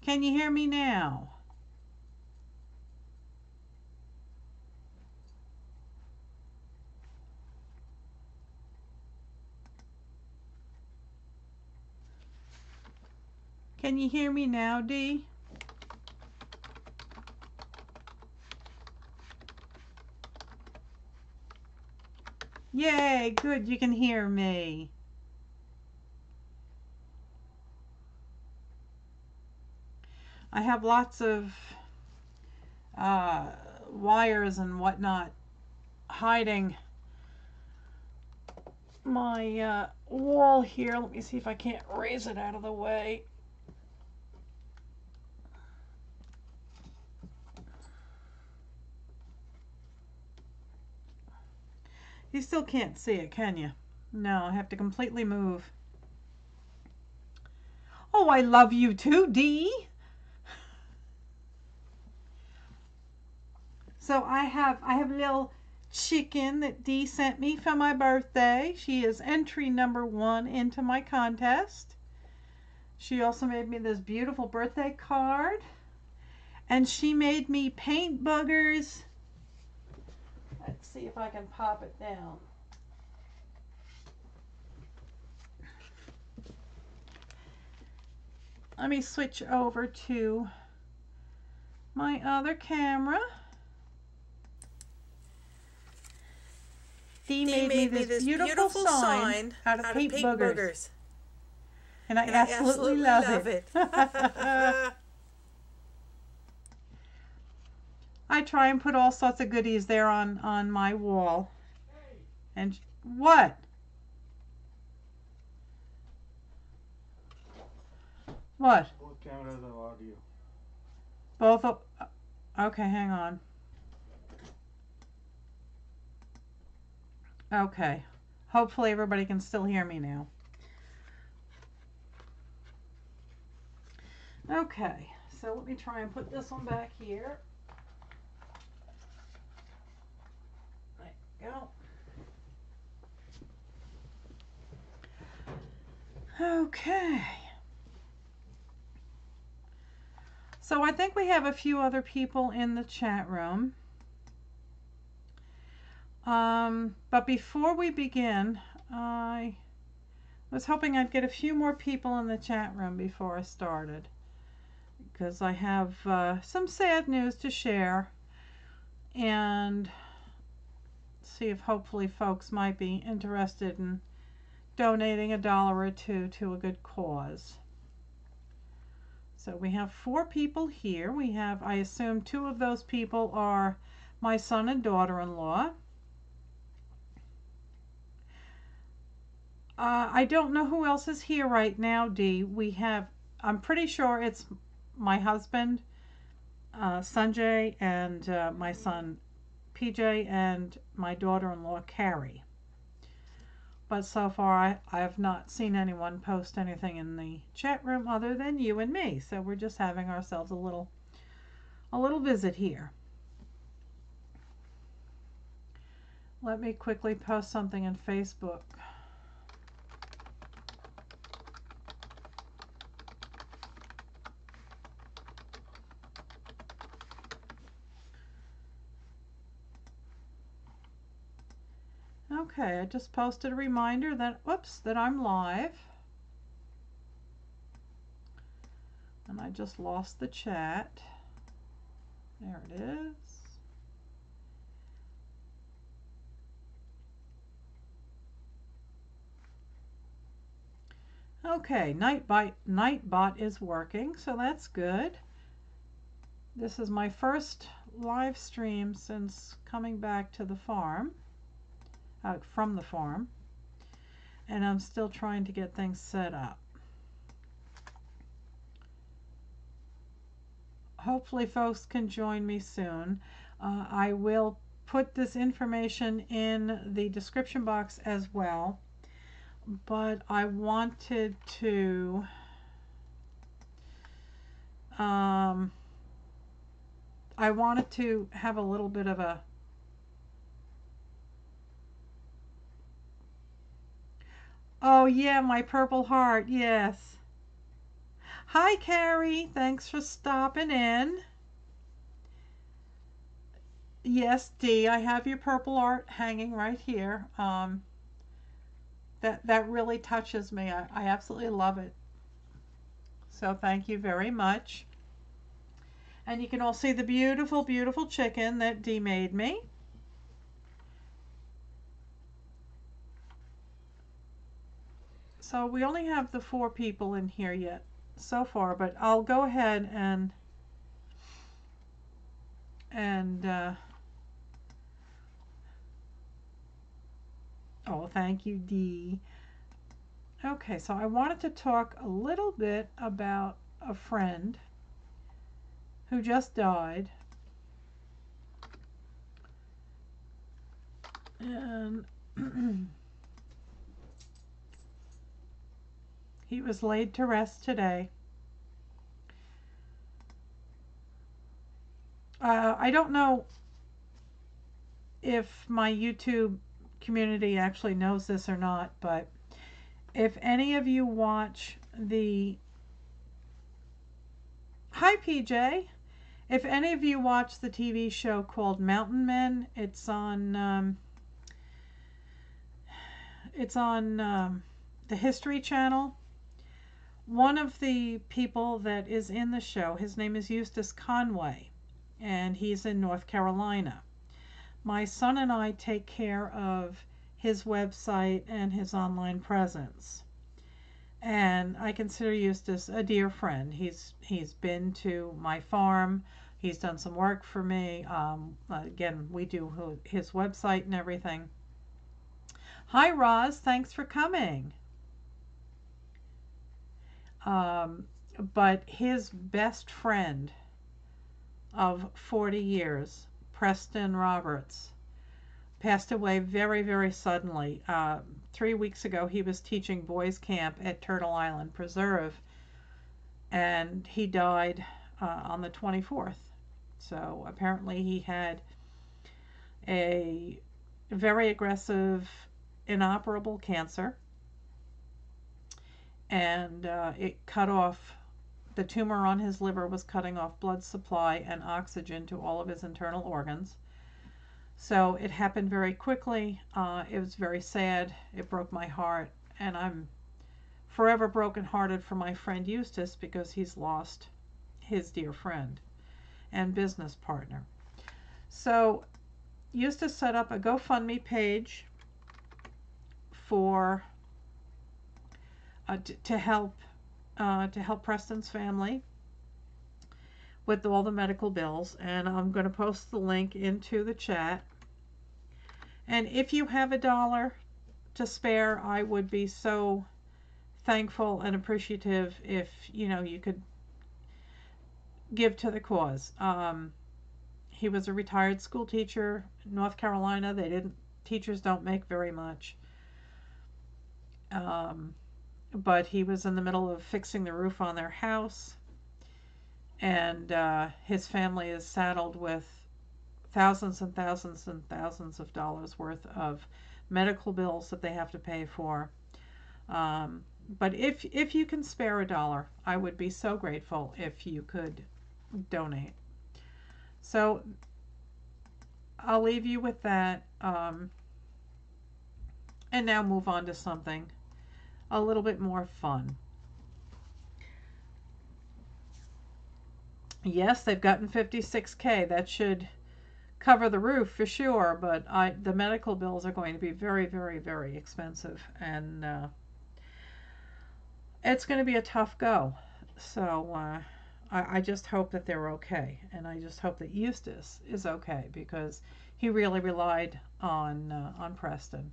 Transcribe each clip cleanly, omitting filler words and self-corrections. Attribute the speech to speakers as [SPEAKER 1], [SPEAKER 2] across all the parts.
[SPEAKER 1] Can you hear me now? Can you hear me now, Dee? Yay, good, you can hear me. I have lots of wires and whatnot hiding my wall here. Let me see if I can't raise it out of the way. You still can't see it, can you? No, I have to completely move. Oh, I love you too, Dee. So I have a little chicken that Dee sent me for my birthday. She is entry number 1 into my contest. She also made me this beautiful birthday card. And she made me paint buggers. Let's see if I can pop it down. Let me switch over to my other camera. Dee made me this beautiful sign out of paint boogers. And I absolutely love it. I try and put all sorts of goodies there on my wall. And what? What?
[SPEAKER 2] Both cameras have audio.
[SPEAKER 1] Both of, okay, hang on. Okay. Hopefully everybody can still hear me now. Okay, so let me try and put this one back here. There we go. Okay. So I think we have a few other people in the chat room. But before we begin, I was hoping I'd get a few more people in the chat room before I started, because I have some sad news to share, and see if hopefully folks might be interested in donating $1 or $2 to a good cause. So we have 4 people here. We have, I assume 2 of those people are my son and daughter-in-law. I don't know who else is here right now, Dee. We have, I'm pretty sure it's my husband, Sanjay, and my son, PJ, and my daughter-in-law, Carrie. But so far, I have not seen anyone post anything in the chat room other than you and me. So we're just having ourselves a little visit here. Let me quickly post something in Facebook. Okay, I just posted a reminder that, whoops, that I'm live. And I just lost the chat. There it is. Okay, Nightbot is working, so that's good. This is my first live stream since coming back to the farm. From the farm, and I'm still trying to get things set up. Hopefully folks can join me soon. I will put this information in the description box as well, but I wanted to have a little bit of a Oh yeah, my purple heart, yes. Hi, Carrie. Thanks for stopping in. Yes, Dee, I have your purple art hanging right here. That really touches me. I absolutely love it. So thank you very much. And you can all see the beautiful, beautiful chicken that Dee made me. So we only have the 4 people in here yet so far, but I'll go ahead and oh, thank you, Dee. Okay, so I wanted to talk a little bit about a friend who just died. And he was laid to rest today. I don't know if my YouTube community actually knows this or not, but if any of you watch the... Hi, PJ. If any of you watch the TV show called Mountain Men, it's on the History Channel. One of the people that is in the show, his name is Eustace Conway, and he's in North Carolina. My son and I take care of his website and his online presence. And I consider Eustace a dear friend. He's been to my farm. He's done some work for me. Again, we do his website and everything. Hi, Roz. Thanks for coming. But his best friend of 40 years, Preston Roberts, passed away very, very suddenly. 3 weeks ago, he was teaching boys camp at Turtle Island Preserve, and he died on the 24th. So apparently he had a very aggressive, inoperable cancer, and it cut off, the tumor on his liver was cutting off blood supply and oxygen to all of his internal organs. So it happened very quickly. It was very sad. It broke my heart, and I'm forever brokenhearted for my friend Eustace because he's lost his dear friend and business partner. So Eustace set up a GoFundMe page for to help Preston's family with all the medical bills, and I'm going to post the link into the chat. And if you have $1 to spare, I would be so thankful and appreciative if you could give to the cause. He was a retired school teacher in North Carolina. Teachers don't make very much. But he was in the middle of fixing the roof on their house, and his family is saddled with thousands and thousands and thousands of dollars worth of medical bills that they have to pay for. But if you can spare $1, I would be so grateful if you could donate. So I'll leave you with that, and now move on to something a little bit more fun. Yes, they've gotten 56K. That should cover the roof for sure, but the medical bills are going to be very, very, very expensive, and it's going to be a tough go. So I just hope that they're okay, and I just hope that Eustace is okay, because he really relied on Preston.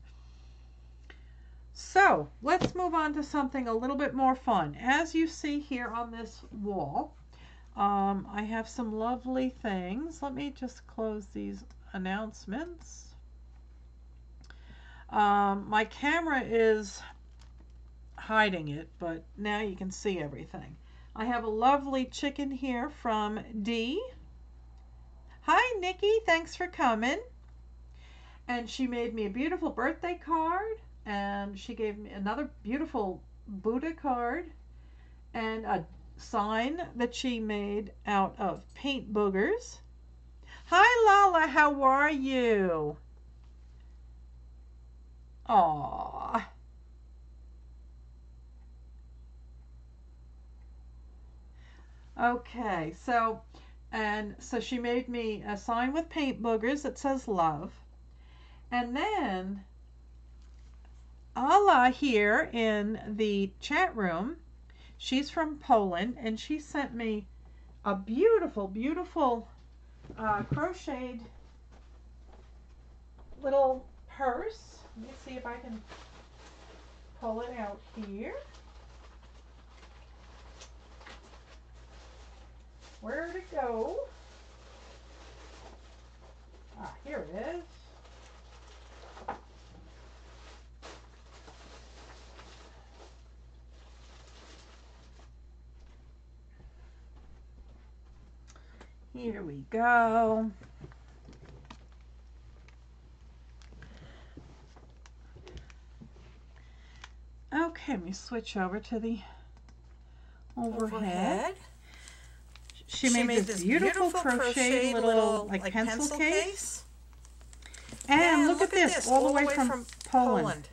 [SPEAKER 1] So let's move on to something a little bit more fun. As you see here on this wall, I have some lovely things. Let me just close these announcements. My camera is hiding it, but now you can see everything. I have a lovely chicken here from Dee. Hi, Nikki. Thanks for coming. And she made me a beautiful birthday card, and she gave me another beautiful Buddha card, and a sign that she made out of paint boogers. Hi Lala, how are you? Aww. Okay, so she made me a sign with paint boogers that says love. And then Ala here in the chat room, she's from Poland, and she sent me a beautiful, beautiful crocheted little purse. Let me see if I can pull it out here. Where'd it go? Ah, here it is. Here we go. Okay, let me switch over to the overhead. She made this beautiful crocheted little like pencil case. And look at this, all the way from Poland.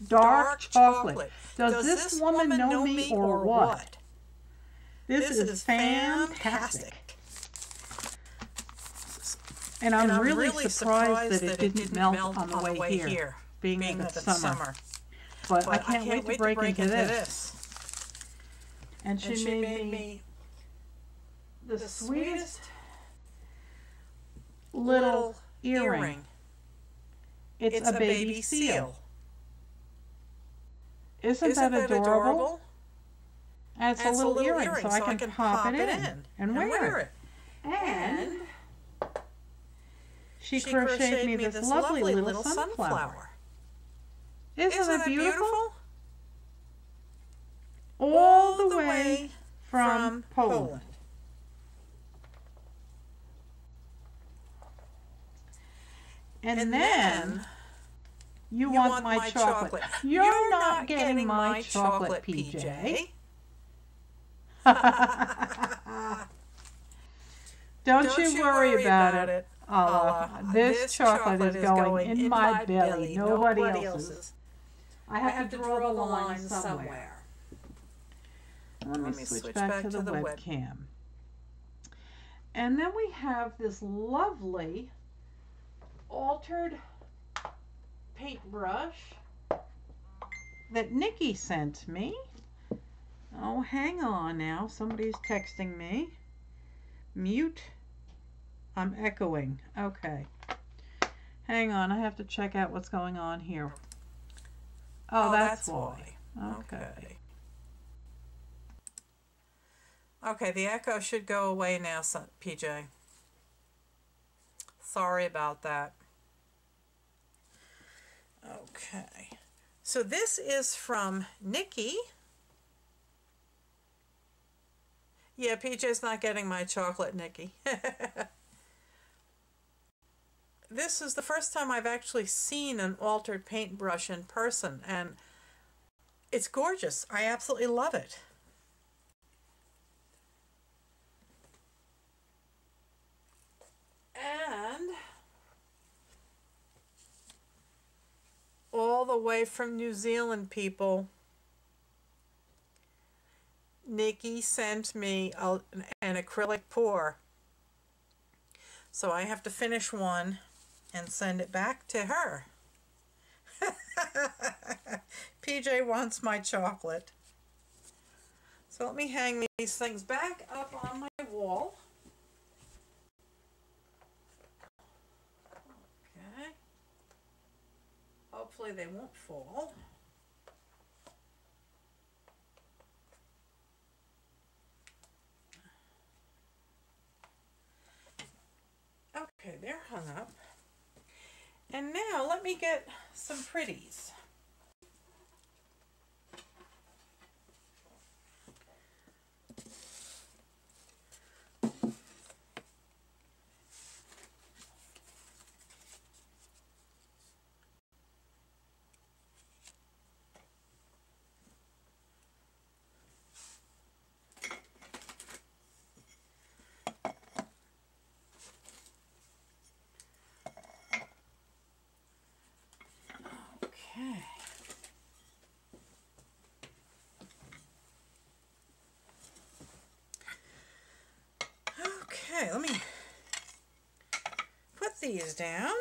[SPEAKER 1] Dark chocolate. Does this woman know me or what? This is fantastic. And I'm really surprised that it didn't melt on the way here, being that it's summer. But I can't wait to break into this. And she made me the sweetest little earring. It's a baby seal. Isn't that adorable? And it's a little earring, so I can pop it in and wear it. And she crocheted me this lovely little sunflower. Isn't it beautiful? All the way from Poland. And then you want my chocolate. You're not getting my chocolate, PJ. Don't you worry about it. This chocolate is going in my belly, nobody else's. I have to draw the line somewhere. Let me switch back to the webcam. And then we have this lovely altered paintbrush that Nikki sent me. Oh, hang on now. Somebody's texting me. Mute. I'm echoing. Okay. Hang on. I have to check out what's going on here. Oh, that's why. Okay. Okay, the echo should go away now, PJ. Sorry about that. Okay. So this is from Nikki. Yeah, PJ's not getting my chocolate, Nikki. This is the first time I've actually seen an altered paintbrush in person, and it's gorgeous. I absolutely love it. And all the way from New Zealand, people, Nikki sent me an acrylic pour. So I have to finish one and send it back to her. PJ wants my chocolate. So let me hang these things back up on my wall. Okay. Hopefully they won't fall. Okay, they're hung up. And now let me get some pretties. Okay, let me put these down.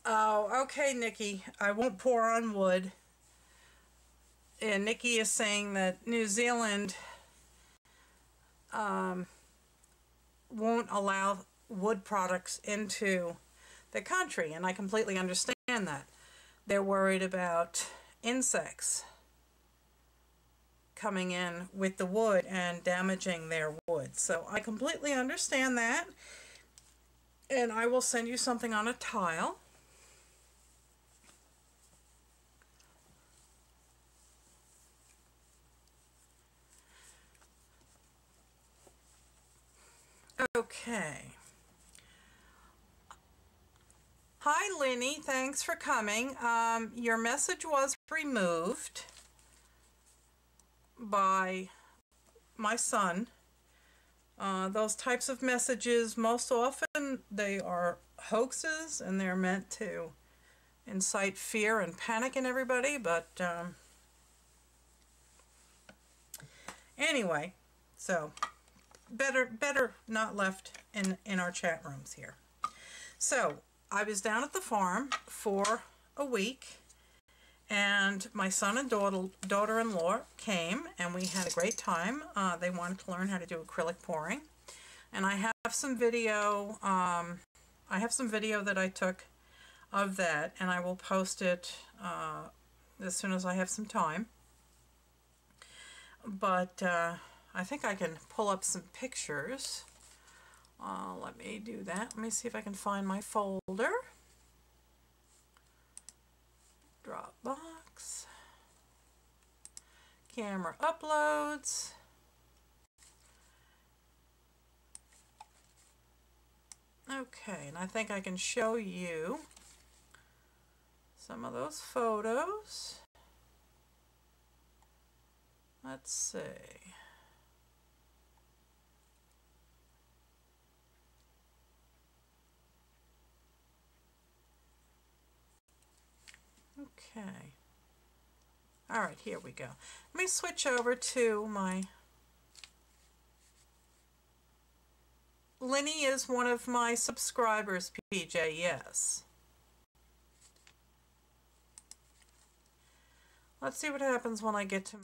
[SPEAKER 1] Oh, okay, Nikki. I won't pour on wood. And Nikki is saying that New Zealand won't allow wood products into the country, and I completely understand that. They're worried about insects coming in with the wood and damaging their wood. So I completely understand that, and I will send you something on a tile. Okay. Hi, Lenny. Thanks for coming. Your message was removed by my son. Those types of messages, most often, they are hoaxes, and they're meant to incite fear and panic in everybody, but anyway, so better not left in our chat rooms here. So I was down at the farm for a week, and my son and daughter-in-law came, and we had a great time. They wanted to learn how to do acrylic pouring, and I have some video. I have some video that I took of that, and I will post it as soon as I have some time. But I think I can pull up some pictures. Let me do that. Let me see if I can find my folder. Dropbox. Camera uploads. Okay, and I think I can show you some of those photos. Let's see. Okay. All right, here we go. Let me switch over to my... Lenny is one of my subscribers, PJ, yes. Let's see what happens when I get to...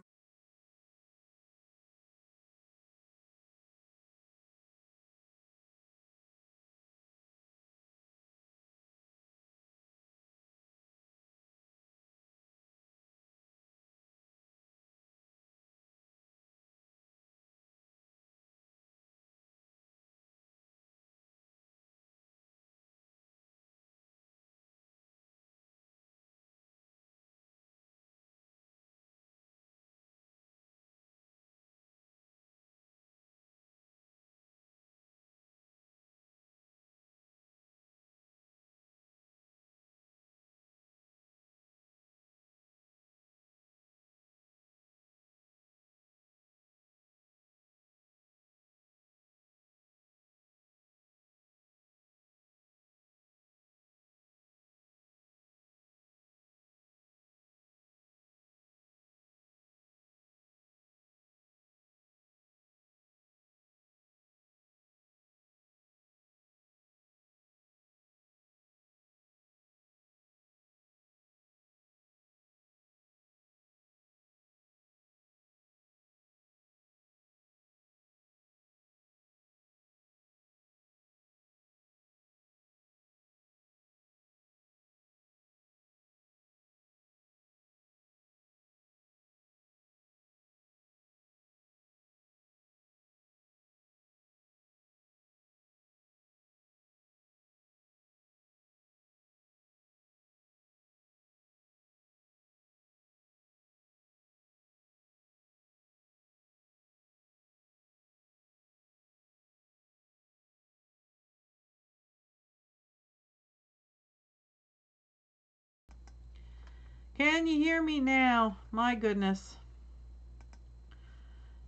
[SPEAKER 1] Can you hear me now? My goodness.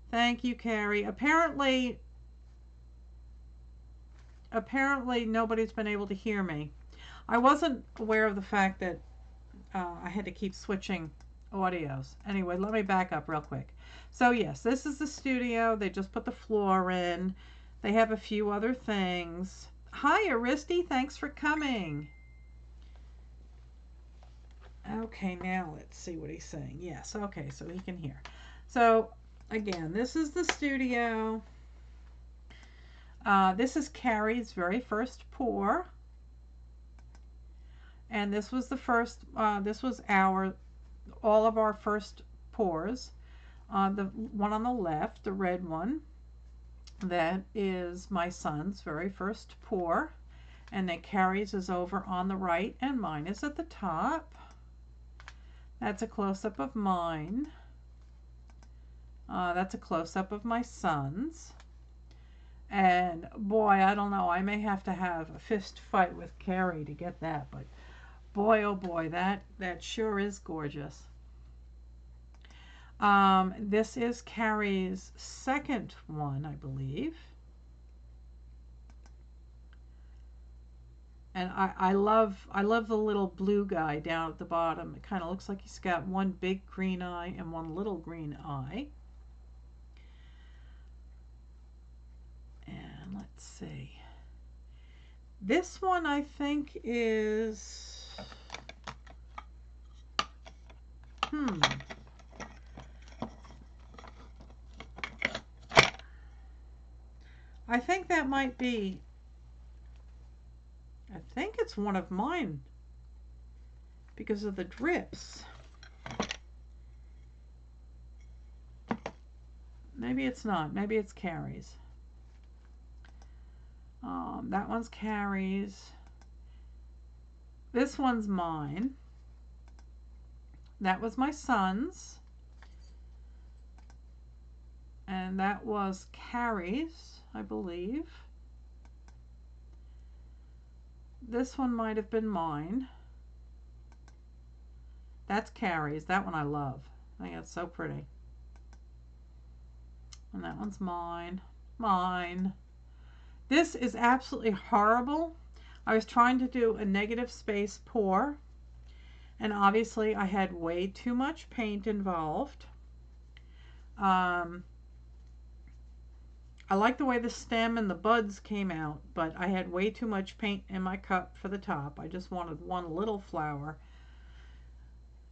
[SPEAKER 1] Thank you, Carrie. Apparently, apparently nobody's been able to hear me. I wasn't aware of the fact that I had to keep switching audios. Anyway, let me back up real quick. So yes, this is the studio. They just put the floor in. They have a few other things. Hi, Aristi. Thanks for coming. Okay, now let's see what he's saying. Yes, okay, so he can hear. So, again, this is the studio. This is Carrie's very first pour. And this was the first, this was all of our first pours. The one on the left, the red one, that is my son's very first pour. And then Carrie's is over on the right, and mine is at the top. That's a close-up of mine. That's a close-up of my son's. And boy, I don't know, I may have to have a fist fight with Carrie to get that, but boy, oh boy, that sure is gorgeous. This is Carrie's second one, I believe. And I love the little blue guy down at the bottom. It kind of looks like he's got one big green eye and one little green eye. And let's see. This one I think is I think that might be, I think it's one of mine because of the drips. Maybe it's not. Maybe it's Carrie's. That one's Carrie's. This one's mine. That was my son's. And that was Carrie's, I believe. This one might have been mine. That's Carrie's. That one I love. I think it's so pretty. And that one's mine. Mine. This is absolutely horrible. I was trying to do a negative space pour, and obviously I had way too much paint involved. I like the way the stem and the buds came out, but I had way too much paint in my cup for the top. I just wanted one little flower,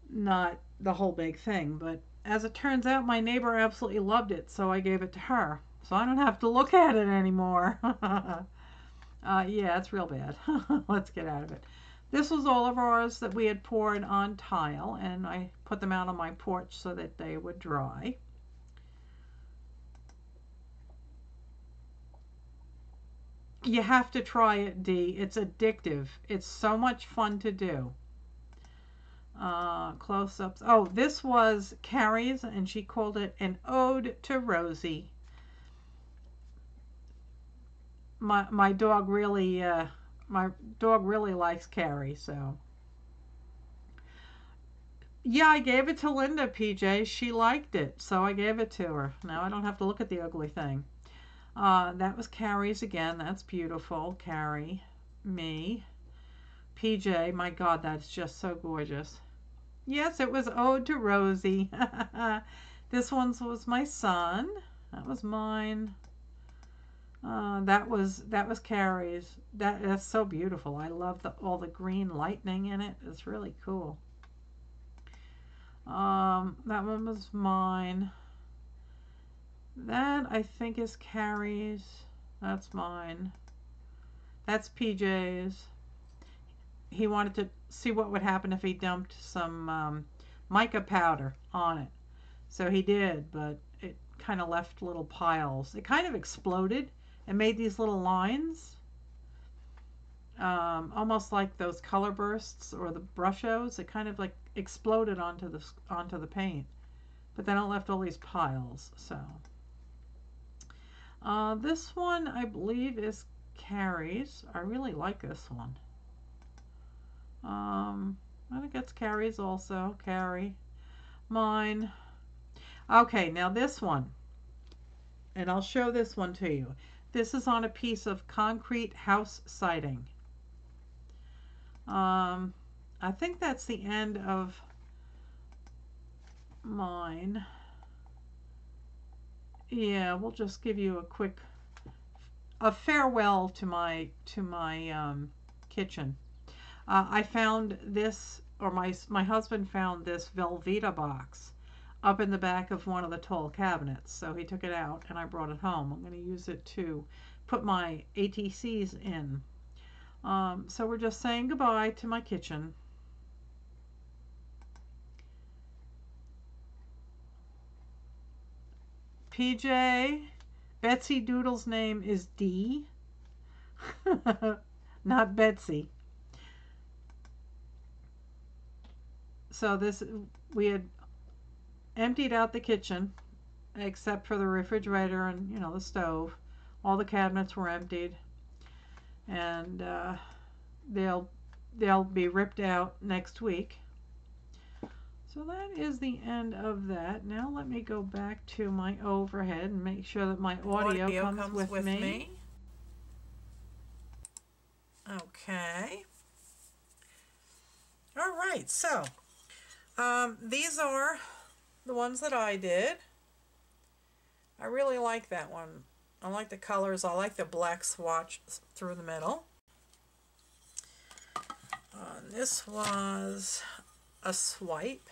[SPEAKER 1] not the whole big thing. But as it turns out, my neighbor absolutely loved it, so I gave it to her. So I don't have to look at it anymore. Yeah, it's real bad. Let's get out of it. This was all of ours that we had poured on tile, and I put them out on my porch so that they would dry. You have to try it, Dee. It's addictive. It's so much fun to do. Close-ups. Oh, this was Carrie's, and she called it an ode to Rosie. My dog really likes Carrie, so yeah, I gave it to Linda, PJ. She liked it, so I gave it to her. Now I don't have to look at the ugly thing. That was Carrie's again. That's beautiful. Carrie, me, PJ. My God, that's just so gorgeous. Yes, it was ode to Rosie. This one was my son. That was mine. That was Carrie's. That's so beautiful. I love all the green lightning in it. It's really cool. That one was mine. That I think is Carrie's. That's mine. That's PJ's. He wanted to see what would happen if he dumped some mica powder on it. So he did, but it kind of left little piles. It kind of exploded and made these little lines, almost like those color bursts or the brushos. It kind of like exploded onto the paint, but then it left all these piles. So this one I believe is Carrie's. I really like this one. I think it's Carrie's also. Carrie, mine. Okay, now this one, and I'll show this one to you. This is on a piece of concrete house siding. I think that's the end of mine. Yeah, we'll just give you a farewell to my kitchen. I found this, or my husband found this Velveeta box up in the back of one of the tall cabinets. So he took it out and I brought it home. I'm going to use it to put my ATCs in. So we're just saying goodbye to my kitchen. PJ, Betsy Doodle's name is Dee, not Betsy. So we had emptied out the kitchen except for the refrigerator and the stove. All the cabinets were emptied, and they'll be ripped out next week. So that is the end of that. Now let me go back to my overhead and make sure that my audio comes with me. Okay. All right, so these are the ones that I did. I really like that one. I like the colors. I like the black swatch through the middle. This was a swipe.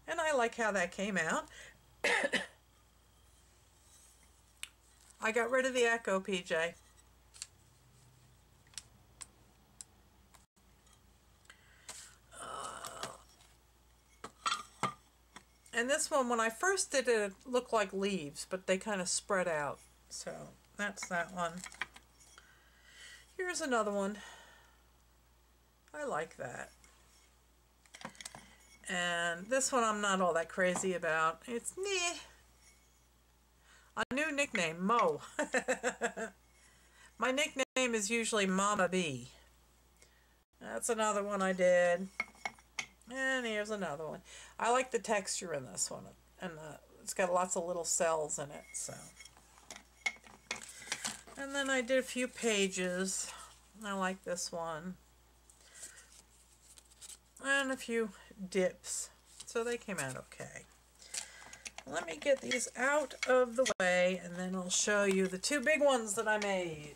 [SPEAKER 1] And I like how that came out. I got rid of the echo, PJ. And this one, when I first did it, it looked like leaves, but they kind of spread out. So that's that one. Here's another one. I like that. And this one I'm not all that crazy about. It's meh. A new nickname, Mo. My nickname is usually Mama B. That's another one I did. And here's another one. I like the texture in this one. And it's got lots of little cells in it. So. And then I did a few pages. I like this one. And a few dips. So they came out okay. Let me get these out of the way and then I'll show you the two big ones that I made.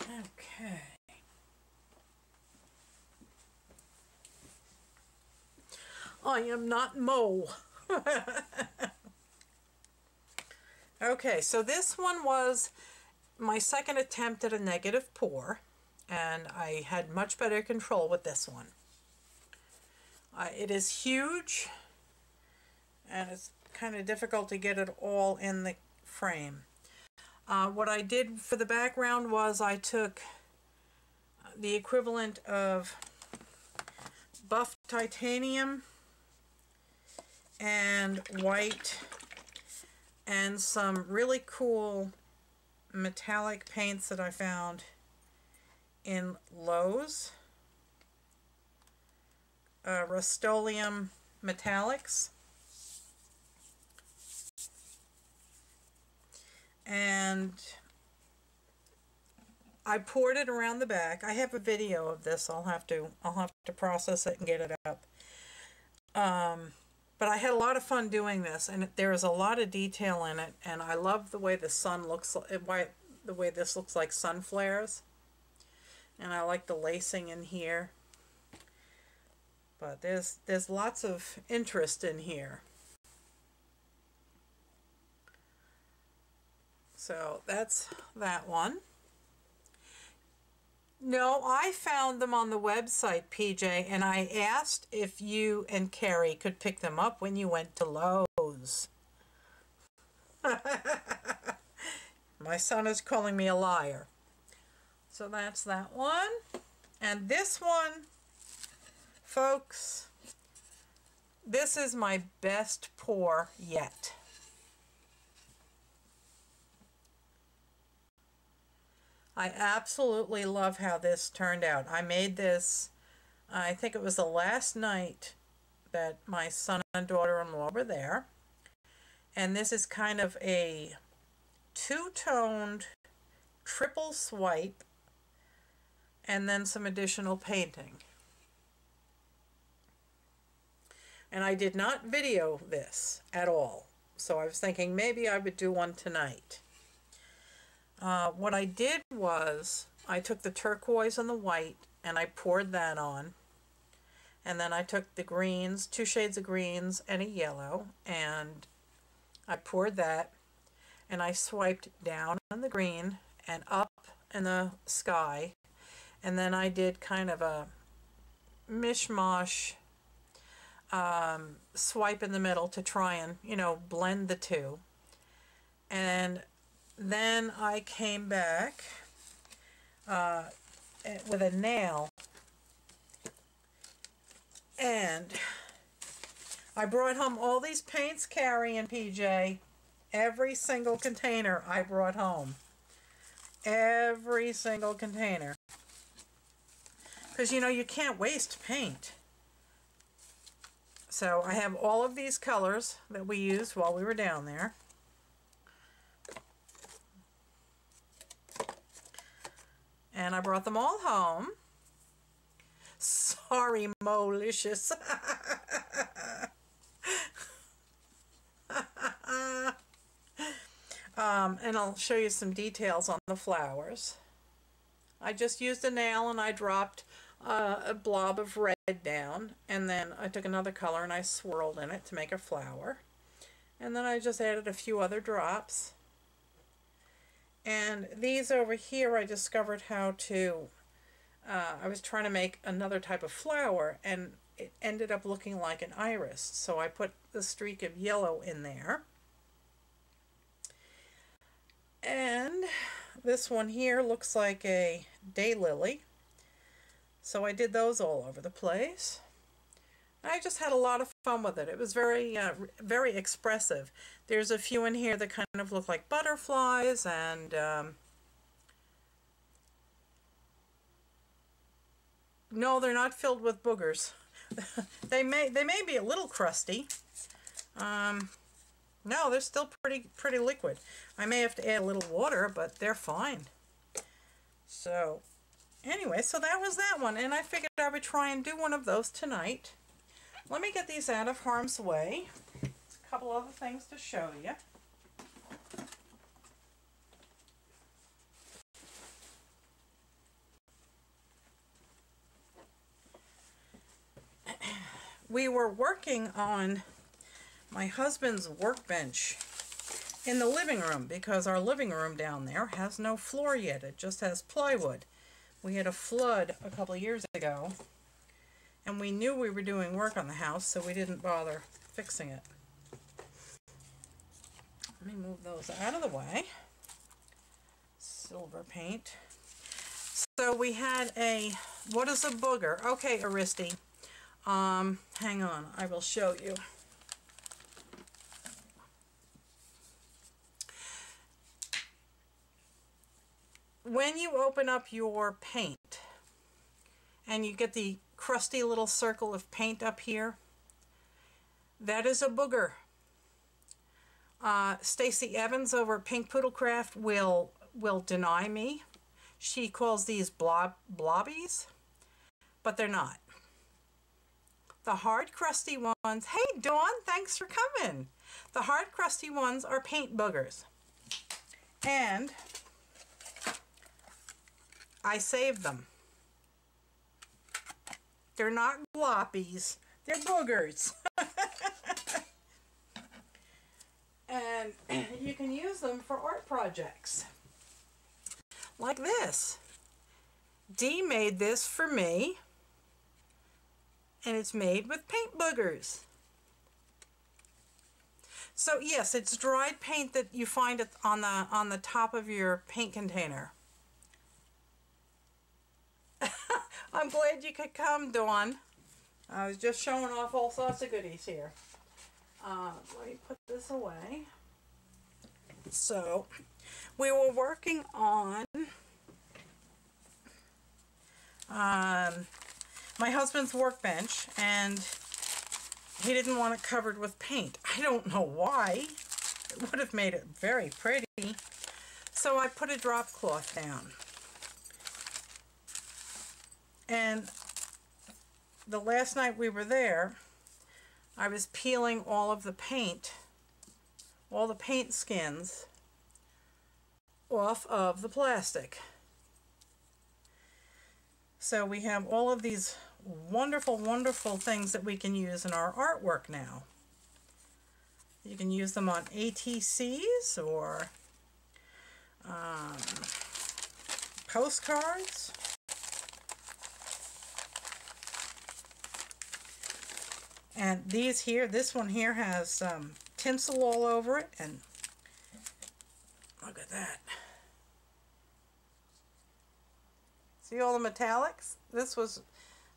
[SPEAKER 1] Okay. I am not Mo. Okay, so this one was my second attempt at a negative pour, and I had much better control with this one. It is huge, and it's kind of difficult to get it all in the frame. What I did for the background was I took the equivalent of buff titanium and white and some really cool metallic paints that I found in Lowe's. Rust-Oleum metallics. And I poured it around the back. I have a video of this. I'll have to process it and get it up. But I had a lot of fun doing this, and there is a lot of detail in it, and I love the way the sun looks, the way this looks like sun flares. And I like the lacing in here. But there's lots of interest in here. So that's that one. No, I found them on the website, PJ, and I asked if you and Carrie could pick them up when you went to Lowe's. My son is calling me a liar. So that's that one. And this one, folks, this is my best pour yet. I absolutely love how this turned out. I made this I think it was the last night that my son and daughter-in-law were there. And this is kind of a two-toned triple swipe and then some additional painting. And I did not video this at all, so I was thinking maybe I would do one tonight. What I did was I took the turquoise and the white and I poured that on, and then I took the greens, 2 shades of greens and a yellow, and I poured that, and I swiped down on the green and up in the sky, and then I did kind of a mishmash swipe in the middle to try and, you know, blend the two. And then I came back with a nail, and I brought home all these paints, Carrie and PJ. Every single container I brought home. Every single container. Because, you know, you can't waste paint. So I have all of these colors that we used while we were down there. And I brought them all home. Sorry, Molicious. And I'll show you some details on the flowers. I just used a nail and I dropped a blob of red down, and then I took another color and I swirled in it to make a flower, and then I just added a few other drops. And these over here I discovered how to I was trying to make another type of flower, and it ended up looking like an iris, so I put the streak of yellow in there. And this one here looks like a daylily, so I did those all over the place. I just had a lot of fun with it. It was very very expressive. There's a few in here that kind of look like butterflies, and no, they're not filled with boogers. they may be a little crusty. No, they're still pretty liquid. I may have to add a little water, but they're fine. So anyway, so that was that one, and I figured I would try and do one of those tonight. Let me get these out of harm's way. There's a couple other things to show you. We were working on my husband's workbench in the living room, because our living room down there has no floor yet. It just has plywood. We had a flood a couple of years ago, and we knew we were doing work on the house, so we didn't bother fixing it. Let me move those out of the way. Silver paint. So we had a, what is a booger? Okay, Aristi. Hang on, I will show you. When you open up your paint and you get the crusty little circle of paint up here, that is a booger. Stacy Evans over at Pink Poodlecraft will deny me. She calls these blobbies, but they're not. The hard crusty ones, hey Dawn, thanks for coming. The hard crusty ones are paint boogers. And I saved them. They're not gloppies, they're boogers. And you can use them for art projects. Like this. Dee made this for me, and it's made with paint boogers. So yes, it's dried paint that you find on the top of your paint container. I'm glad you could come, Dawn. I was just showing off all sorts of goodies here. Let me put this away. So, we were working on my husband's workbench, and he didn't want it covered with paint. I don't know why. It would have made it very pretty. So I put a drop cloth down. And the last night we were there, I was peeling all of the paint, all the paint skins off of the plastic. So we have all of these wonderful, wonderful things that we can use in our artwork now. You can use them on ATCs or postcards. And these here, this one here has tinsel all over it, and look at that. See all the metallics? This was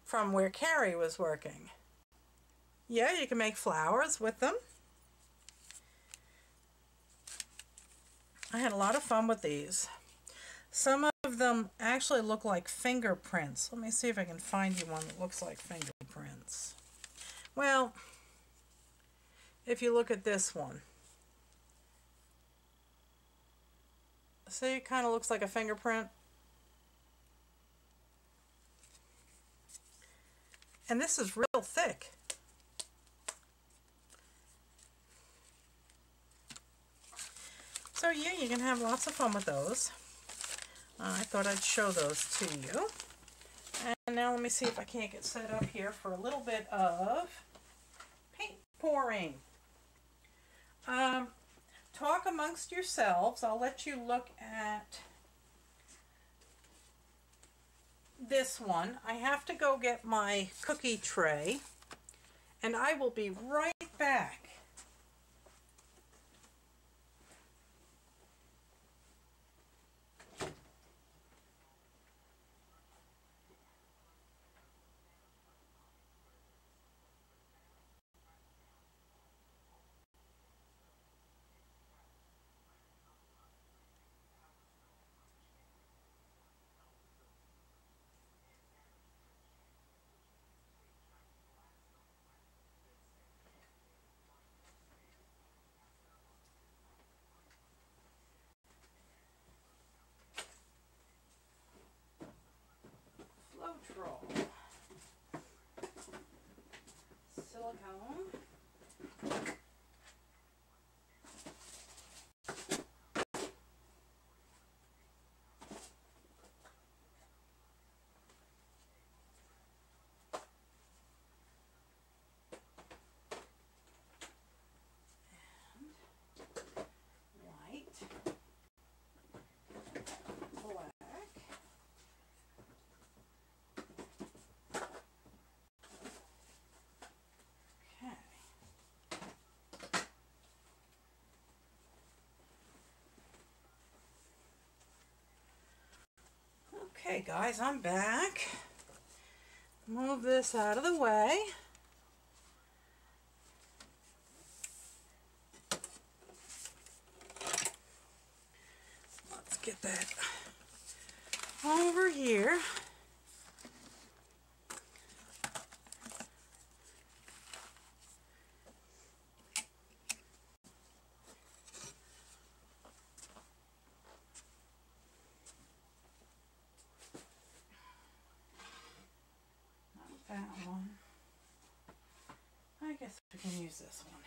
[SPEAKER 1] from where Carrie was working. Yeah, you can make flowers with them. I had a lot of fun with these. Some of them actually look like fingerprints. Let me see if I can find you one that looks like fingerprints. Well, if you look at this one, see, it kind of looks like a fingerprint. And this is real thick. So yeah, you can have lots of fun with those. I thought I'd show those to you. And now let me see if I can't get set up here for a little bit of paint pouring. Talk amongst yourselves. I'll let you look at this one. I have to go get my cookie tray, and I will be right back. Floetrol, silicone, white, black, okay guys, I'm back. Move this out of the way. Let's get that over here. That one. I guess we can use this one.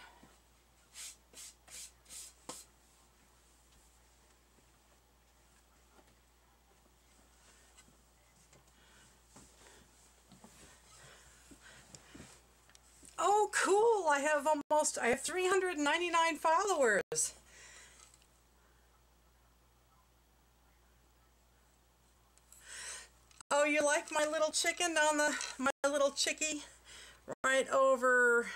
[SPEAKER 1] Oh, cool! I have 399 followers. Oh, you like my little chicken my little chickie right over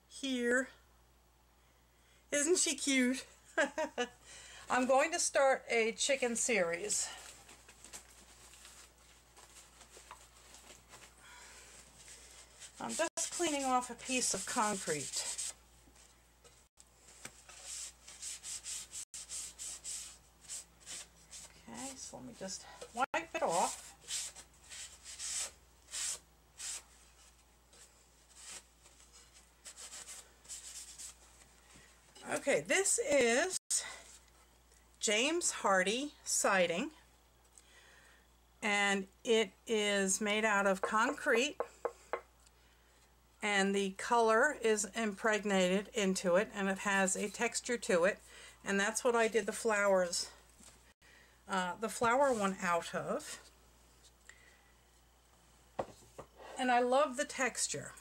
[SPEAKER 1] here? Isn't she cute? I'm going to start a chicken series. I'm just cleaning off a piece of concrete. Okay, so let me just wipe it off. Okay, this is James Hardy siding, and it is made out of concrete, and the color is impregnated into it, and it has a texture to it, and that's what I did the flower one out of. And I love the texture.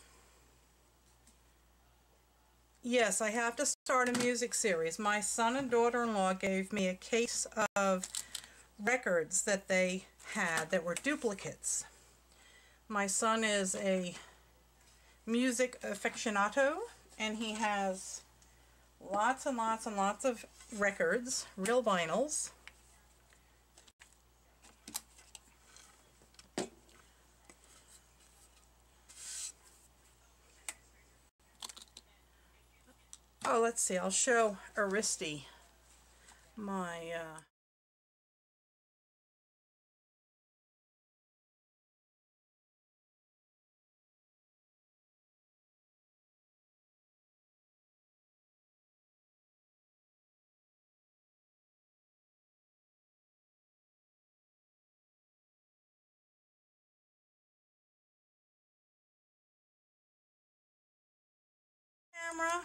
[SPEAKER 1] Yes, I have to start a music series. My son and daughter-in-law gave me a case of records that they had that were duplicates. My son is a music aficionado, and he has lots and lots and lots of records, real vinyls. Oh, let's see, I'll show Aristi my camera.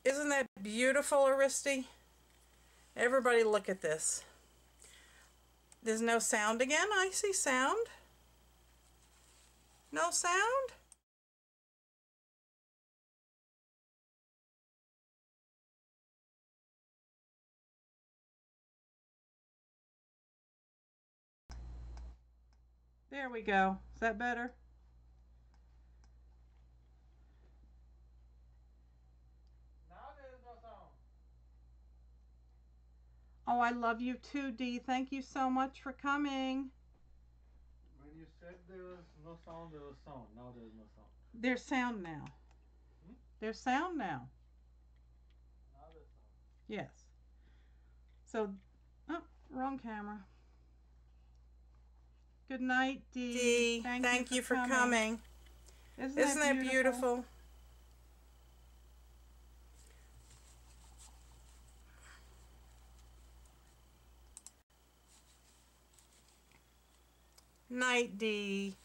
[SPEAKER 1] Isn't that beautiful, Aristi? Everybody look at this. There's no sound again? I see sound. No sound? There we go. Is that better? Now there's no sound. Oh, I love you too, Dee. Thank you so much for coming.
[SPEAKER 2] When you said there was no sound, there was sound. Now there is no sound.
[SPEAKER 1] There's sound now. There's sound now.
[SPEAKER 2] Now there's sound.
[SPEAKER 1] Yes. So, oh, wrong camera. Good night, Dee. Thank you for coming. Isn't that beautiful? Night, Dee.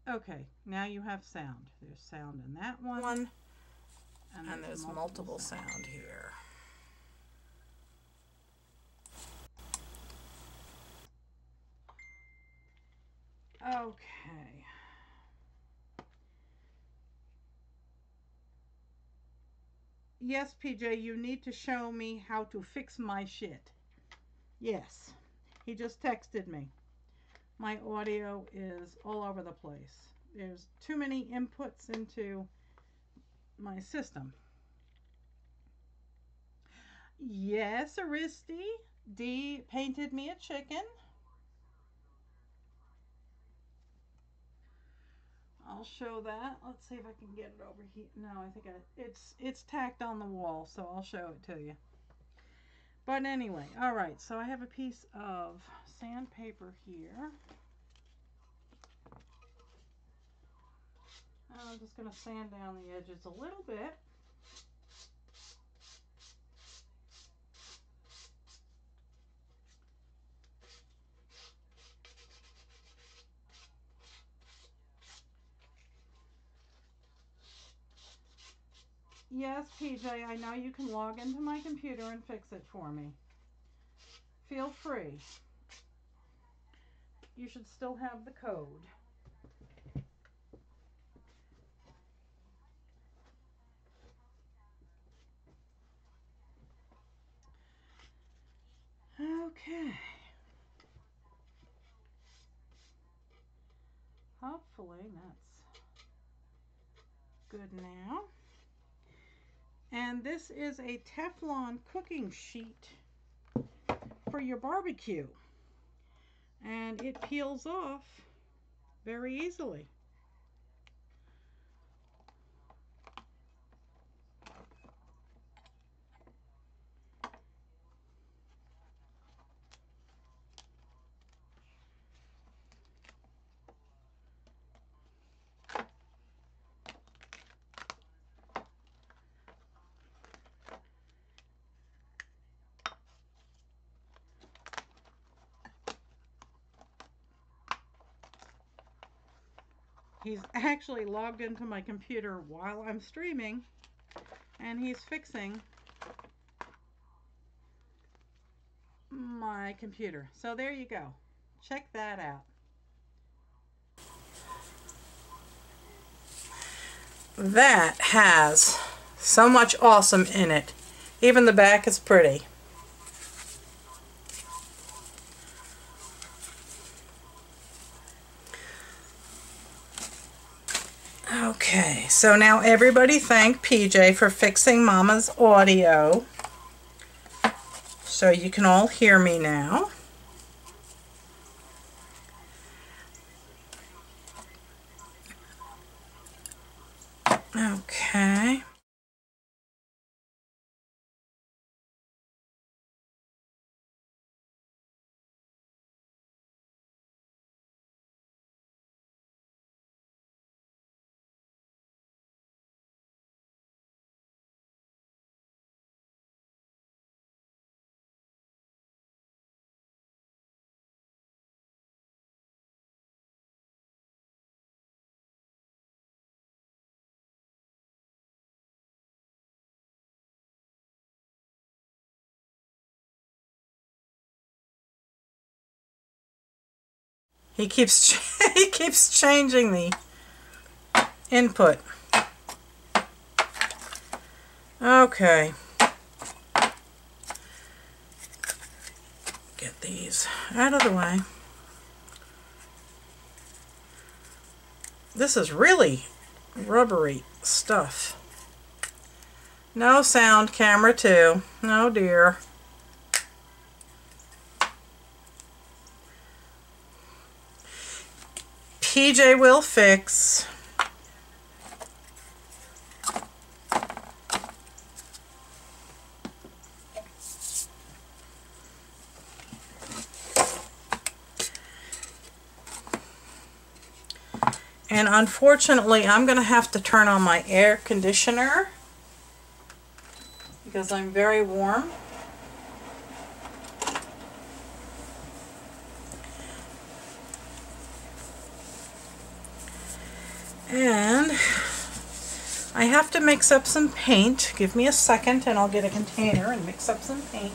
[SPEAKER 1] Okay, now you have sound. There's sound in that one. And there's multiple sound here. Okay. Yes, PJ, you need to show me how to fix my shit. Yes. He just texted me. My audio is all over the place. There's too many inputs into my system. Yes, Aristi. Dee painted me a chicken. I'll show that. Let's see if I can get it over here. No, I think it's tacked on the wall, so I'll show it to you. But anyway, all right. So I have a piece of sandpaper here. I'm just going to sand down the edges a little bit. Yes, PJ, I know you can log into my computer and fix it for me. Feel free. You should still have the code. Okay. Hopefully that's good now. And this is a Teflon cooking sheet for your barbecue. And it peels off very easily. He's actually logged into my computer while I'm streaming, and he's fixing my computer. So there you go. Check that out. That has so much awesome in it. Even the back is pretty. Okay, so now everybody thank PJ for fixing Mama's audio. So you can all hear me now. Okay. He keeps he keeps changing the input. Okay. Get these out of the way. This is really rubbery stuff. No sound, camera 2. Oh dear. PJ will fix. And unfortunately, I'm going to have to turn on my air conditioner because I'm very warm. And I have to mix up some paint. Give me a second and I'll get a container and mix up some paint.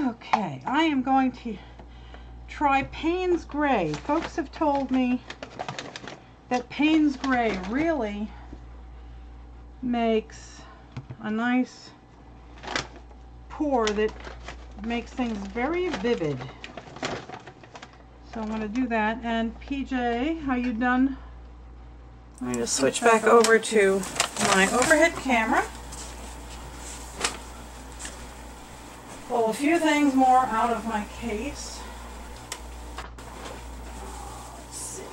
[SPEAKER 1] Okay, I am going to try Payne's Gray. Folks have told me that Payne's Gray really makes a nice pour that makes things very vivid. So I'm going to do that. And PJ, how you done? Let me just switch back over to my overhead camera. Pull a few things more out of my case. Let's see.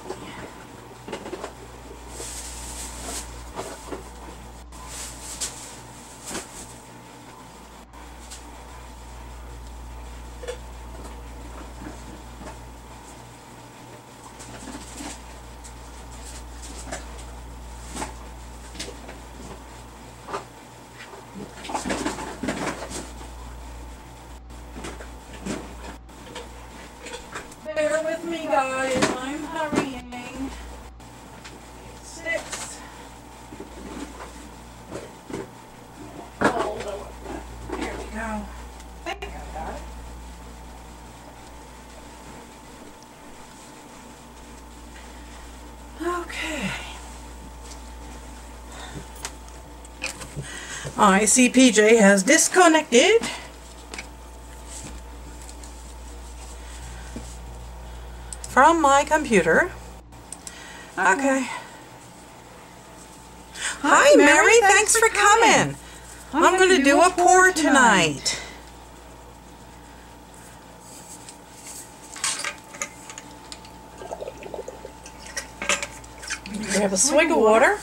[SPEAKER 1] Bear with me, guys. I'm hurrying. Sticks. Oh, here we go. I think I got it. Okay. I see PJ has disconnected. From my computer. Okay.
[SPEAKER 3] Hi, Mary. Thanks for coming. I'm going to do a pour tonight. Grab a swig of water.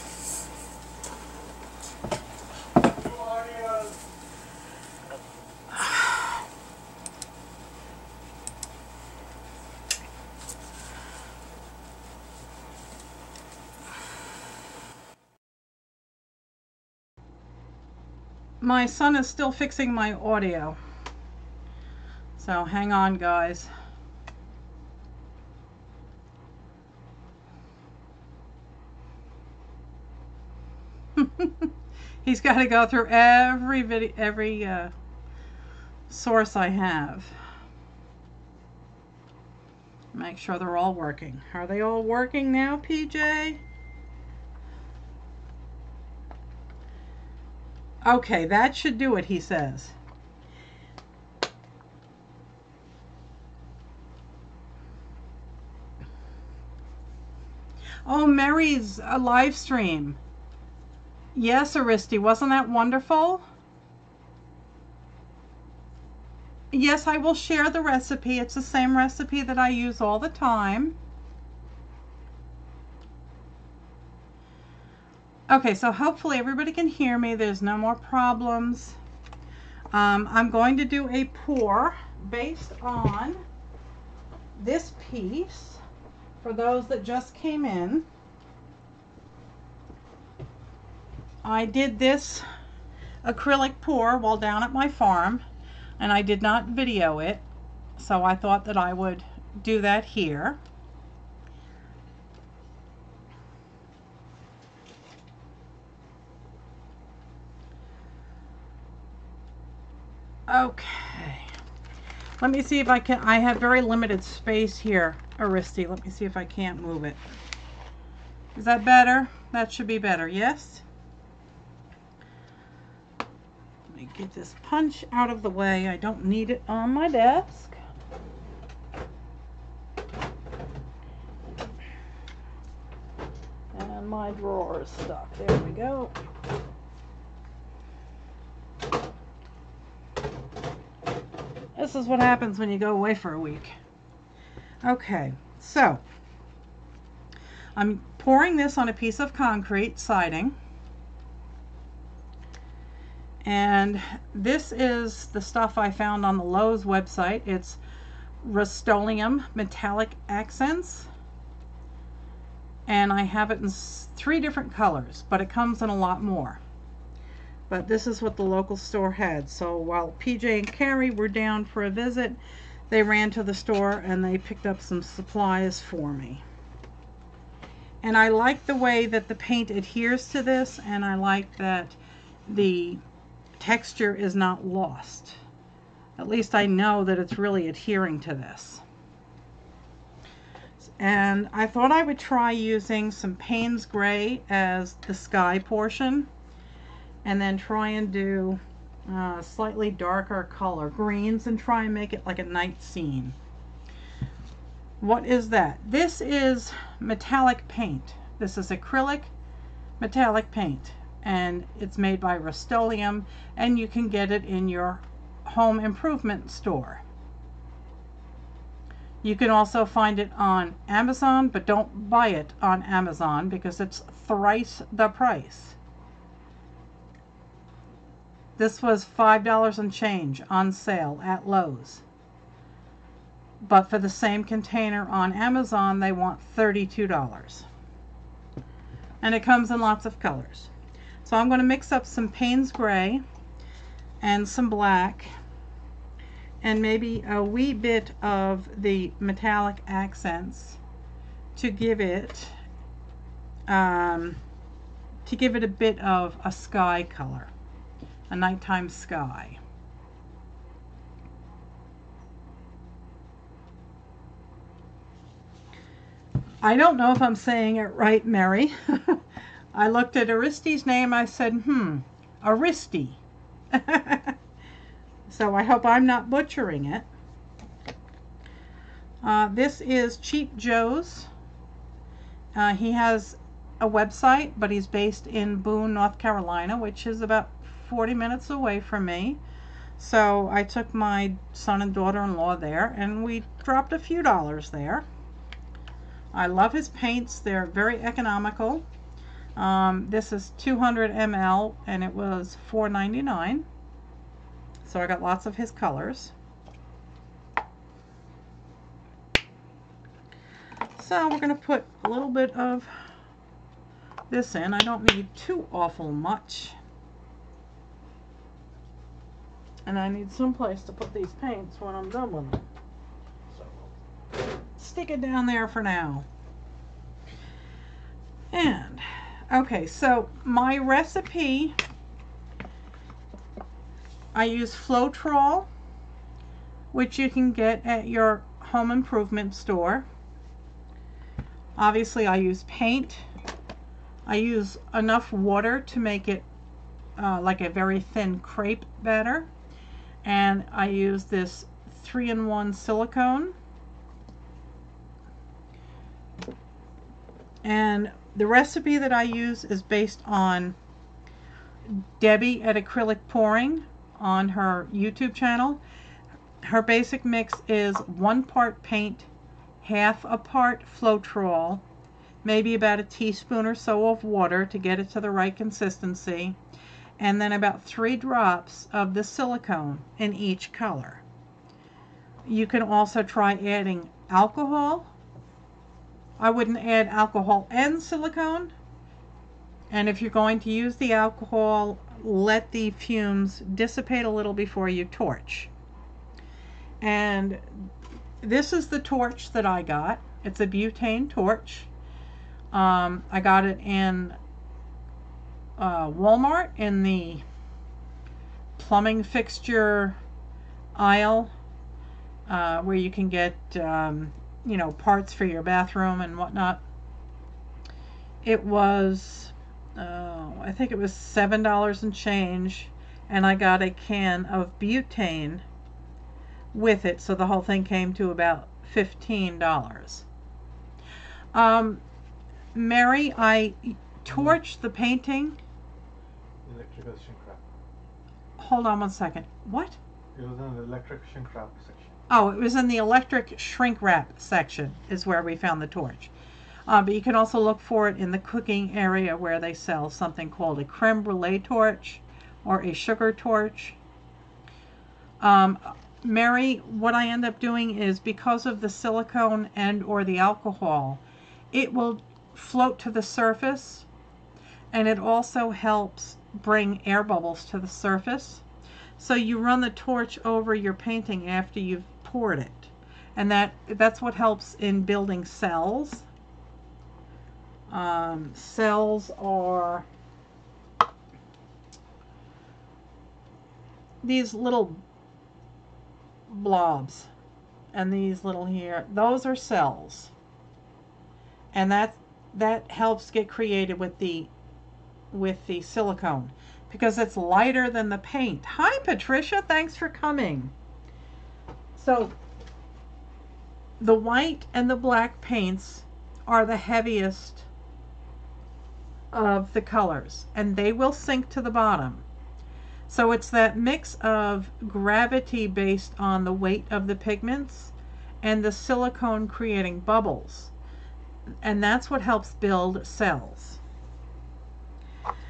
[SPEAKER 1] My son is still fixing my audio, so hang on, guys. He's got to go through every video, every source I have. Make sure they're all working. Are they all working now, PJ? Okay, that should do it, he says. Oh, Mary's a live stream. Yes, Aristi, wasn't that wonderful? Yes, I will share the recipe. It's the same recipe that I use all the time. Okay, so hopefully everybody can hear me. There's no more problems. I'm going to do a pour based on this piece for those that just came in. I did this acrylic pour while down at my farm, and I did not video it, so I thought that I would do that here. Okay, let me see if I can. I have very limited space here, Aristi. Let me see if I can't move it. Is that better? That should be better, yes? Let me get this punch out of the way. I don't need it on my desk. And my drawer is stuck. There we go. This is what happens when you go away for a week. Okay, so I'm pouring this on a piece of concrete siding. And this is the stuff I found on the Lowe's website. It's Rust-Oleum Metallic Accents. And I have it in 3 different colors, but it comes in a lot more. But this is what the local store had. So while PJ and Carrie were down for a visit, they ran to the store and they picked up some supplies for me. And I like the way that the paint adheres to this, and I like that the texture is not lost. At least I know that it's really adhering to this. And I thought I would try using some Payne's Gray as the sky portion, and then try and do slightly darker color greens and try and make it like a night scene. What is that? This is metallic paint. This is acrylic metallic paint, and it's made by Rust-Oleum, and you can get it in your home improvement store. You can also find it on Amazon, but don't buy it on Amazon because it's thrice the price. This was $5 and change on sale at Lowe's. But for the same container on Amazon, they want $32. And it comes in lots of colors. So I'm going to mix up some Payne's Gray and some black and maybe a wee bit of the metallic accents to give it a bit of a sky color, a nighttime sky. I don't know if I'm saying it right, Mary. I looked at Aristi's name. I said, Aristi. So I hope I'm not butchering it. This is Cheap Joe's. He has a website, but he's based in Boone, North Carolina, which is about 40 minutes away from me. So I took my son and daughter-in-law there, and we dropped a few dollars there. I love his paints. They're very economical. This is 200 ml, and it was $4.99. So I got lots of his colors. So we're going to put a little bit of this in. I don't need too awful much. And I need some place to put these paints when I'm done with them. So stick it down there for now. And okay, so my recipe, I use Floetrol, which you can get at your home improvement store. Obviously I use paint. I use enough water to make it like a very thin crepe batter. And I use this 3-in-1 silicone. And the recipe that I use is based on Debbie at Acrylic Pouring on her YouTube channel. Her basic mix is 1 part paint, half a part Floetrol, maybe about a teaspoon or so of water to get it to the right consistency, and then about 3 drops of the silicone in each color. You can also try adding alcohol. I wouldn't add alcohol and silicone. And if you're going to use the alcohol, let the fumes dissipate a little before you torch. And this is the torch that I got. It's a butane torch. I got it in Walmart in the plumbing fixture aisle, where you can get you know, parts for your bathroom and whatnot. It was I think it was $7 and change, and I got a can of butane with it, so the whole thing came to about $15. Mary, I torched the painting.
[SPEAKER 2] Electrical shrink wrap.
[SPEAKER 1] Hold on one second. What?
[SPEAKER 2] It was in the electric shrink wrap section.
[SPEAKER 1] Oh, it was in the electric shrink wrap section is where we found the torch. But you can also look for it in the cooking area where they sell something called a creme brulee torch or a sugar torch. Mary, what I end up doing is, because of the silicone and or the alcohol, it will float to the surface, and it also helps bring air bubbles to the surface. So you run the torch over your painting after you've poured it, and that's what helps in building cells. Cells are these little blobs, and these little here, those are cells, and that helps get created with the silicone because it's lighter than the paint. Hi Patricia, thanks for coming. So the white and the black paints are the heaviest of the colors, and they will sink to the bottom. So it's that mix of gravity based on the weight of the pigments and the silicone creating bubbles, and that's what helps build cells.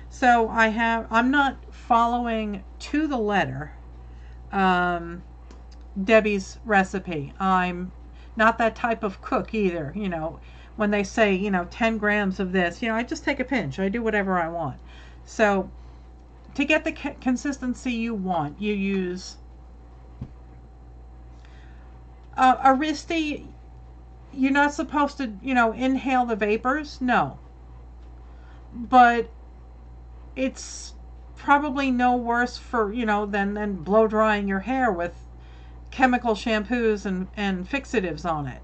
[SPEAKER 1] So I'm not following to the letter Debbie's recipe. I'm not that type of cook either. You know, when they say, you know, 10 grams of this, you know, I just take a pinch. I do whatever I want. So to get the consistency you want, you use Aristi. You're not supposed to, you know, inhale the vapors. No. But it's probably no worse for, you know, than blow drying your hair with chemical shampoos and fixatives on it.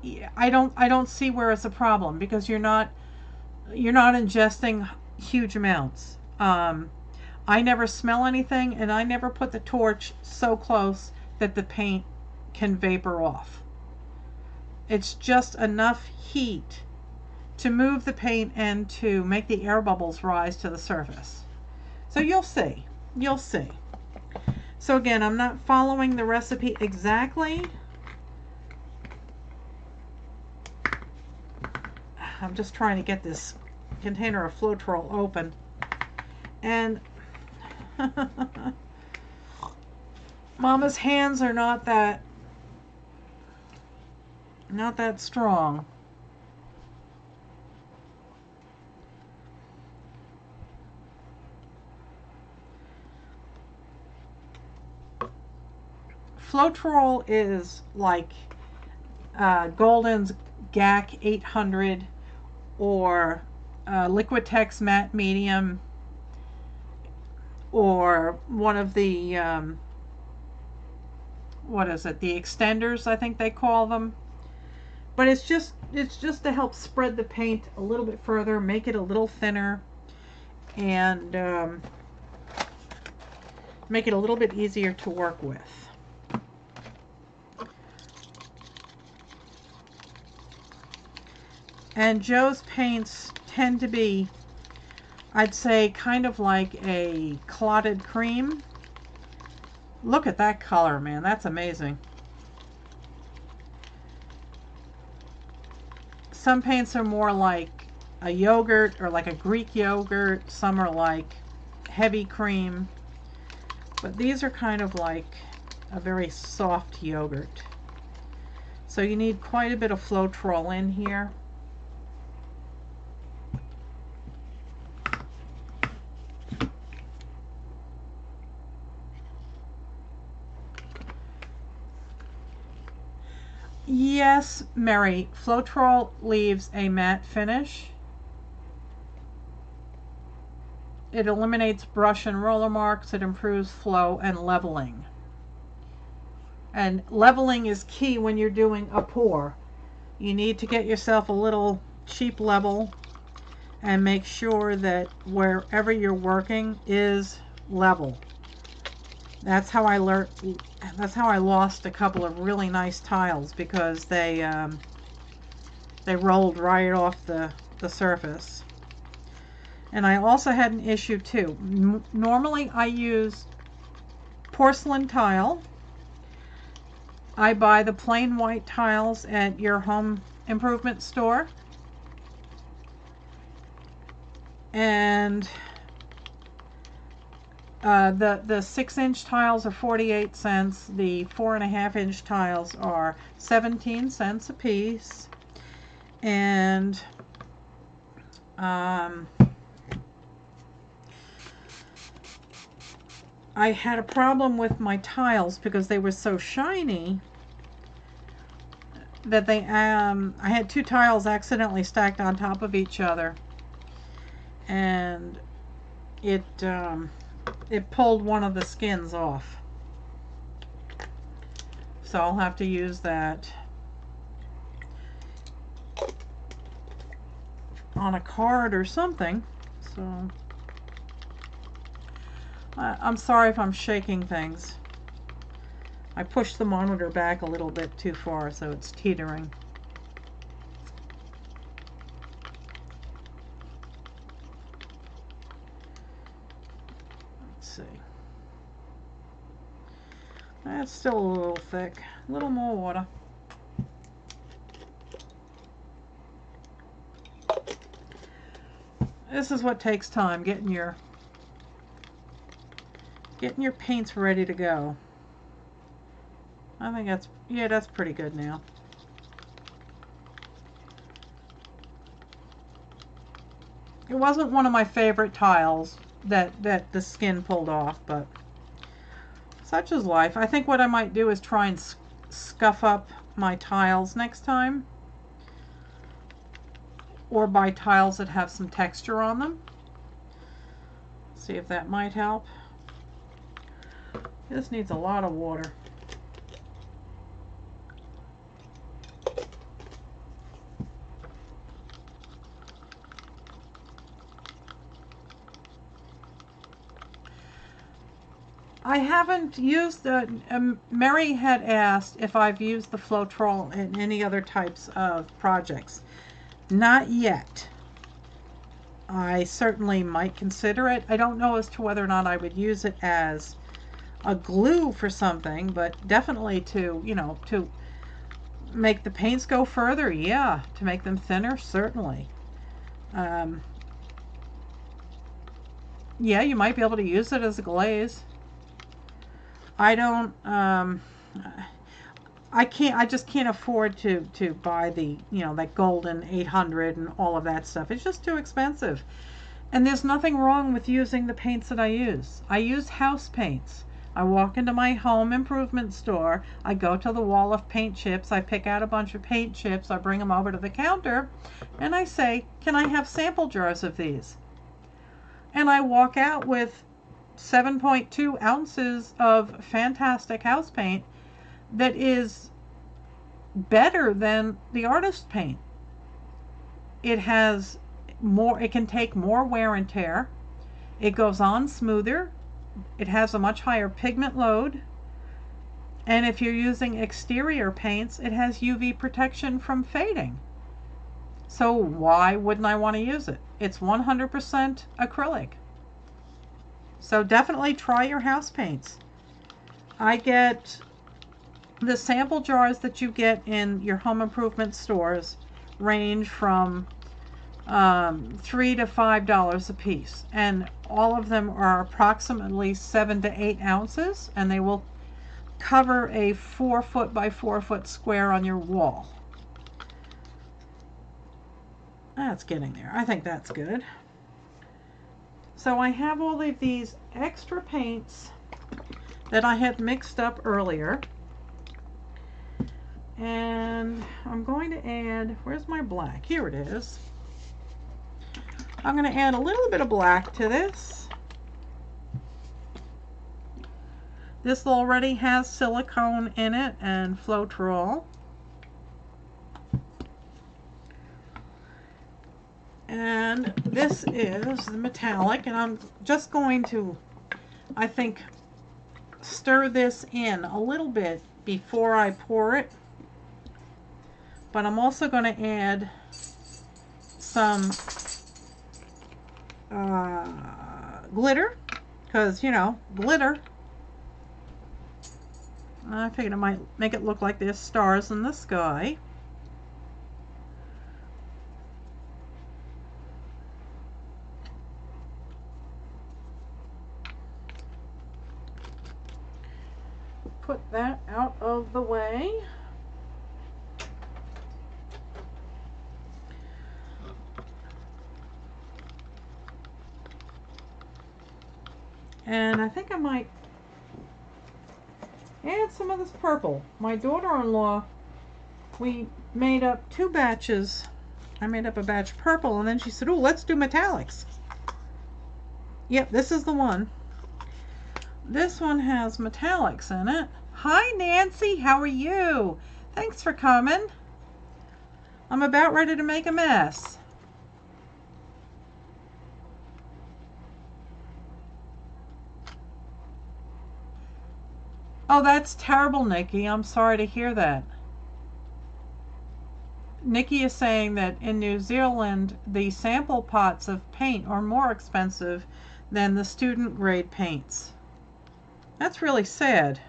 [SPEAKER 1] Yeah, I don't see where it's a problem, because you're not ingesting huge amounts. I never smell anything, and I never put the torch so close that the paint can vapor off. It's just enough heat to move the paint and to make the air bubbles rise to the surface. So you'll see. You'll see. So again, I'm not following the recipe exactly. I'm just trying to get this container of Floetrol open. And Mama's hands are not that strong. Floetrol is like Golden's GAC 800 or Liquitex Matte Medium, or one of the what is it, the extenders, I think they call them. But it's just to help spread the paint a little bit further, make it a little thinner, and make it a little bit easier to work with. And Joe's paints tend to be, I'd say, kind of like a clotted cream. Look at that color, man. That's amazing. Some paints are more like a yogurt or like a Greek yogurt. Some are like heavy cream. But these are kind of like a very soft yogurt. So you need quite a bit of Floetrol in here. Yes, Mary, Floetrol leaves a matte finish. It eliminates brush and roller marks. It improves flow and leveling. And leveling is key when you're doing a pour. You need to get yourself a little cheap level and make sure that wherever you're working is level. That's how I learned. That's how I lost a couple of really nice tiles, because they rolled right off the surface. And I also had an issue too. Normally I use porcelain tile. I buy the plain white tiles at your home improvement store. And the 6-inch tiles are 48 cents. The 4.5-inch tiles are 17 cents a piece. And I had a problem with my tiles because they were so shiny that they I had 2 tiles accidentally stacked on top of each other, and it pulled one of the skins off. So I'll have to use that on a card or something. So I'm sorry if I'm shaking things. I pushed the monitor back a little bit too far, so it's teetering. Let's see. That's still a little thick. A little more water. This is what takes time, getting your paints ready to go. I think that's, yeah, that's pretty good now. It wasn't one of my favorite tiles that the skin pulled off, but such is life. I think what I might do is try and scuff up my tiles next time, or buy tiles that have some texture on them. See if that might help. This needs a lot of water. I haven't used Mary had asked if I've used the Floetrol in any other types of projects. Not yet. I certainly might consider it. I don't know as to whether or not I would use it as a glue for something, but definitely to, you know, to make the paints go further. Yeah, to make them thinner, certainly. Yeah, you might be able to use it as a glaze. I don't, I just can't afford to buy the, you know, that golden 800 and all of that stuff. It's just too expensive. And there's nothing wrong with using the paints that I use. I use house paints. I walk into my home improvement store, I go to the wall of paint chips, I pick out a bunch of paint chips, I bring them over to the counter, and I say, can I have sample jars of these? And I walk out with 7.2 ounces of fantastic house paint that is better than the artist paint. It has more, it can take more wear and tear. It goes on smoother. It has a much higher pigment load. And if you're using exterior paints, it has UV protection from fading. So why wouldn't I want to use it? It's 100% acrylic. So definitely try your house paints. I get the sample jars that you get in your home improvement stores range from $3 to $5 a piece, and all of them are approximately 7 to 8 ounces, and they will cover a 4 foot by 4 foot square on your wall. That's getting there. I think that's good. So I have all of these extra paints that I had mixed up earlier, and I'm going to add, where's my black? Here it is. I'm going to add a little bit of black to this. This already has silicone in it and Floetrol. And this is the metallic, and I'm just going to, I think, stir this in a little bit before I pour it. But I'm also going to add some glitter, because, you know, glitter. I figured I might make it look like there's stars in the sky. Put that out of the way. And I think I might add some of this purple. My daughter-in-law, we made up 2 batches. I made up a batch purple, and then she said, oh, let's do metallics. Yep, this is the one. This one has metallics in it. Hi, Nancy. How are you? Thanks for coming. I'm about ready to make a mess. Oh, that's terrible, Nikki. I'm sorry to hear that. Nikki is saying that in New Zealand, the sample pots of paint are more expensive than the student grade paints. That's really sad.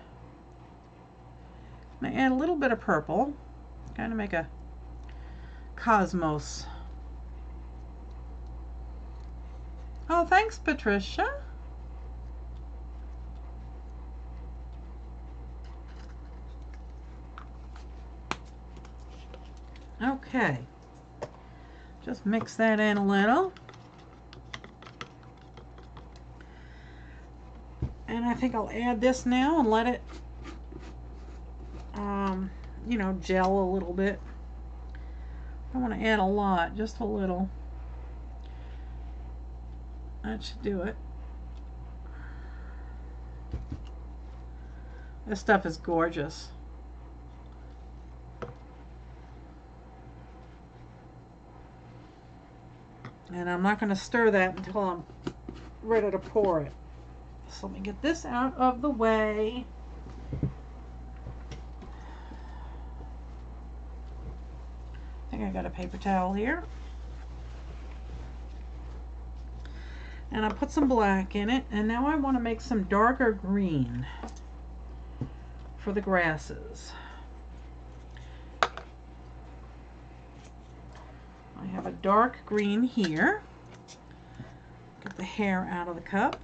[SPEAKER 1] I'm going to add a little bit of purple, kind of make a cosmos. Oh, thanks, Patricia. Okay, just mix that in a little. And I think I'll add this now and let it, you know, gel a little bit. I don't want to add a lot, just a little. That should do it. This stuff is gorgeous. And I'm not going to stir that until I'm ready to pour it. So let me get this out of the way. I think I got a paper towel here. And I put some black in it, and now I want to make some darker green for the grasses. I have a dark green here. Get the hair out of the cup.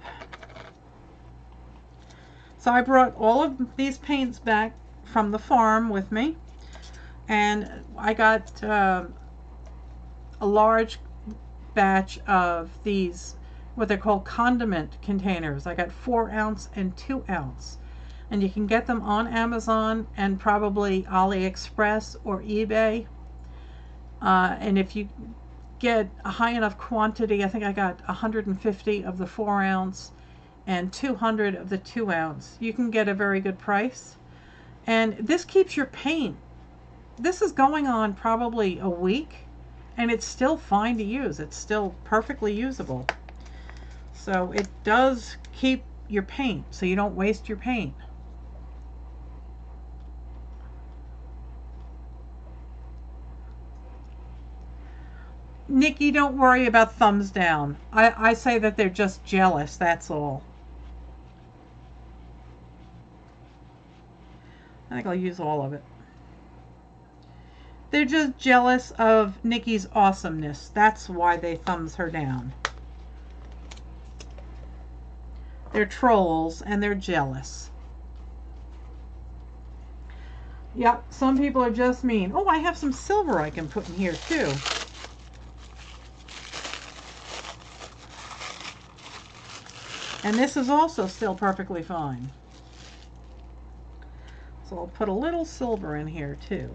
[SPEAKER 1] So I brought all of these paints back from the farm with me, and I got a large batch of these, what they're called condiment containers. I got 4 ounce and 2 ounce, and you can get them on Amazon and probably AliExpress or eBay. And if you get a high enough quantity, I think I got 150 of the 4 ounce and 200 of the 2 ounce. You can get a very good price. And this keeps your paint. This is going on probably a week, and it's still fine to use. It's still perfectly usable. So it does keep your paint, so you don't waste your paint. Nikki, don't worry about thumbs down. I say that they're just jealous, that's all. I think I'll use all of it. They're just jealous of Nikki's awesomeness. That's why they thumbs her down. They're trolls and they're jealous. Yep, some people are just mean. Oh, I have some silver I can put in here too. And this is also still perfectly fine. So I'll put a little silver in here too.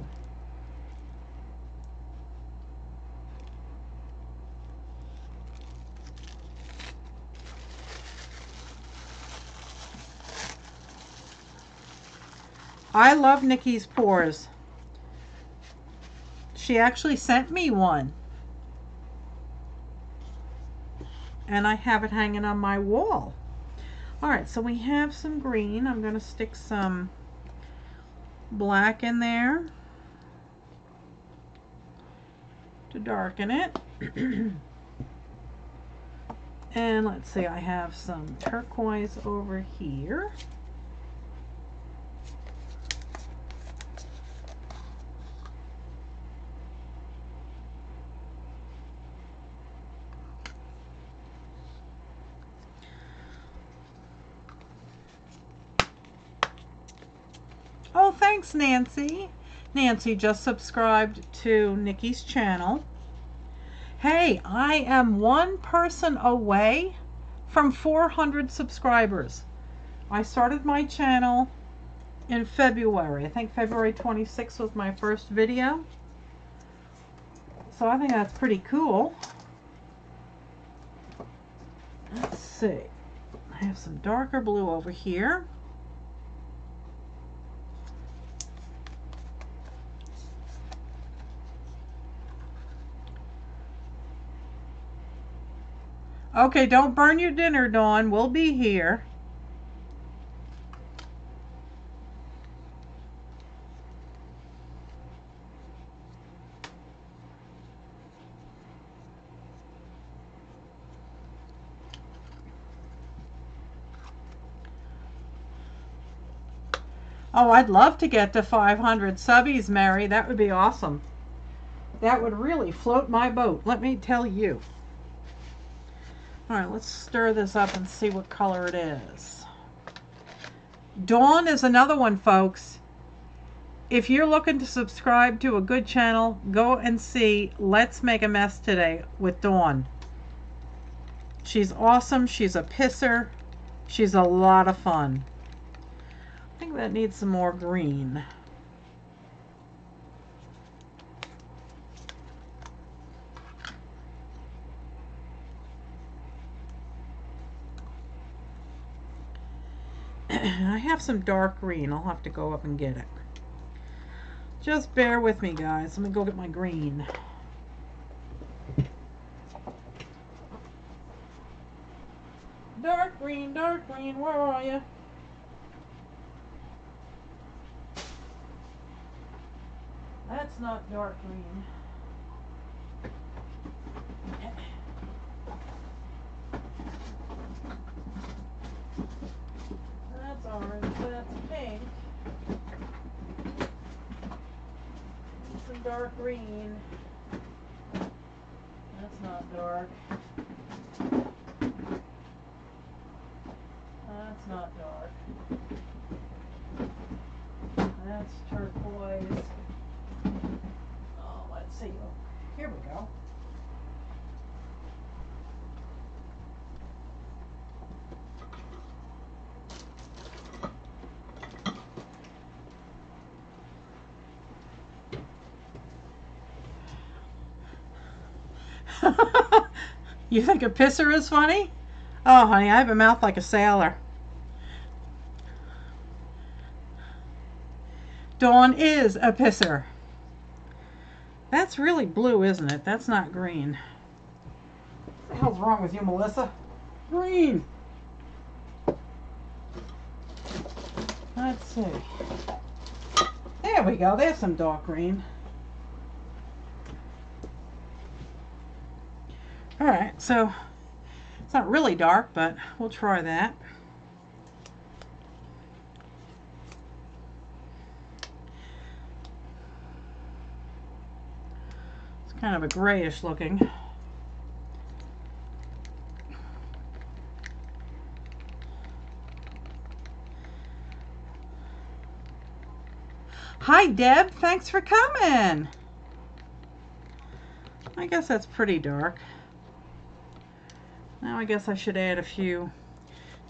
[SPEAKER 1] I love Nikki's pours. She actually sent me one. And I have it hanging on my wall. Alright, so we have some green. I'm going to stick some black in there to darken it. And let's see, I have some turquoise over here. Oh, thanks, Nancy. Nancy just subscribed to Nikki's channel. Hey, I am one person away from 400 subscribers. I started my channel in February. I think February 26th was my first video. So I think that's pretty cool. Let's see. I have some darker blue over here. Okay, don't burn your dinner, Dawn. We'll be here. Oh, I'd love to get to 500 subbies, Mary. That would be awesome. That would really float my boat, let me tell you. Alright, let's stir this up and see what color it is. Dawn is another one, folks. If you're looking to subscribe to a good channel, go and see Let's Make a Mess Today with Dawn. She's awesome. She's a pisser. She's a lot of fun. I think that needs some more green. I have some dark green. I'll have to go up and get it. Just bear with me, guys. Let me go get my green. Dark green, where are you? That's not dark green. That's orange, that's pink. And some dark green. That's not dark. That's not dark. That's turquoise. Oh, let's see. Oh, here we go. You think a pisser is funny? Oh, honey, I have a mouth like a sailor. Dawn is a pisser. That's really blue, isn't it? That's not green. What the hell's wrong with you, Melissa? Green. Let's see. There we go. There's some dark green. Alright, so it's not really dark, but we'll try that. It's kind of a grayish looking. Hi Deb, thanks for coming. I guess that's pretty dark. Now I guess I should add a few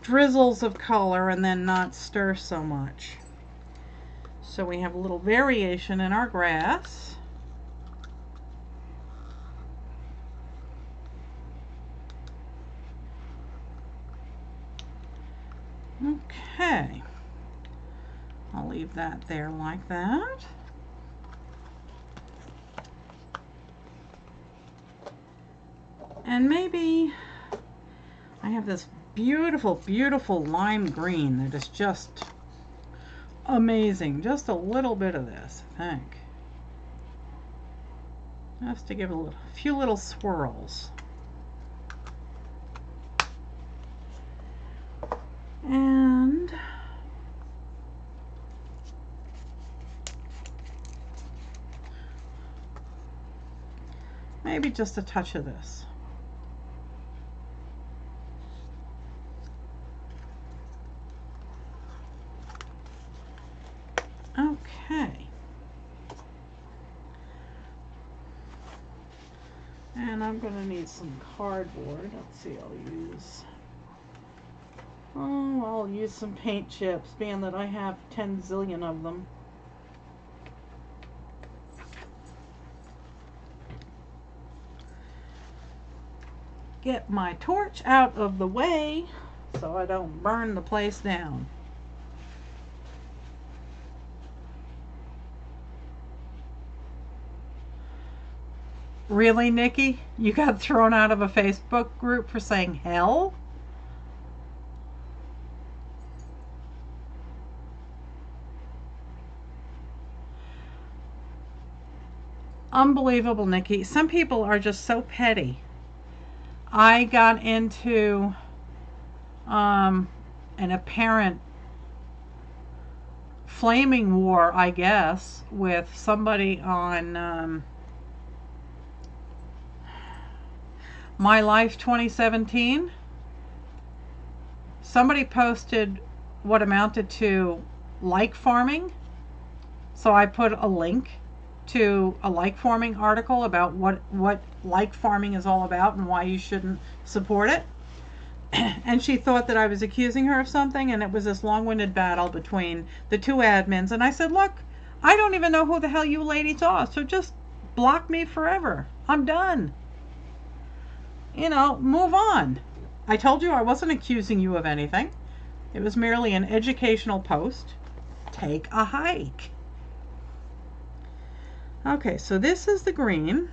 [SPEAKER 1] drizzles of color and then not stir so much. So we have a little variation in our grass. Okay. I'll leave that there like that. And maybe I have this beautiful, beautiful lime green that is just amazing. Just a little bit of this, I think. Just to give a few little swirls. And maybe just a touch of this. Okay. And I'm going to need some cardboard. Let's see, I'll use some paint chips, being that I have 10 zillion of them. Get my torch out of the way so I don't burn the place down. Really, Nikki? You got thrown out of a Facebook group for saying hell? Unbelievable, Nikki. Some people are just so petty. I got into an apparent flaming war, I guess, with somebody on My Life 2017. Somebody posted what amounted to like farming. So I put a link to a like farming article about what like farming is all about and why you shouldn't support it. And she thought that I was accusing her of something, and it was this long-winded battle between the two admins. And I said, look, I don't even know who the hell you ladies are, so just block me forever. I'm done. You know, move on. I told you I wasn't accusing you of anything. It was merely an educational post. Take a hike. Okay, so this is the green.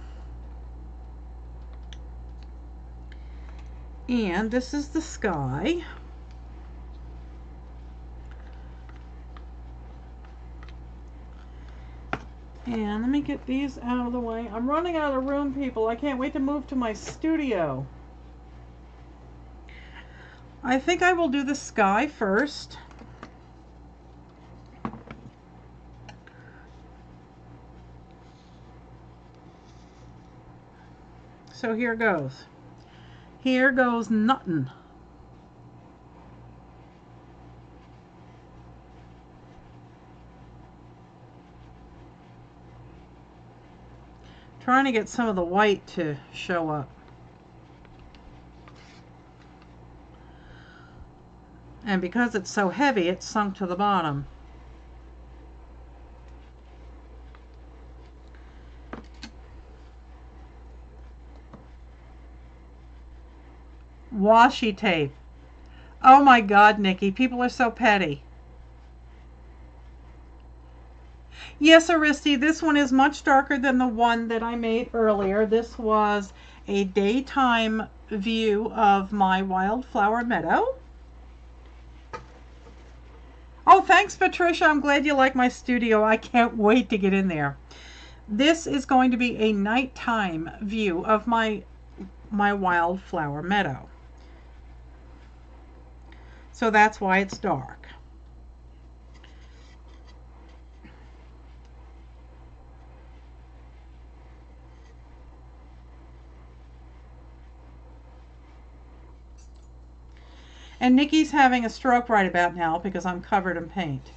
[SPEAKER 1] And this is the sky. And let me get these out of the way. I'm running out of room, people. I can't wait to move to my studio. I think I will do the sky first. So here goes. Here goes nothing. Trying to get some of the white to show up. And because it's so heavy, it's sunk to the bottom. Washi tape. Oh my God, Nikki, people are so petty. Yes, Aristi, this one is much darker than the one that I made earlier. This was a daytime view of my wildflower meadow. Oh, thanks, Patricia. I'm glad you like my studio. I can't wait to get in there. This is going to be a nighttime view of my wildflower meadow. So that's why it's dark. And Nikki's having a stroke right about now because I'm covered in paint.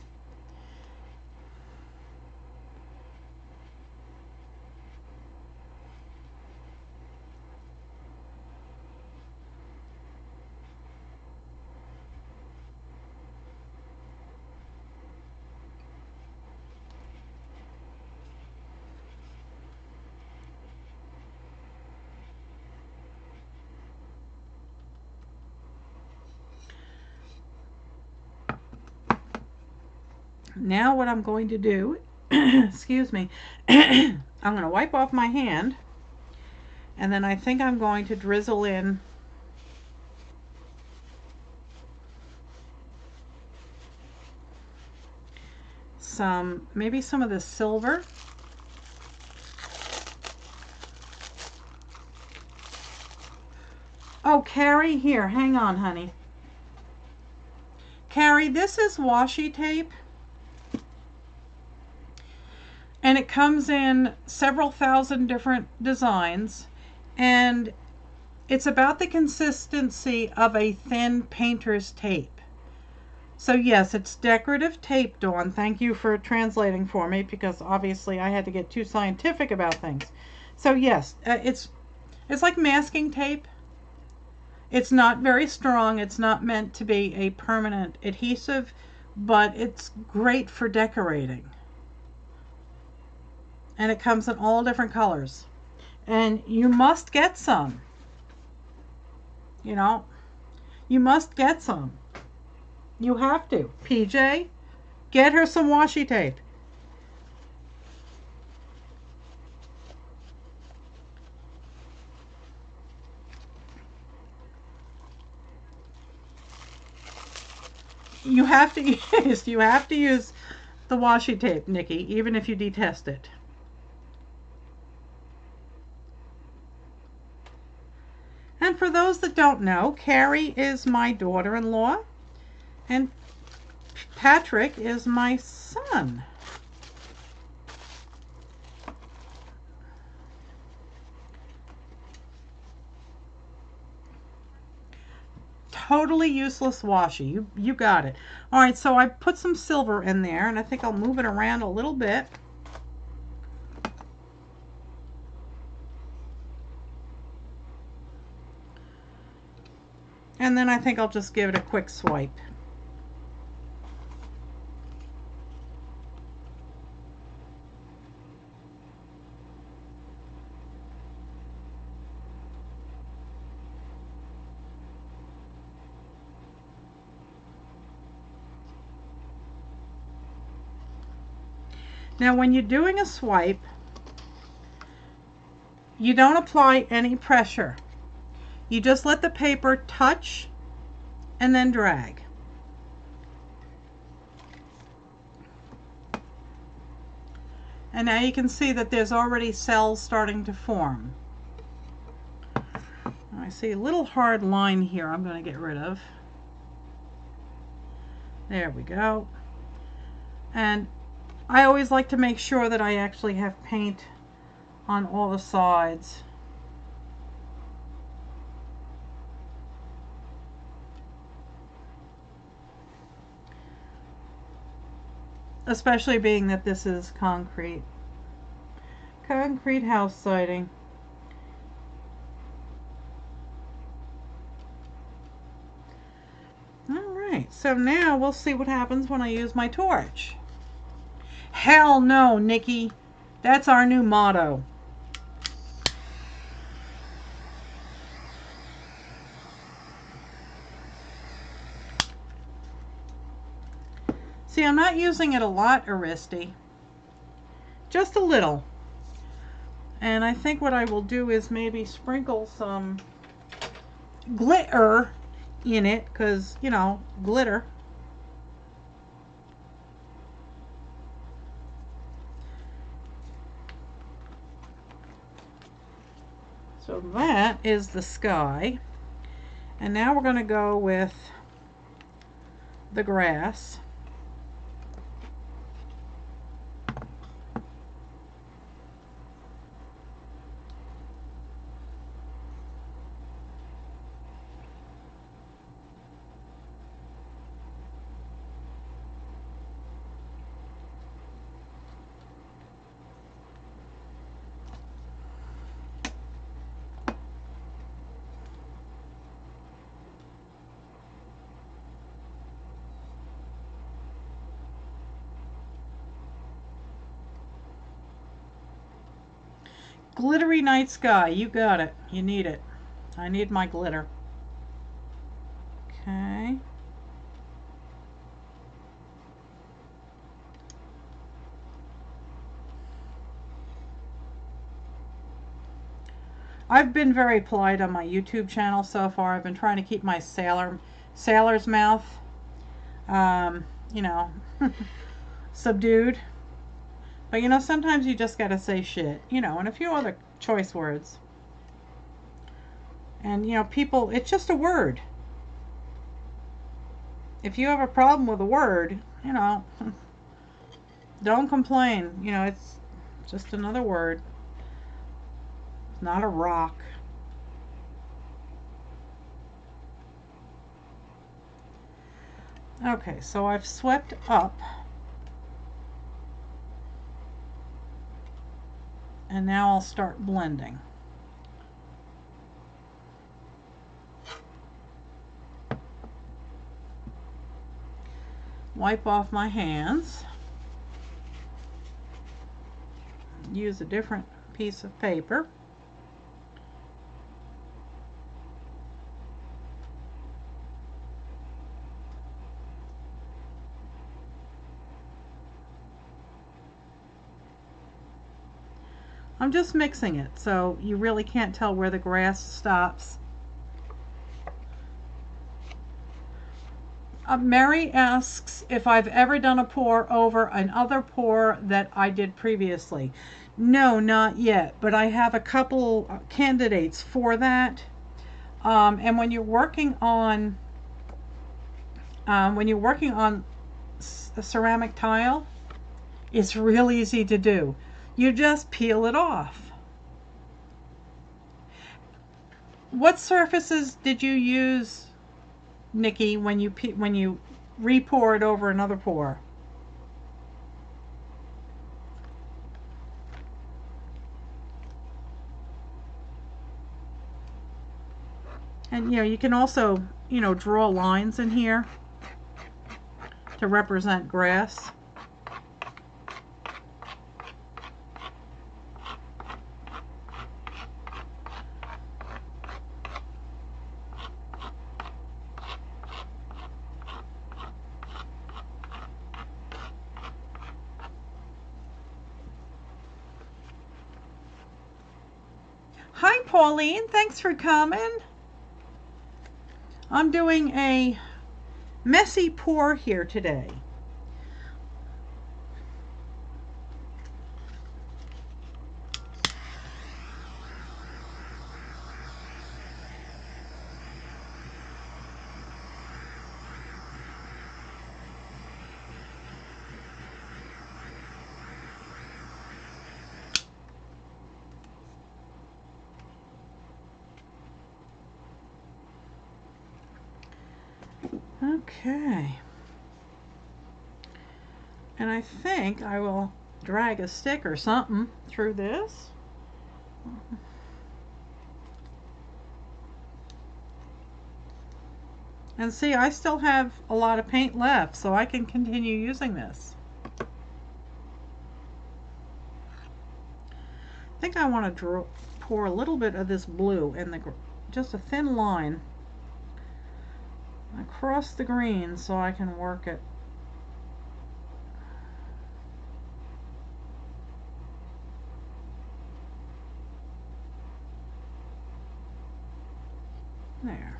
[SPEAKER 1] Now what I'm going to do, excuse me, I'm going to wipe off my hand, and then I think I'm going to drizzle in maybe some of this silver. Oh, Carrie, here, hang on, honey. Carrie, this is washi tape. And it comes in several thousand different designs, and it's about the consistency of a thin painter's tape. So yes, it's decorative tape, Dawn. Thank you for translating for me, because obviously I had to get too scientific about things. So yes, it's like masking tape. It's not very strong. It's not meant to be a permanent adhesive, but it's great for decorating. And it comes in all different colors. And you must get some. You know, you must get some. You have to. PJ, get her some washi tape. You have to use the washi tape, Nikki, even if you detest it. And for those that don't know, Carrie is my daughter-in-law, and Patrick is my son. Totally useless washi. You got it. All right, so I put some silver in there, and I think I'll move it around a little bit. And then I think I'll just give it a quick swipe. Now when you're doing a swipe, you don't apply any pressure. You just let the paper touch and then drag. And now you can see that there's already cells starting to form. I see a little hard line here I'm going to get rid of. There we go. And I always like to make sure that I actually have paint on all the sides. Especially being that this is concrete house siding. Alright, so now we'll see what happens when I use my torch. Hell no, Nikki. That's our new motto. See, I'm not using it a lot, Aristi. Just a little. And I think what I will do is maybe sprinkle some glitter in it, because, you know, glitter. So that is the sky. And now we're going to go with the grass. Glittery night sky. You got it. You need it. I need my glitter. Okay. I've been very polite on my YouTube channel so far. I've been trying to keep my sailor's mouth, you know, subdued. But, you know, sometimes you just gotta say shit, you know, and a few other choice words. And, you know, people, it's just a word. If you have a problem with a word, you know, don't complain. You know, it's just another word. It's not a rock. Okay, so I've swept up. And now I'll start blending. Wipe off my hands. Use a different piece of paper. I'm just mixing it, so you really can't tell where the grass stops. Mary asks if I've ever done a pour over another pour that I did previously. No, not yet, but I have a couple candidates for that. And when you're working on a ceramic tile, it's real easy to do. You just peel it off. What surfaces did you use, Nikki, when you re-pour it over another pour? And you know, you can also, you know, draw lines in here to represent grass. Hi, Pauline. Thanks for coming. I'm doing a messy pour here today. Okay. And I think I will drag a stick or something through this. And see, I still have a lot of paint left, so I can continue using this. I think I want to pour a little bit of this blue in just a thin line across the green so I can work it. There.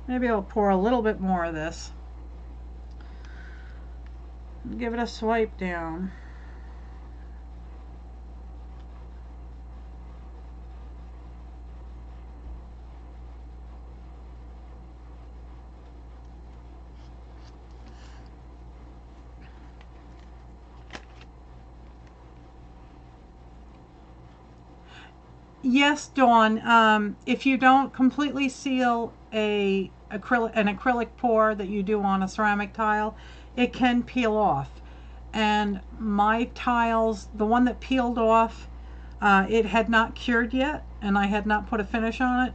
[SPEAKER 1] Maybe I'll pour a little bit more of this. Give it a swipe down. Yes, Dawn. If you don't completely seal an acrylic pour that you do on a ceramic tile, it can peel off. And my tiles, the one that peeled off, it had not cured yet, and I had not put a finish on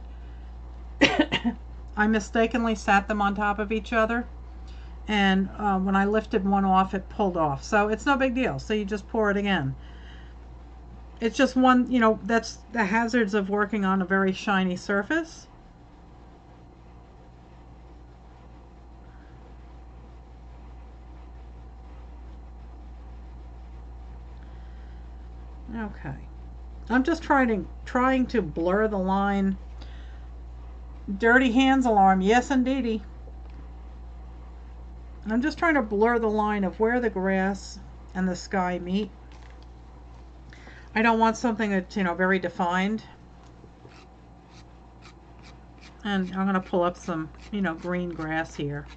[SPEAKER 1] it. I mistakenly sat them on top of each other, and when I lifted one off, it pulled off. So it's no big deal. So you just pour it again. It's just one, you know, that's the hazards of working on a very shiny surface. Okay. I'm just trying to blur the line. Dirty hands alarm. Yes, indeedy. I'm just trying to blur the line of where the grass and the sky meet. I don't want something that's, you know, very defined. And I'm going to pull up some, you know, green grass here.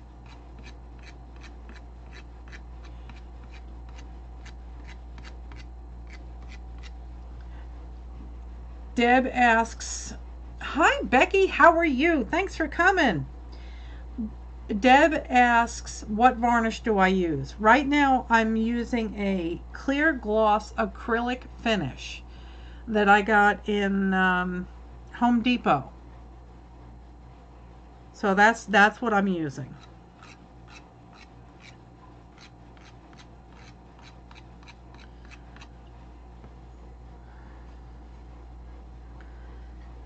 [SPEAKER 1] Deb asks, "Hi Becky, how are you? Thanks for coming." Deb asks, what varnish do I use? Right now I'm using a clear gloss acrylic finish that I got in Home Depot. So that's what I'm using.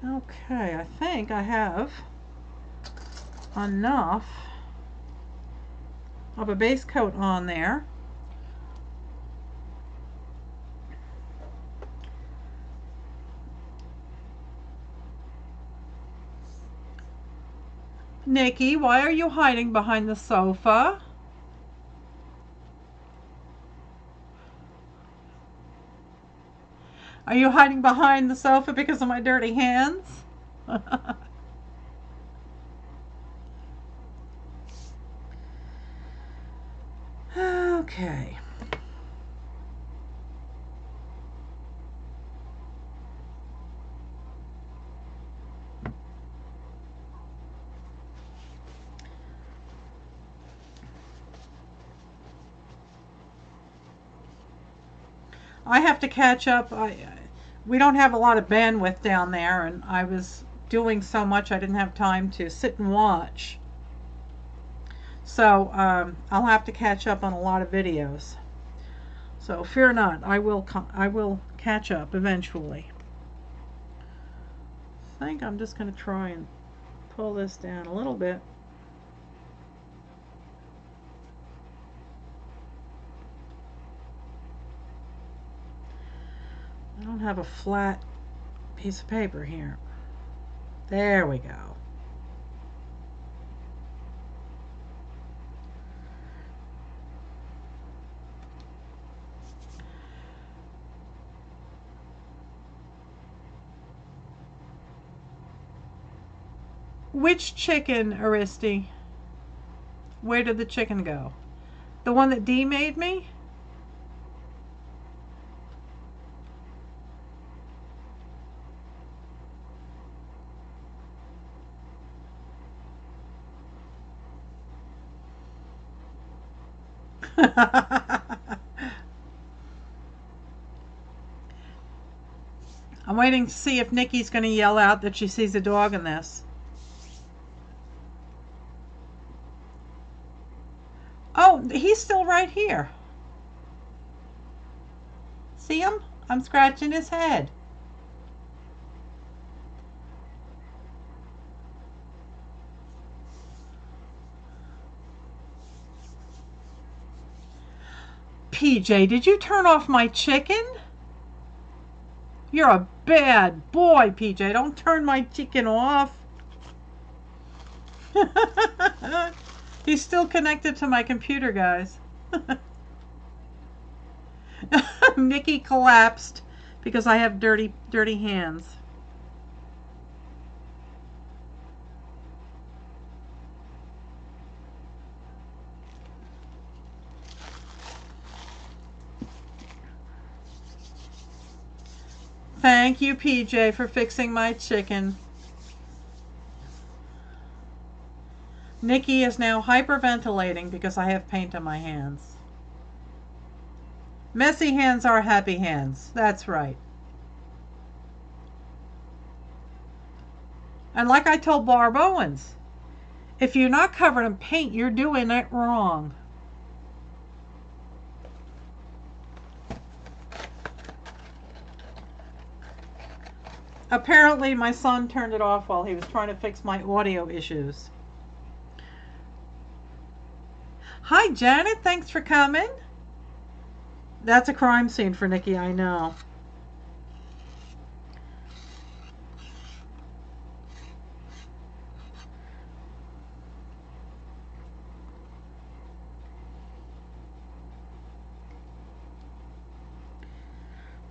[SPEAKER 1] Okay, I think I have enough of a base coat on there. Nikki, why are you hiding behind the sofa? Are you hiding behind the sofa because of my dirty hands? Okay. I have to catch up. We don't have a lot of bandwidth down there, and I was doing so much I didn't have time to sit and watch. So I'll have to catch up on a lot of videos. So fear not, I will catch up eventually. think I'm just going to try and pull this down a little bit. I don't have a flat piece of paper here. There we go. Which chicken, Aristi? Where did the chicken go? The one that Dee made me? I'm waiting to see if Nikki's going to yell out that she sees a dog in this. Oh, he's still right here. See him? I'm scratching his head. PJ, did you turn off my chicken? You're a bad boy, PJ. Don't turn my chicken off. He's still connected to my computer, guys. Nikki collapsed because I have dirty hands. Thank you, PJ, for fixing my chicken. Nikki is now hyperventilating because I have paint on my hands. Messy hands are happy hands. That's right. And like I told Barb Owens, if you're not covered in paint, you're doing it wrong. Apparently my son turned it off while he was trying to fix my audio issues. Hi, Janet. Thanks for coming. That's a crime scene for Nikki, I know.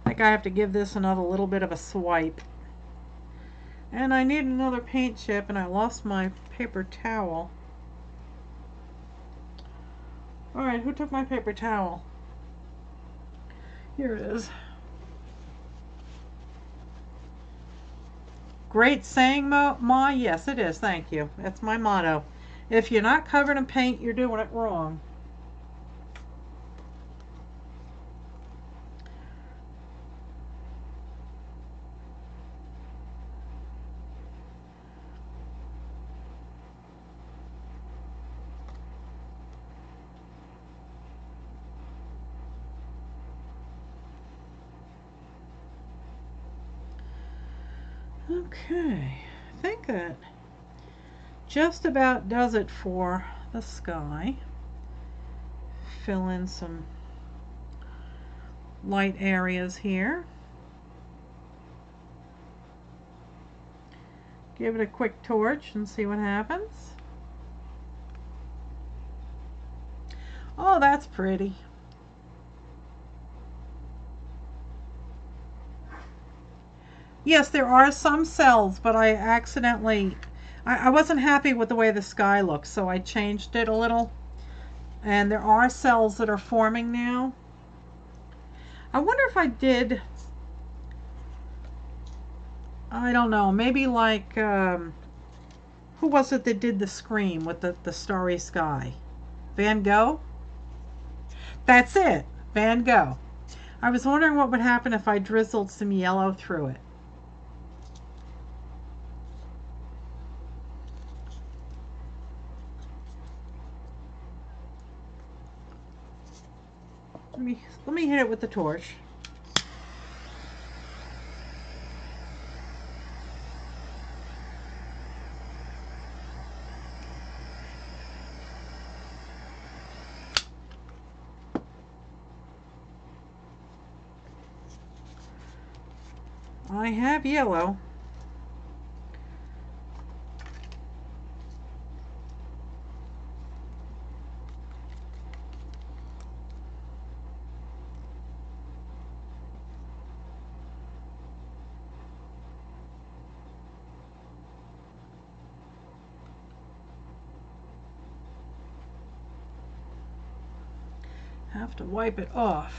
[SPEAKER 1] I think I have to give this another little bit of a swipe. And I need another paint chip, and I lost my paper towel. Alright, who took my paper towel? Here it is. Great saying, Ma? Yes, it is. Thank you. That's my motto. If you're not covered in paint, you're doing it wrong. Okay, I think that just about does it for the sky. Fill in some light areas here. Give it a quick torch and see what happens. Oh, that's pretty. Yes, there are some cells, but I accidentally, I wasn't happy with the way the sky looks, so I changed it a little. And there are cells that are forming now. I wonder if I did, I don't know, maybe like, who was it that did the Scream with the starry sky? Van Gogh? That's it, Van Gogh. I was wondering what would happen if I drizzled some yellow through it. Let me hit it with the torch. I have yellow. Have to wipe it off.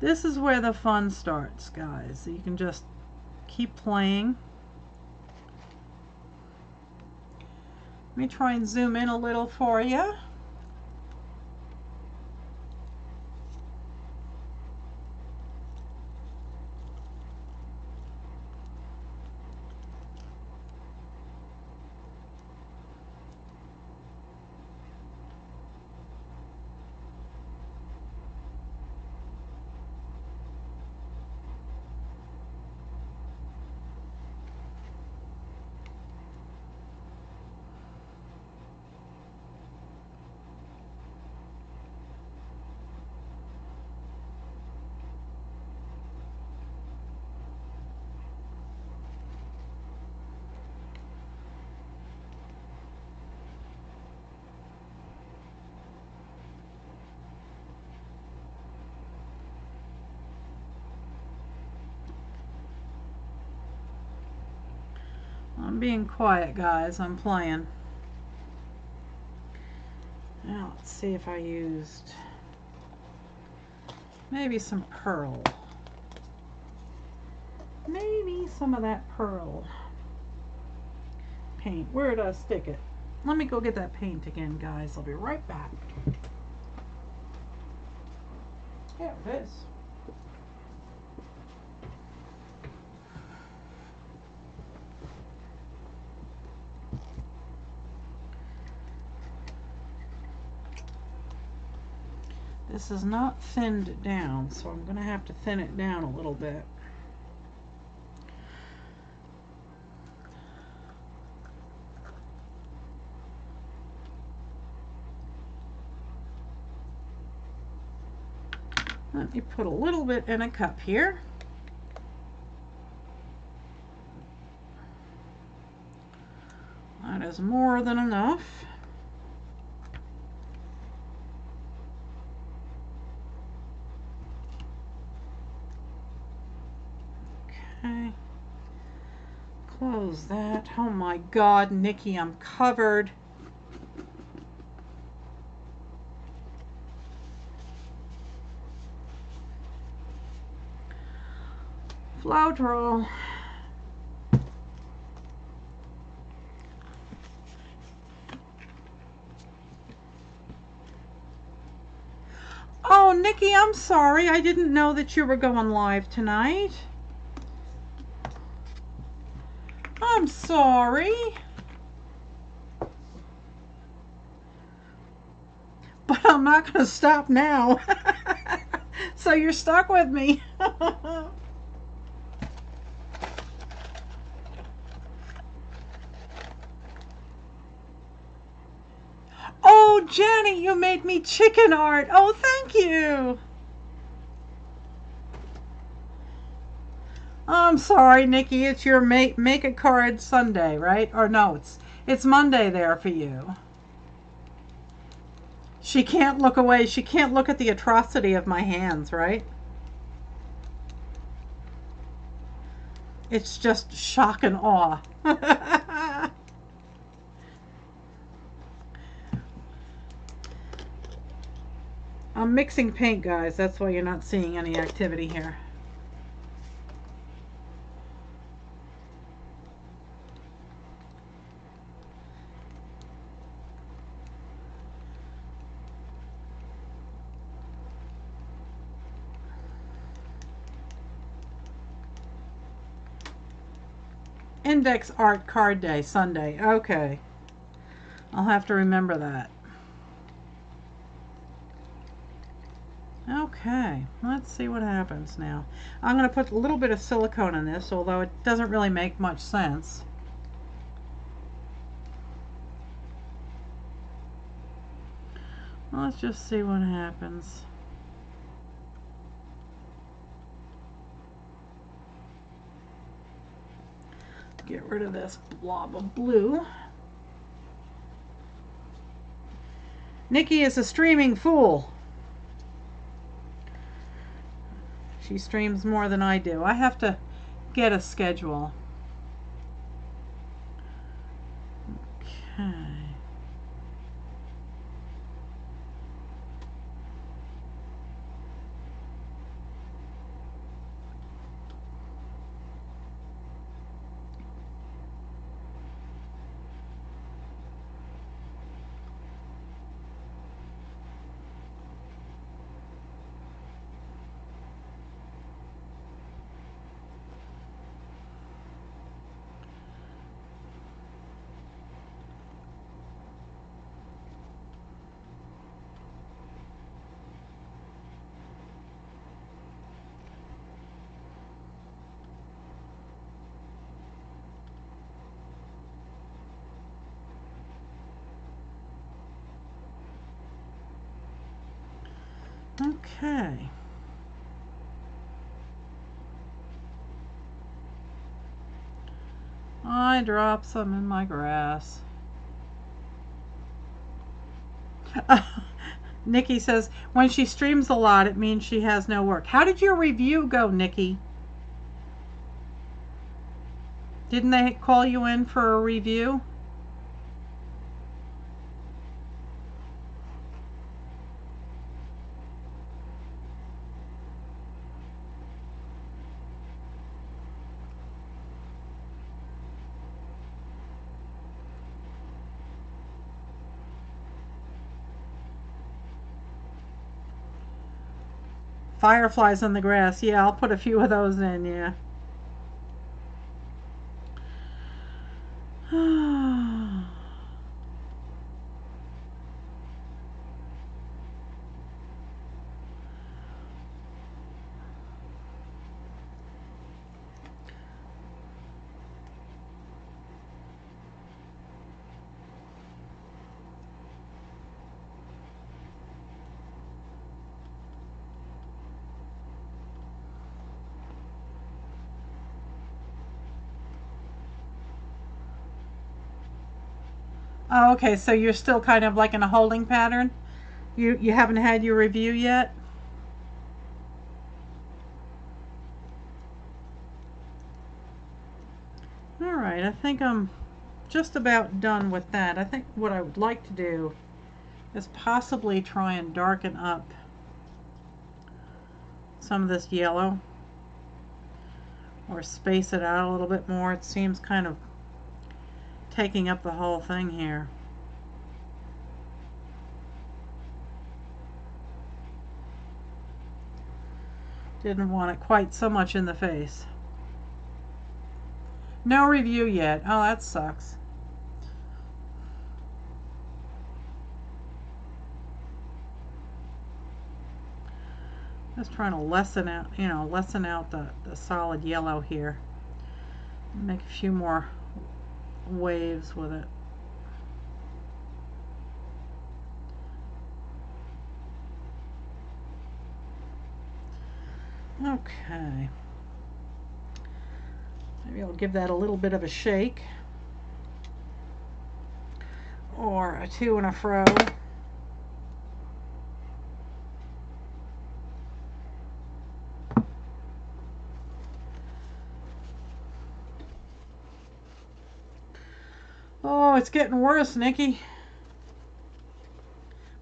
[SPEAKER 1] This is where the fun starts, guys. You can just keep playing. Let me try and zoom in a little for you. I'm being quiet, guys. I'm playing. Now, let's see if I used maybe some pearl. Maybe some of that pearl paint. Where did I stick it? Let me go get that paint again, guys. I'll be right back. There it is. This is not thinned down, so I'm going to have to thin it down a little bit. Let me put a little bit in a cup here. That is more than enough. Okay. Close that. Oh my God, Nikki, I'm covered. Flout roll. Oh, Nikki, I'm sorry. I didn't know that you were going live tonight. I'm sorry. But I'm not going to stop now. So you're stuck with me. Oh, Jenny, you made me chicken art. Oh, thank you. I'm sorry, Nikki. It's your make a card Sunday, right? Or no, it's Monday there for you. She can't look away. She can't look at the atrocity of my hands, right? It's just shock and awe. I'm mixing paint, guys. That's why you're not seeing any activity here. Index Art Card Day, Sunday. Okay. I'll have to remember that. Okay, let's see what happens now. I'm going to put a little bit of silicone in this, although it doesn't really make much sense. Let's just see what happens. get rid of this blob of blue. Nikki is a streaming fool. She streams more than I do. I have to get a schedule. Okay. Okay. I dropped some in my grass. Nikki says, when she streams a lot, it means she has no work. How did your review go, Nikki? Didn't they call you in for a review? Fireflies on the grass. Yeah, I'll put a few of those in, yeah. Oh, okay, so you're still kind of like in a holding pattern? You haven't had your review yet? Alright, I think I'm just about done with that. I think what I would like to do is possibly try and darken up some of this yellow, or space it out a little bit more. It seems kind of taking up the whole thing here. Didn't want it quite so much in the face. No review yet. Oh, that sucks. Just trying to lessen out, lessen out the solid yellow here. Make a few more waves with it. Okay. Maybe I'll give that a little bit of a shake. Or a to and a fro. Oh, it's getting worse, Nikki.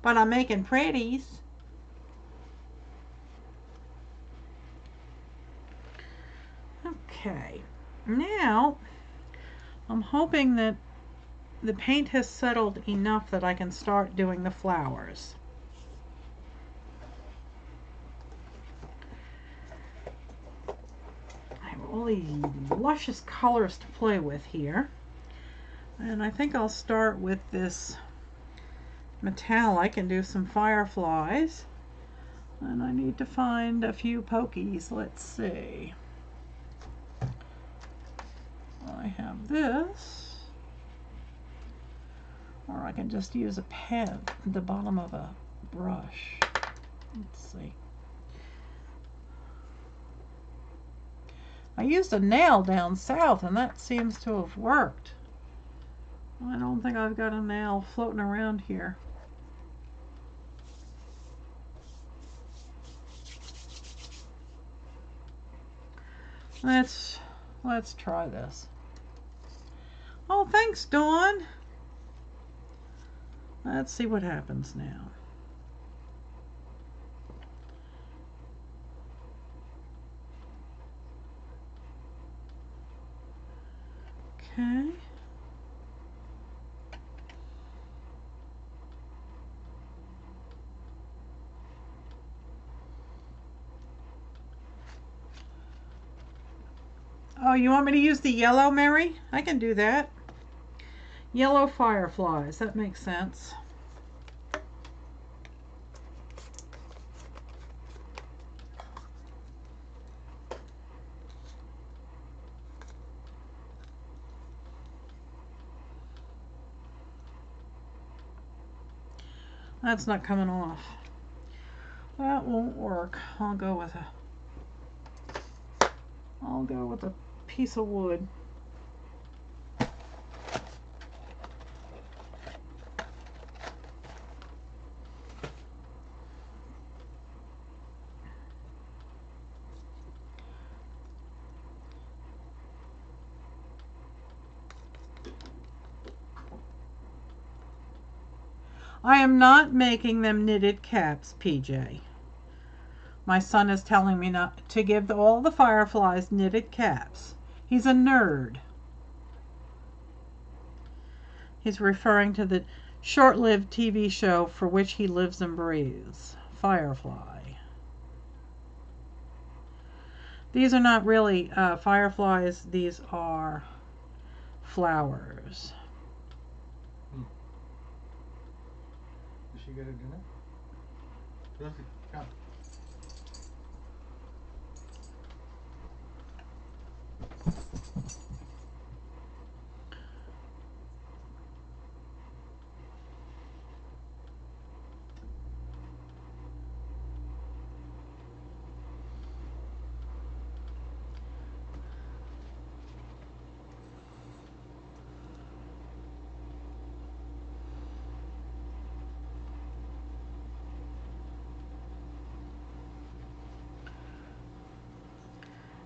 [SPEAKER 1] But I'm making pretties. Okay. Now, I'm hoping that the paint has settled enough that I can start doing the flowers. I have all these luscious colors to play with here. And I think I'll start with this metallic and do some fireflies. And I need to find a few pokies. Let's see. I have this. Or I can just use a pen at the bottom of a brush. Let's see. I used a nail down south and that seems to have worked. I don't think I've got a nail floating around here. Let's try this. Oh, thanks, Dawn. Let's see what happens now. Okay. Oh, you want me to use the yellow, Mary? I can do that. Yellow fireflies, that makes sense. That's not coming off. That won't work. I'll go with a piece of wood. I am not making them knitted caps, PJ. My son is telling me not to give all the fireflies knitted caps. He's a nerd. He's referring to the short-lived TV show for which he lives and breathes, Firefly. These are not really fireflies, these are flowers.
[SPEAKER 2] Did she get a dinner? Rosie, come.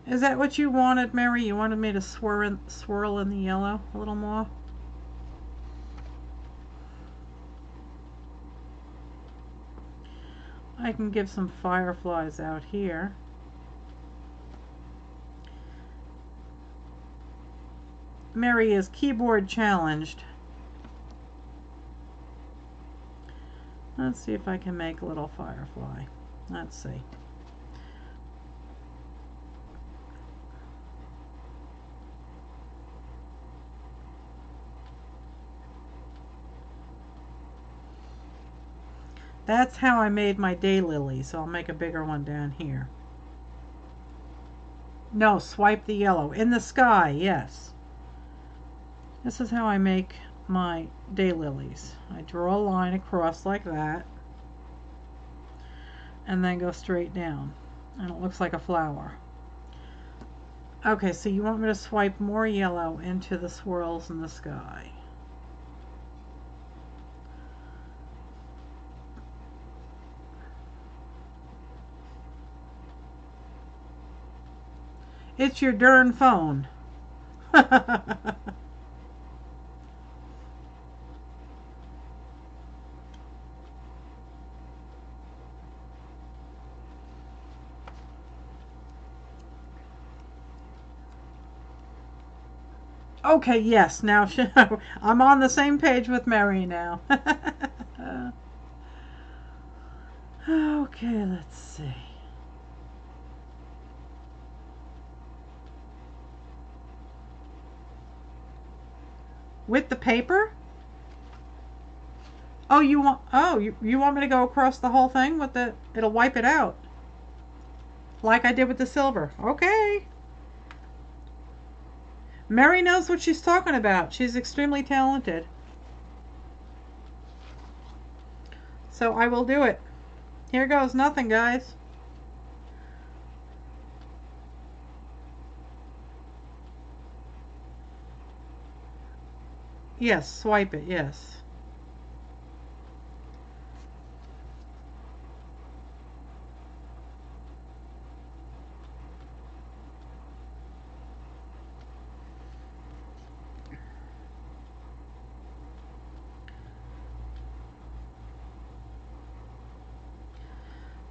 [SPEAKER 1] Is that what you wanted, Mary? You wanted me to swirl in the yellow a little more? I can give some fireflies out here. Mary is keyboard challenged. Let's see if I can make a little firefly. Let's see. That's how I made my daylily, so I'll make a bigger one down here. No, swipe the yellow. In the sky, yes. This is how I make my daylilies. I draw a line across like that, and then go straight down, and it looks like a flower. Okay, so you want me to swipe more yellow into the swirls in the sky. It's your darn phone. Okay, yes, now I'm on the same page with Mary now. Okay, let's see. With the paper? Oh, you want me to go across the whole thing with the, it'll wipe it out. Like I did with the silver. Okay. Mary knows what she's talking about. She's extremely talented. So I will do it. Here goes nothing, guys. Yes, swipe it, yes.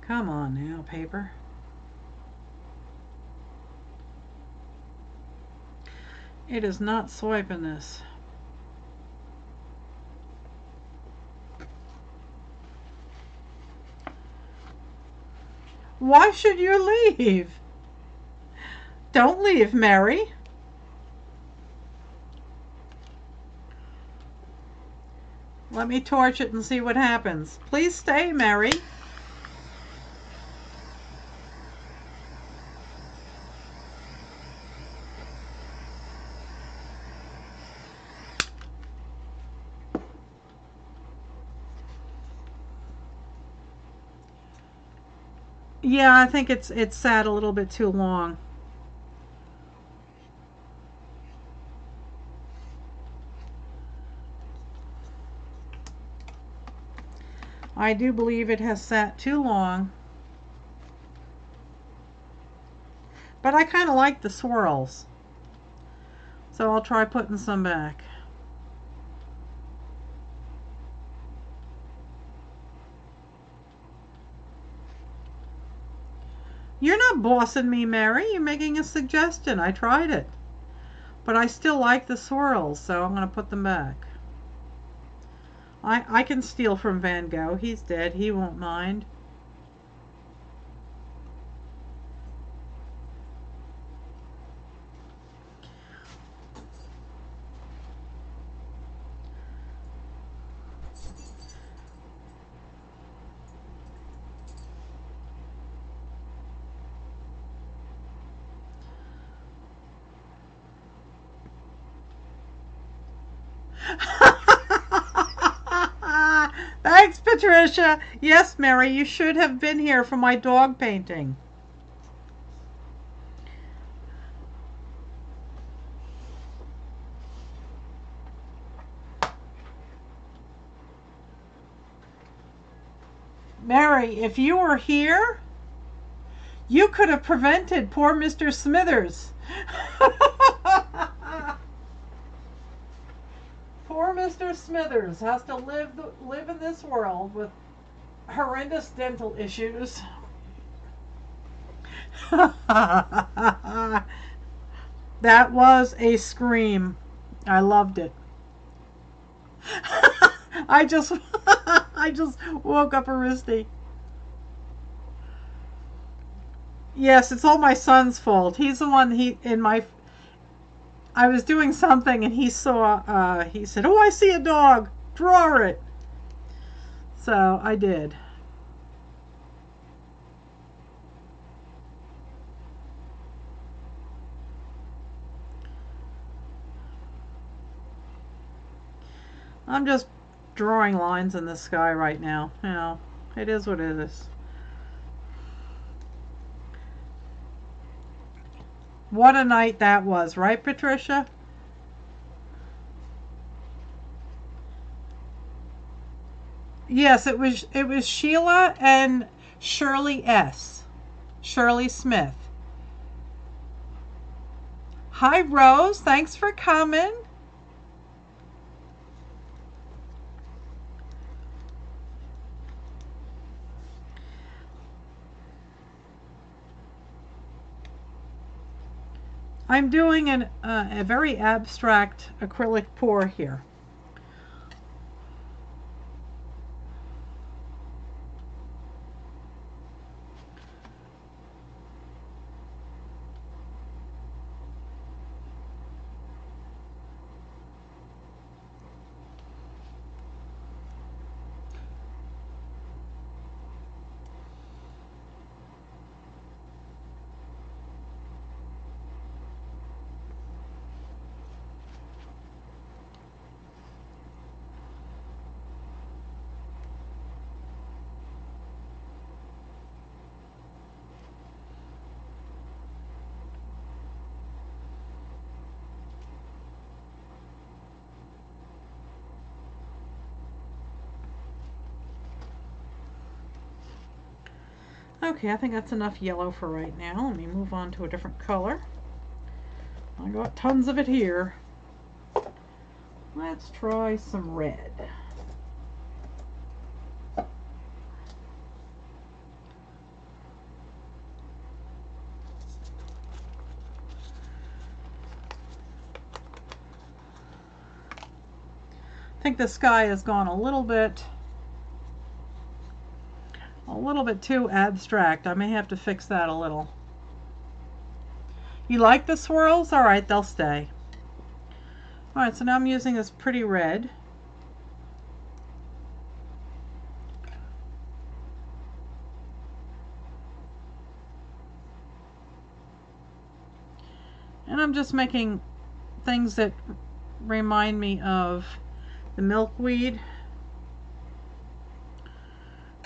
[SPEAKER 1] Come on now, paper. It is not swiping this. Why should you leave? Don't leave, Mary. Let me torch it and see what happens. Please stay, Mary. Yeah, I think it's sat a little bit too long. I do believe it has sat too long. But I kind of like the swirls. So I'll try putting some back. You're not bossing me, Mary. You're making a suggestion. I tried it. But I still like the swirls, so I'm going to put them back. I can steal from Van Gogh. He's dead. He won't mind. Thanks, Patricia. Yes, Mary, you should have been here for my dog painting. Mary, if you were here, you could have prevented poor Mr. Smithers. Poor Mr. Smithers has to live in this world with horrendous dental issues. That was a scream. I loved it. I just woke up Aristi. Yes, it's all my son's fault. He's the one I was doing something and he saw he said, "Oh, I see a dog. Draw it." So, I did. I'm just drawing lines in the sky right now. You know, it is what it is. What a night that was, right, Patricia? Yes, it was Sheila and Shirley S. Shirley Smith. Hi, Rose. Thanks for coming. I'm doing a very abstract acrylic pour here. Okay, I think that's enough yellow for right now. Let me move on to a different color. I got tons of it here. Let's try some red. I think the sky has gone a little bit too abstract. I may have to fix that a little. You like the swirls? All right, they'll stay. All right, so now I'm using this pretty red. And I'm just making things that remind me of the milkweed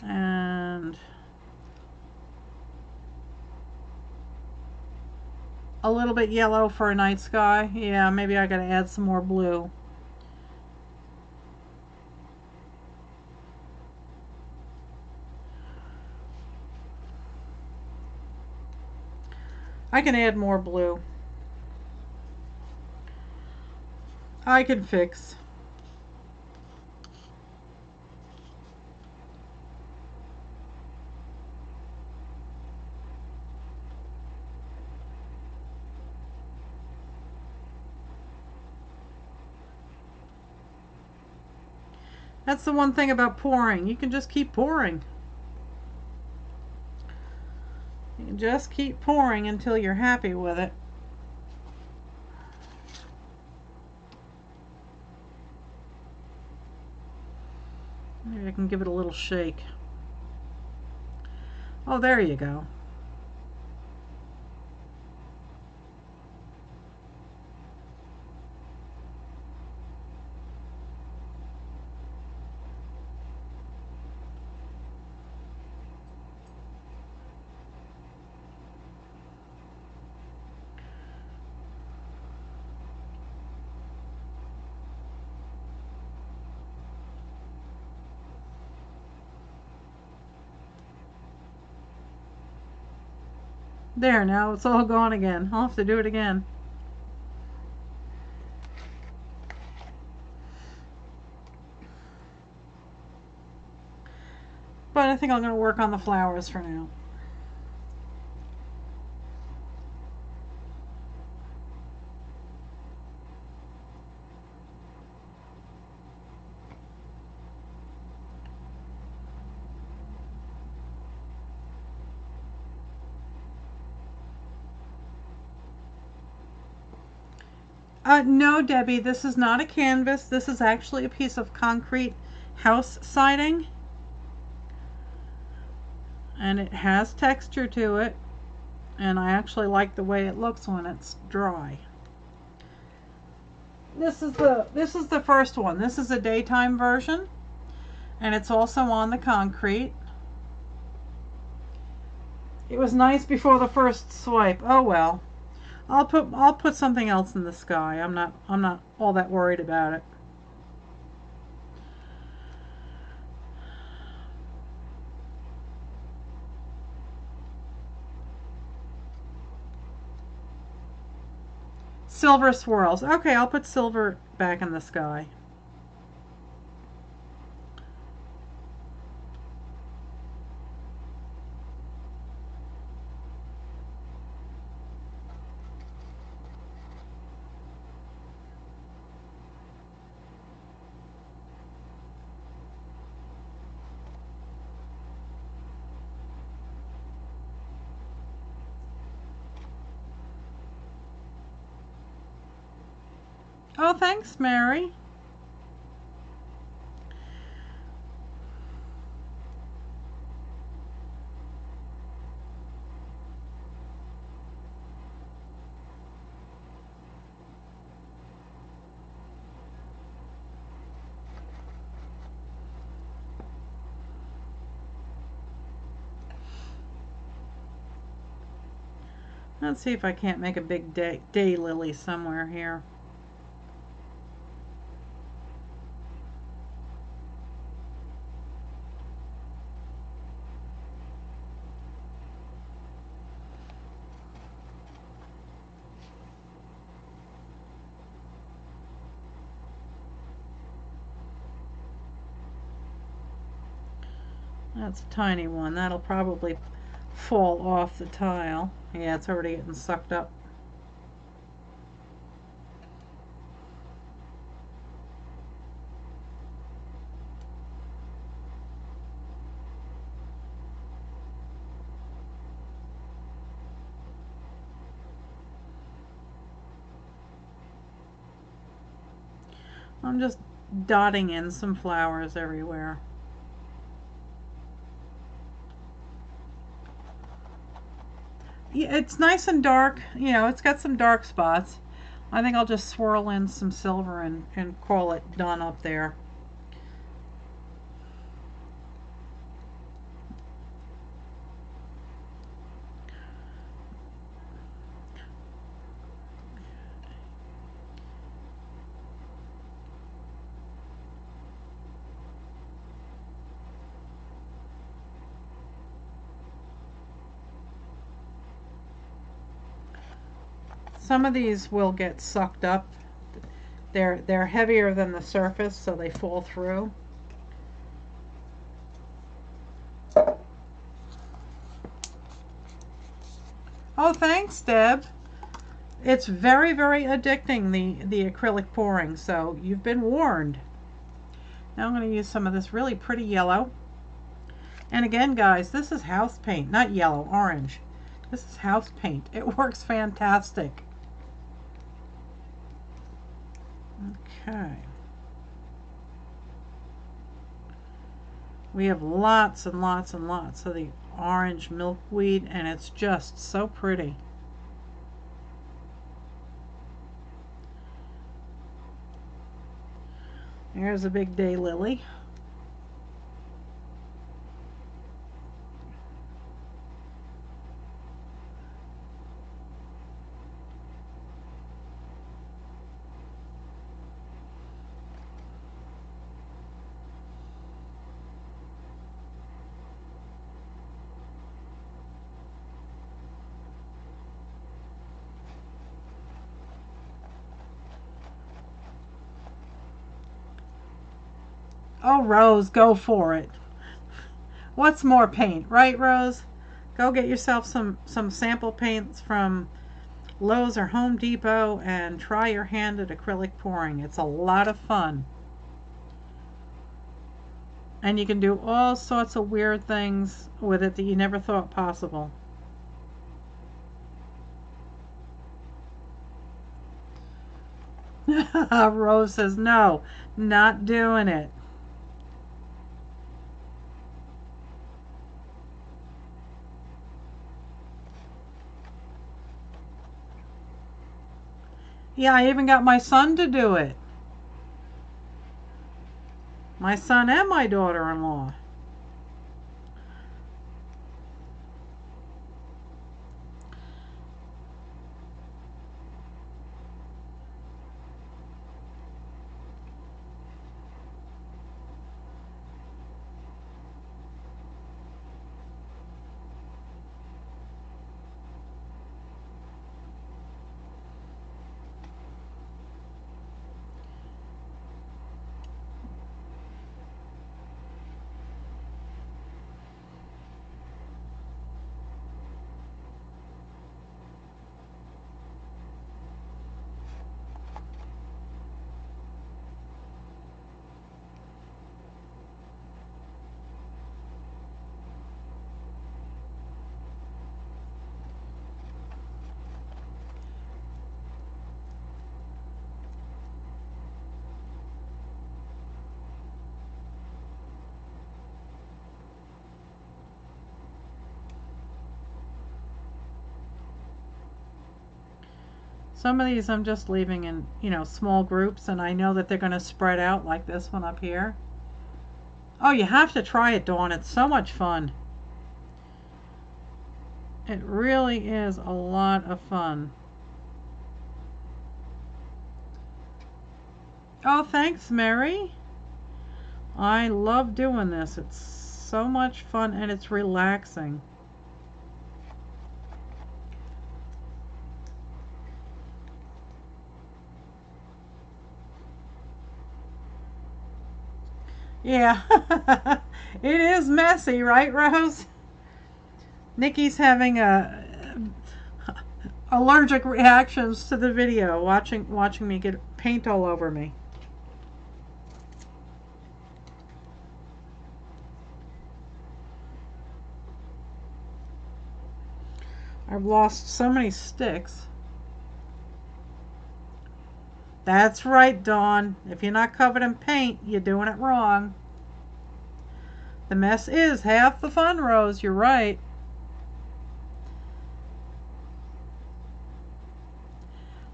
[SPEAKER 1] and a little bit yellow for a night sky. Yeah, maybe I gotta add some more blue. I can add more blue. I can fix. That's the one thing about pouring. You can just keep pouring. You can just keep pouring until you're happy with it. Maybe I can give it a little shake. Oh, there you go. There, now it's all gone again. I'll have to do it again. But I think I'm going to work on the flowers for now. No, Debbie, this is not a canvas. This is actually a piece of concrete house siding. And it has texture to it. And I actually like the way it looks when it's dry. This is the first one. This is a daytime version. And it's also on the concrete. It was nice before the first swipe. Oh well. I'll put something else in the sky. I'm not all that worried about it. Silver swirls. Okay, I'll put silver back in the sky. Oh, thanks, Mary. Let's see if I can't make a big day lily somewhere here. That's a tiny one. That'll probably fall off the tile. Yeah, it's already getting sucked up. I'm just dotting in some flowers everywhere. Yeah, it's nice and dark. You know, it's got some dark spots. I think I'll just swirl in some silver and call it done up there. Some of these will get sucked up. They're heavier than the surface, so they fall through. Oh, thanks, Deb. It's very, very addicting, the acrylic pouring, so you've been warned. Now I'm going to use some of this really pretty yellow. And again, guys, this is house paint, not yellow, orange. This is house paint. It works fantastic. Okay. We have lots and lots and lots of the orange milkweed, and it's just so pretty. Here's a big daylily. Oh, Rose, go for it. What's more paint, right, Rose? Go get yourself some sample paints from Lowe's or Home Depot and try your hand at acrylic pouring. It's a lot of fun. And you can do all sorts of weird things with it that you never thought possible. Rose says, no, not doing it. Yeah, I even got my son to do it. My son and my daughter-in-law. Some of these I'm just leaving in, small groups, and I know that they're going to spread out like this one up here. Oh, you have to try it, Dawn. It's so much fun. It really is a lot of fun. Oh, thanks, Mary. I love doing this. It's so much fun and it's relaxing. Yeah. It is messy, right, Rose? Nikki's having allergic reactions to the video, watching me get paint all over me. I've lost so many sticks. That's right, Dawn. If you're not covered in paint, you're doing it wrong. The mess is half the fun, Rose. You're right.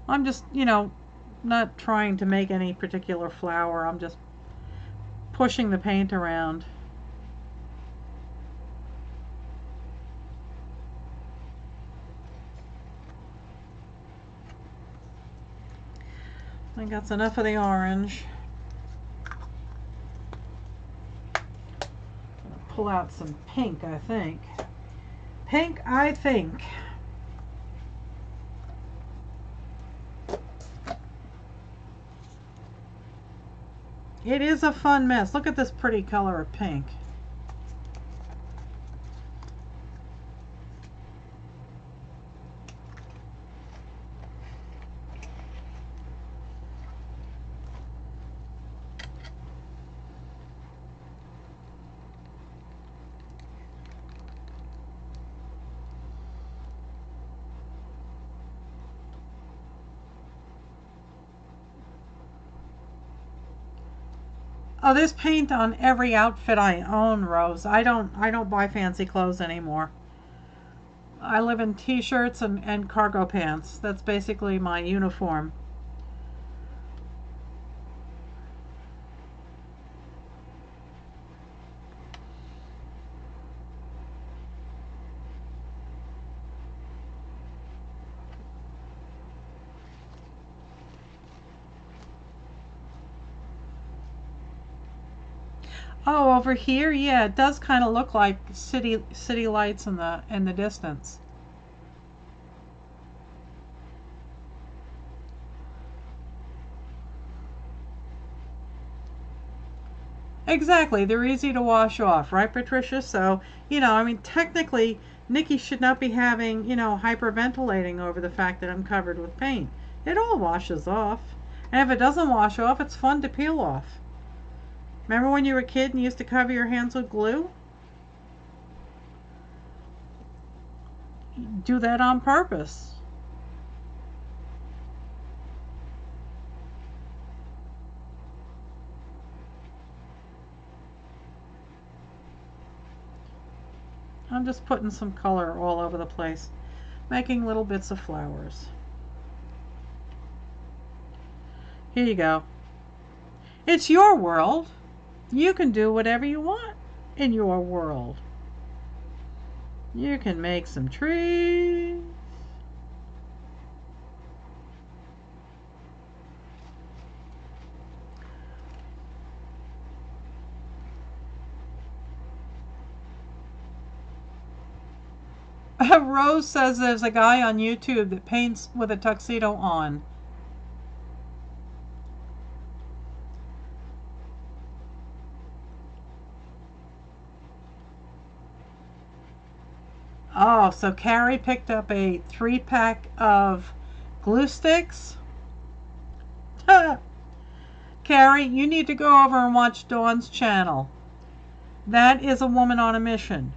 [SPEAKER 1] I'm just, not trying to make any particular flower. I'm just pushing the paint around. I think that's enough of the orange. Pull out some pink, I think. Pink, I think. It is a fun mess. Look at this pretty color of pink. Oh, there's paint on every outfit I own, Rose. I don't buy fancy clothes anymore. I live in t-shirts and cargo pants. That's basically my uniform. Oh, over here, yeah, it does kind of look like city lights in the distance. Exactly, they're easy to wash off, right, Patricia? So, I mean, technically, Nikki should not be having, hyperventilating over the fact that I'm covered with paint. It all washes off. And if it doesn't wash off, it's fun to peel off. Remember when you were a kid and you used to cover your hands with glue? Do that on purpose. I'm just putting some color all over the place, making little bits of flowers. Here you go. It's your world. You can do whatever you want in your world. You can make some trees. Rose says there's a guy on YouTube that paints with a tuxedo on. Oh, so Carrie picked up a 3-pack of glue sticks? Carrie, you need to go over and watch Dawn's channel. That is a woman on a mission.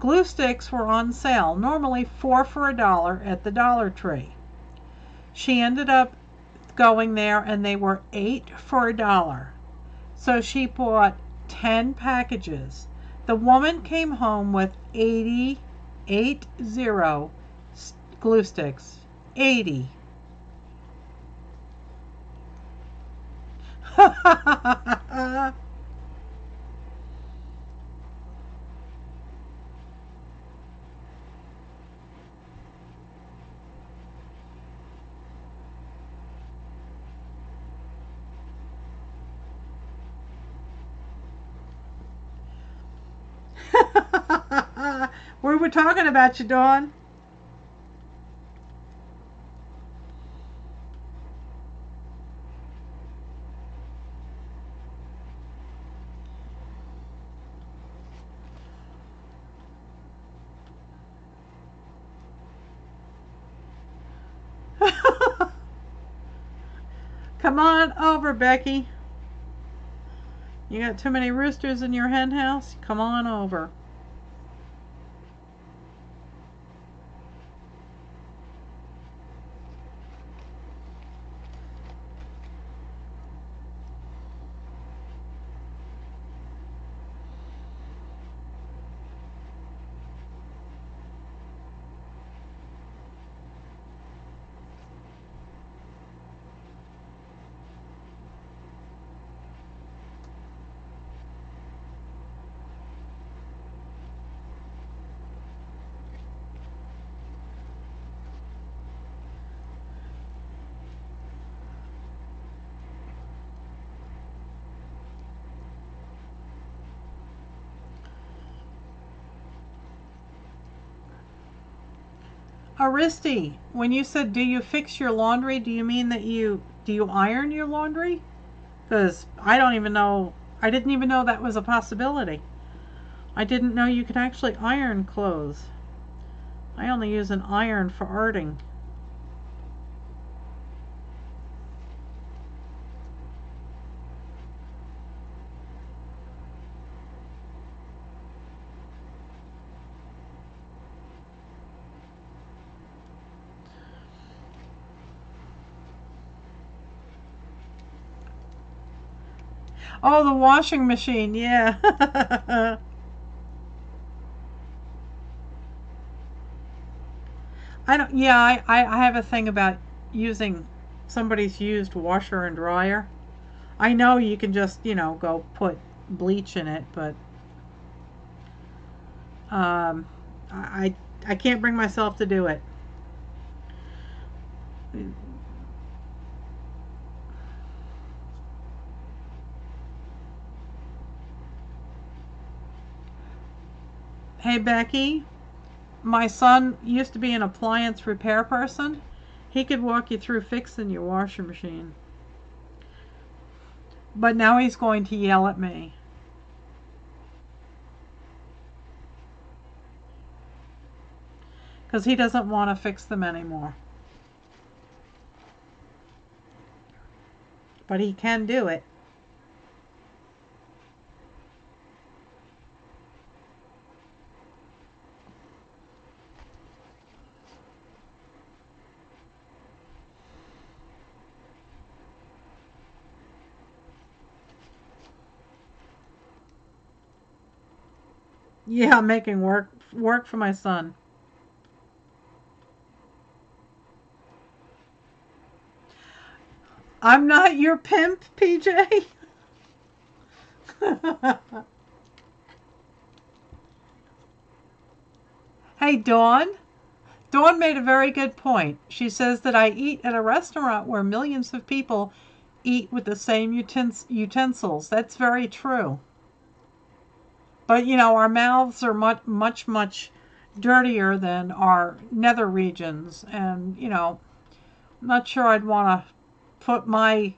[SPEAKER 1] Glue sticks were on sale, normally 4 for $1 at the Dollar Tree. She ended up going there and they were 8 for $1. So she bought 10 packages. The woman came home with 80 glue sticks. 80. We were talking about you, Dawn. Come on over, Becky. You got too many roosters in your hen house? Come on over. Aristi, when you said do you fix your laundry, do you mean that do you iron your laundry? Because I don't even know, I didn't even know that was a possibility. I didn't know you could actually iron clothes. I only use an iron for arting. Oh, the washing machine, yeah. I have a thing about using somebody's used washer and dryer. I know you can just, go put bleach in it, but um, I can't bring myself to do it. Hey, Becky, my son used to be an appliance repair person. He could walk you through fixing your washing machine. But now he's going to yell at me. Because he doesn't want to fix them anymore. But he can do it. Yeah, I'm making work for my son. I'm not your pimp, PJ. Hey, Dawn. Dawn made a very good point. She says that I eat at a restaurant where millions of people eat with the same utensils. That's very true. But, our mouths are much dirtier than our nether regions. And, I'm not sure I'd want to put my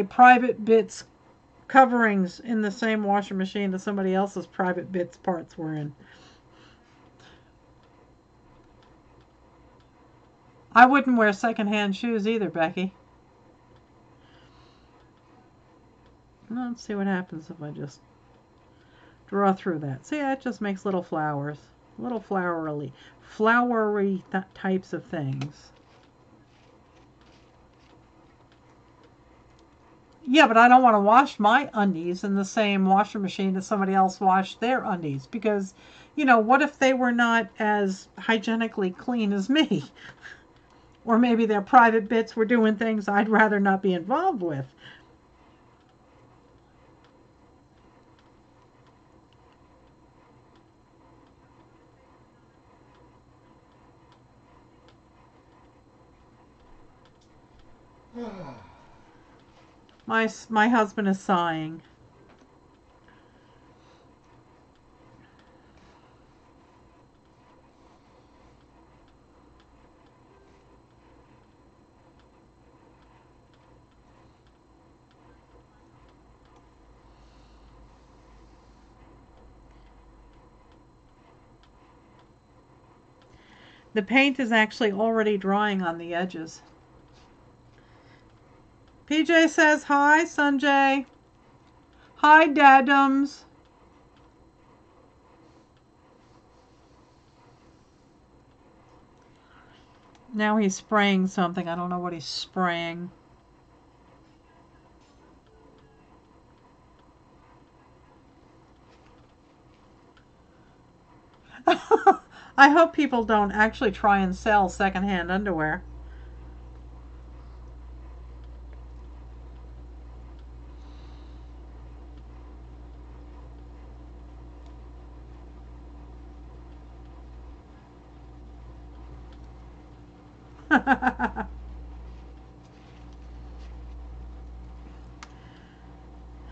[SPEAKER 1] private bits coverings in the same washing machine that somebody else's private bits parts were in. I wouldn't wear secondhand shoes either, Becky. Let's see what happens if I just draw through that. See, it just makes little flowers. Little flowery types of things. Yeah, but I don't want to wash my undies in the same washing machine that somebody else washed their undies. Because, what if they were not as hygienically clean as me? Or maybe their private bits were doing things I'd rather not be involved with. My husband is sighing. The paint is actually already drying on the edges. PJ says hi, Sanjay. Hi, Dadums. Now he's spraying something. I don't know what he's spraying. I hope people don't actually try and sell secondhand underwear.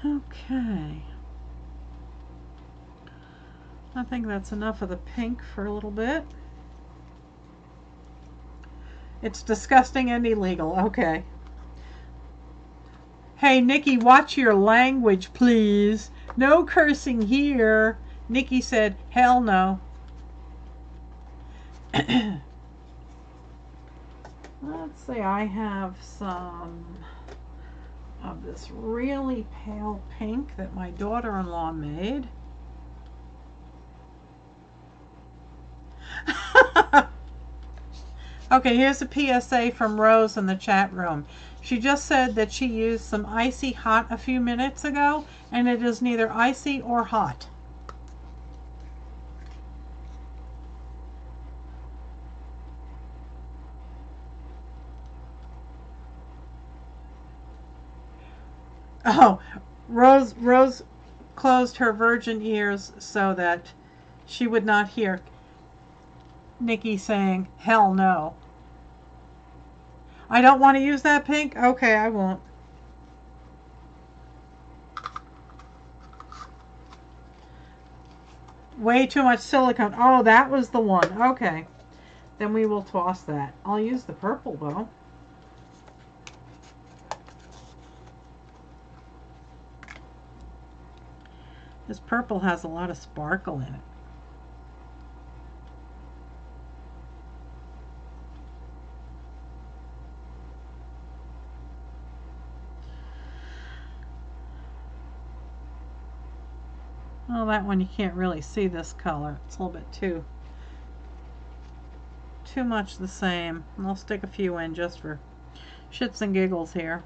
[SPEAKER 1] Okay. I think that's enough of the pink for a little bit. It's disgusting and illegal. Okay. Hey, Nikki, watch your language, please. No cursing here. Nikki said, hell no. Let's see, I have some of this really pale pink that my daughter-in-law made. Okay, here's a PSA from Rose in the chat room. She just said that she used some icy hot a few minutes ago, and it is neither icy or hot. Oh, Rose closed her virgin ears so that she would not hear Nikki saying, hell no. I don't want to use that pink? Okay, I won't. Way too much silicone. Oh, that was the one. Okay. Then we will toss that. I'll use the purple, though. This purple has a lot of sparkle in it. Well, that one you can't really see this color. It's a little bit too much the same. I'll stick a few in just for shits and giggles here.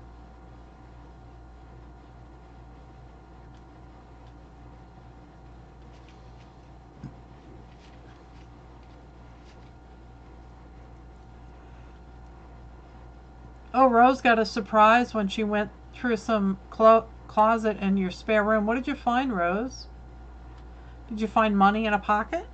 [SPEAKER 1] Oh, Rose got a surprise when she went through some closet in your spare room. What did you find, Rose? Did you find money in a pocket?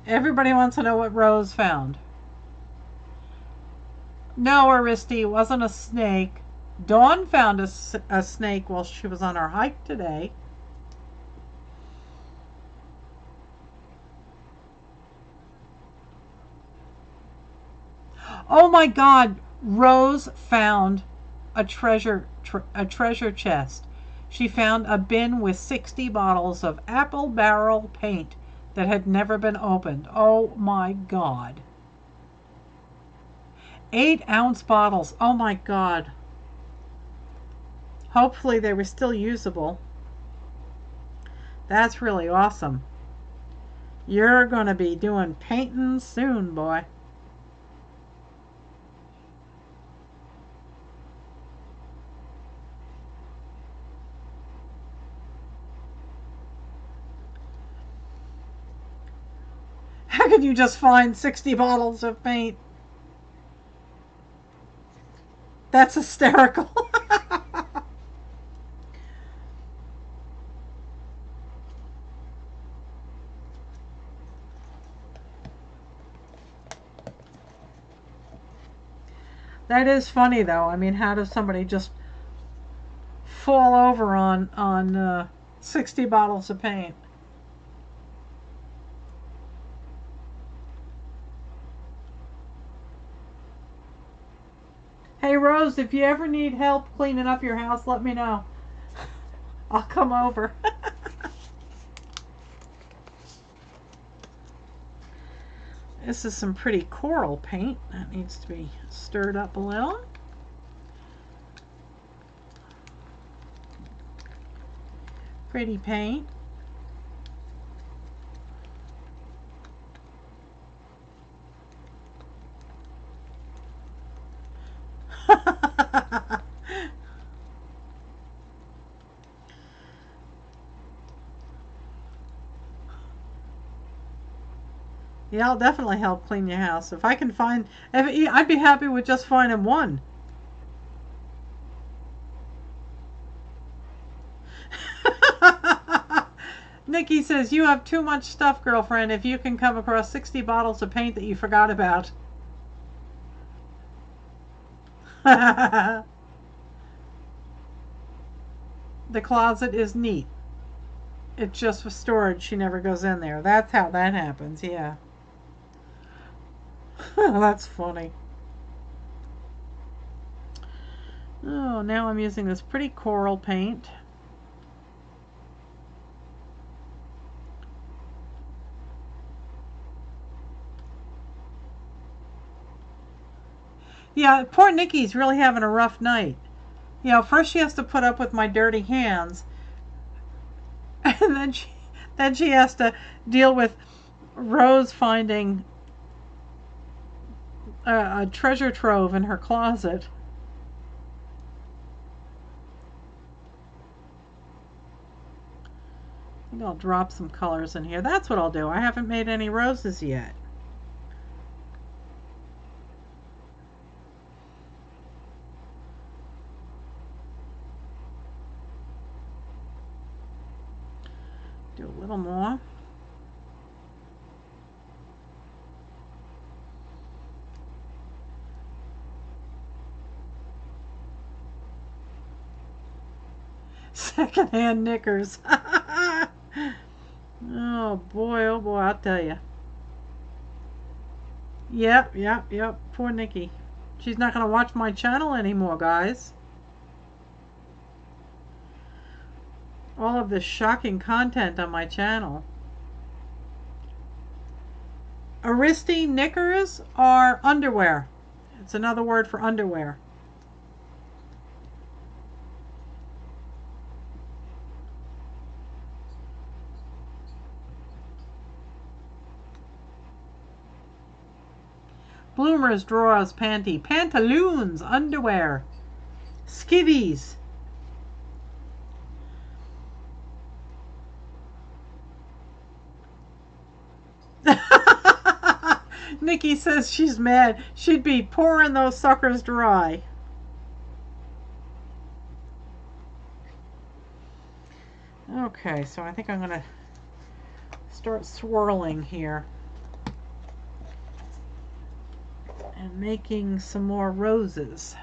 [SPEAKER 1] Everybody wants to know what Rose found. No, Aristi, it wasn't a snake. Dawn found a snake while she was on her hike today. Oh my God, Rose found a treasure chest. She found a bin with 60 bottles of apple barrel paint that had never been opened. Oh my God. 8-ounce bottles. Oh my God. Hopefully they were still usable. That's really awesome. You're going to be doing painting soon, boy. How could you just find 60 bottles of paint? That's hysterical. That is funny, though. I mean, how does somebody just fall over on 60 bottles of paint. Hey Rose, if you ever need help cleaning up your house, let me know. I'll come over. This is some pretty coral paint. That needs to be stirred up a little. Pretty paint. Yeah, I'll definitely help clean your house. If I can find, I'd be happy with just finding one. Nikki says, you have too much stuff, girlfriend, if you can come across 60 bottles of paint that you forgot about. The closet is neat. It's just for storage. She never goes in there. That's how that happens, yeah. That's funny. Oh, now I'm using this pretty coral paint. Yeah, poor Nikki's really having a rough night. You know, first she has to put up with my dirty hands, and then she has to deal with Rose finding a treasure trove in her closet. I think I'll drop some colors in here. That's what I'll do. I haven't made any roses yet. Do a little more. Secondhand knickers. Oh boy, I'll tell you. Yep. Poor Nikki. She's not going to watch my channel anymore, guys. All of this shocking content on my channel. Aristi knickers are underwear. It's another word for underwear. Bloomers, drawers, panty, pantaloons, underwear, skivvies. Nikki says she's mad. She'd be pouring those suckers dry. Okay, so I think I'm going to start swirling here and making some more roses.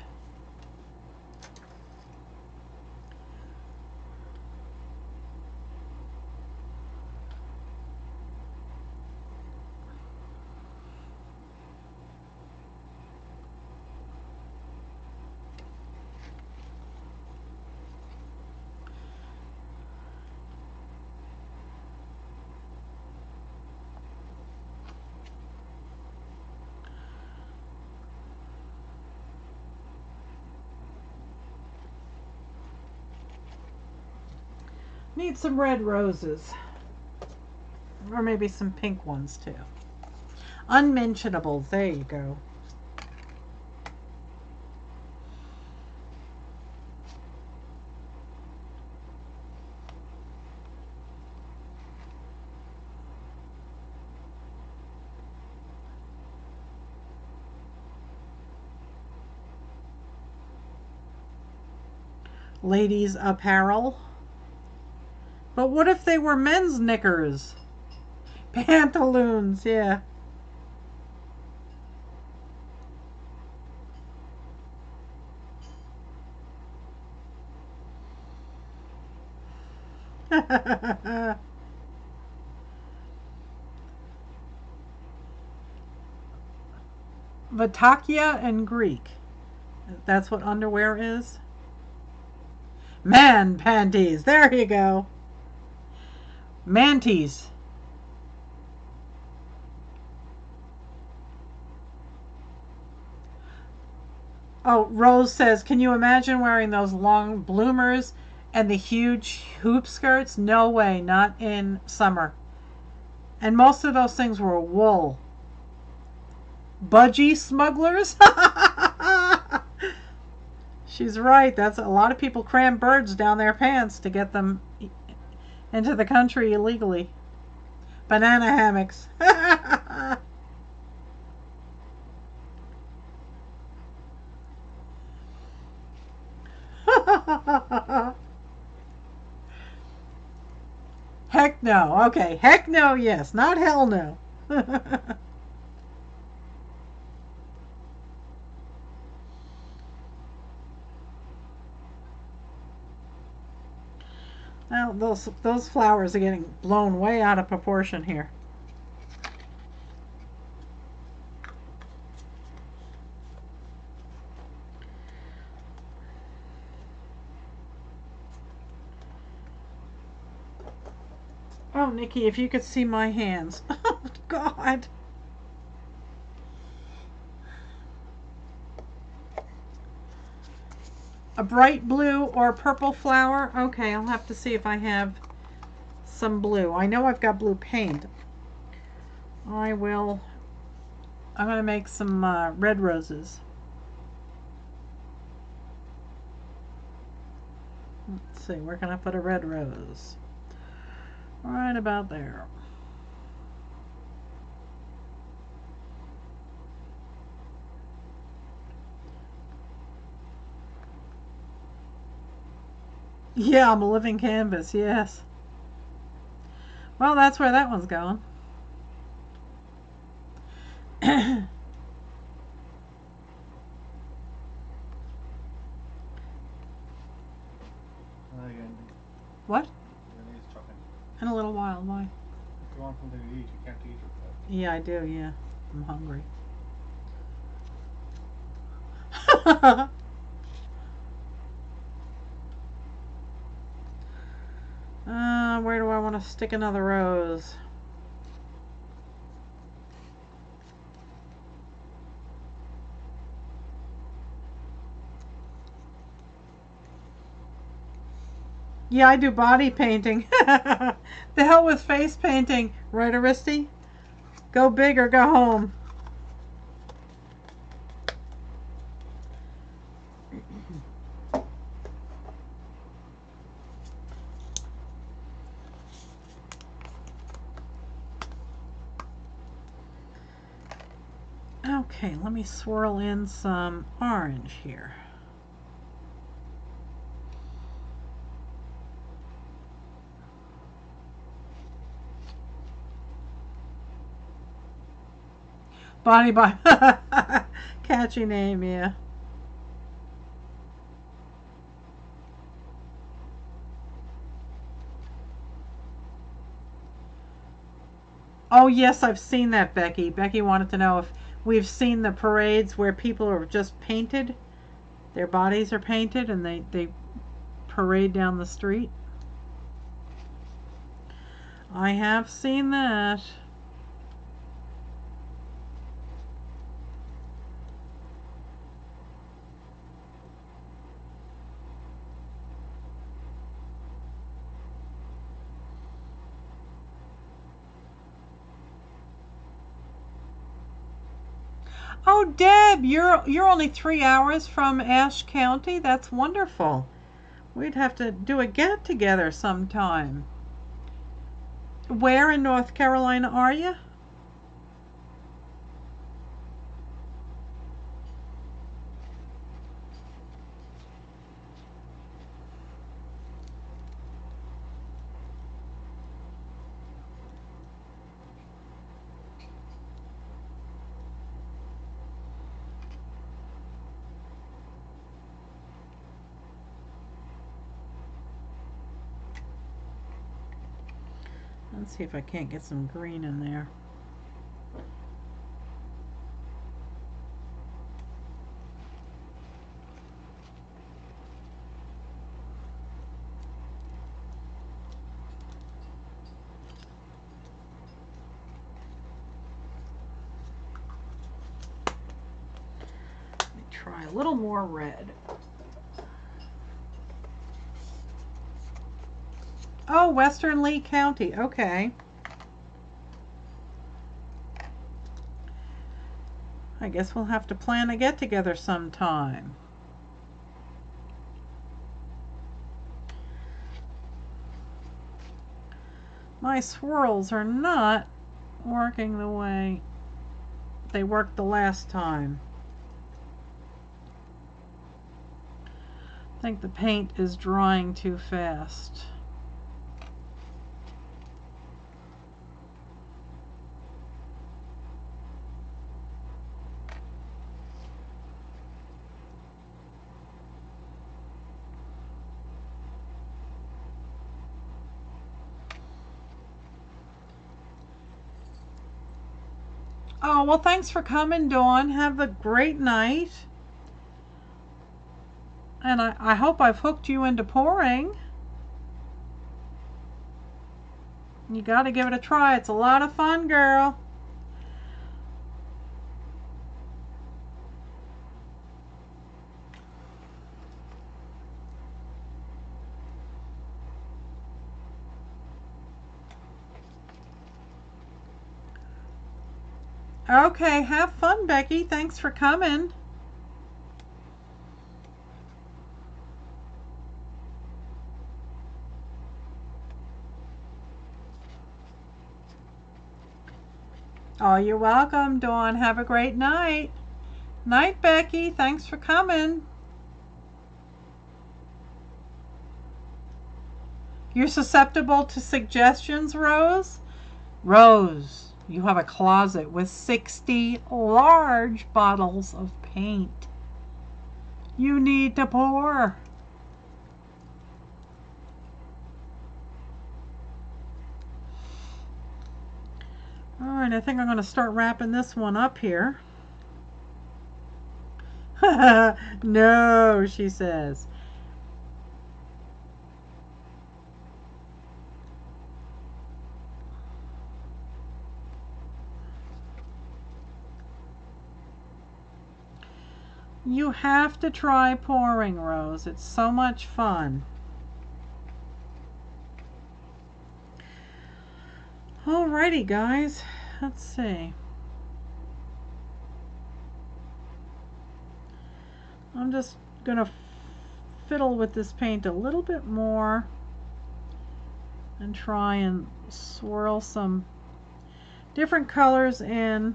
[SPEAKER 1] Need some red roses. Or maybe some pink ones too. Unmentionables. There you go. Ladies' apparel. But what if they were men's knickers? Pantaloons, yeah. Vatakia in Greek. That's what underwear is. Man panties. There you go. Manties. Oh, Rose says, can you imagine wearing those long bloomers and the huge hoop skirts? No way, not in summer. And most of those things were wool. Budgie smugglers? She's right. That's a lot of people cram birds down their pants to get them into the country illegally. Banana hammocks. Heck no. Okay. Heck no, yes. Not hell no. Now those flowers are getting blown way out of proportion here. Oh, Nikki, if you could see my hands. Oh, God. A bright blue or purple flower? Okay, I'll have to see if I have some blue. I know I've got blue paint. I'm going to make some red roses. Let's see, where can I put a red rose? Right about there. Yeah, I'm a living canvas, yes. Well, that's where that one's going. What? In a little while, why?
[SPEAKER 2] If you want something to eat, you can't eat it.
[SPEAKER 1] Yeah, I do, yeah. I'm hungry. Where do I want to stick another rose? Yeah, I do body painting. The hell with face painting, right, Aristi? Go big or go home. Okay, let me swirl in some orange here. Bonnie Bye. Catchy name, yeah. Oh, yes, I've seen that, Becky. Becky wanted to know if we've seen the parades where people are just painted. Their bodies are painted and they parade down the street. I have seen that. Oh, Deb, you're only 3 hours from Ashe County. That's wonderful. We'd have to do a get together sometime. Where in North Carolina are you? Let's see if I can't get some green in there. Try a little more red. Oh, Western Lee County. Okay. I guess we'll have to plan a get-together sometime. My swirls are not working the way they worked the last time. I think the paint is drying too fast. Oh, well, thanks for coming, Dawn. Have a great night. And I hope I've hooked you into pouring. You got to give it a try. It's a lot of fun, girl. Okay, have fun, Becky. Thanks for coming. Oh, you're welcome, Dawn. Have a great night. Night, Becky. Thanks for coming. You're susceptible to suggestions, Rose? Rose, you have a closet with 60 large bottles of paint. You need to pour. All right, I think I'm going to start wrapping this one up here. No, she says. You have to try pouring, Rose. It's so much fun. Alrighty, guys. Let's see. I'm just gonna fiddle with this paint a little bit more and try and swirl some different colors in.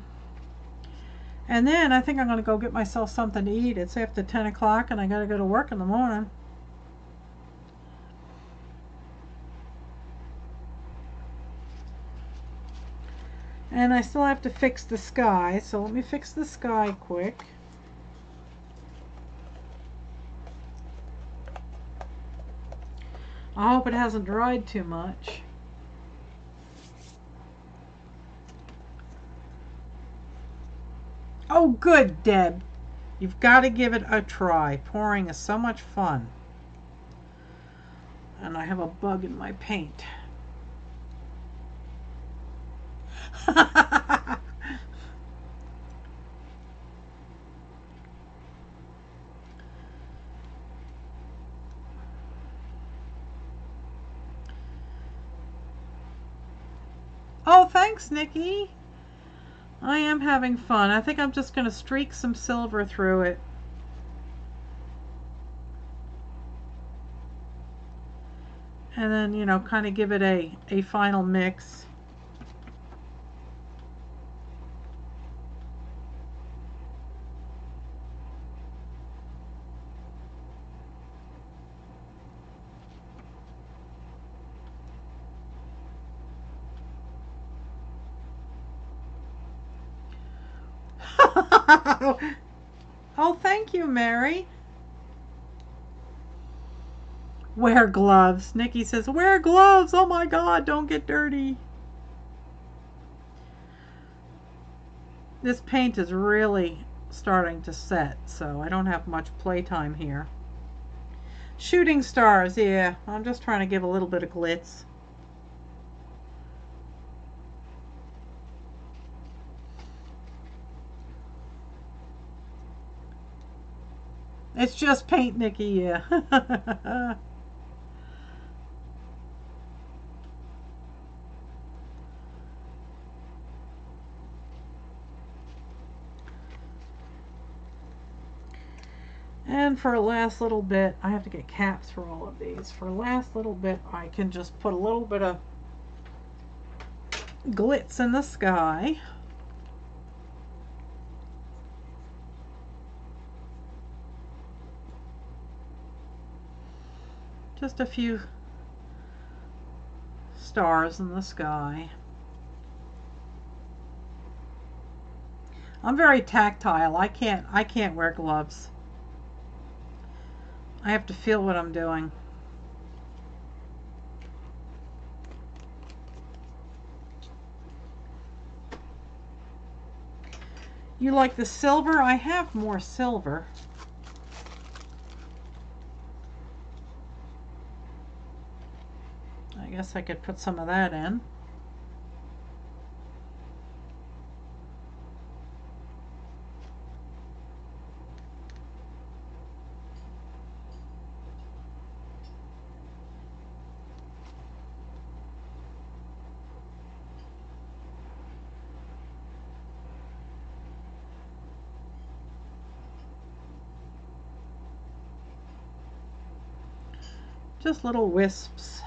[SPEAKER 1] And then I think I'm gonna go get myself something to eat. It's after 10 o'clock and I gotta go to work in the morning. And I still have to fix the sky, so let me fix the sky quick. I hope it hasn't dried too much. Oh, good, Deb. You've got to give it a try. Pouring is so much fun. And I have a bug in my paint. Oh, thanks, Nikki. I am having fun. I think I'm just going to streak some silver through it. And then, you know, kind of give it a final mix. Oh, thank you, Mary. Wear gloves. Nikki says, wear gloves. Oh my God, don't get dirty. This paint is really starting to set, so I don't have much playtime here. Shooting stars, yeah, I'm just trying to give a little bit of glitz. It's just paint, Nikki, yeah. And for a last little bit, I have to get caps for all of these. For a last little bit, I can just put a little bit of glitz in the sky. Just a few stars in the sky. I'm very tactile. I can't wear gloves. I have to feel what I'm doing. You like the silver? I have more silver. I guess I could put some of that in. Just little wisps.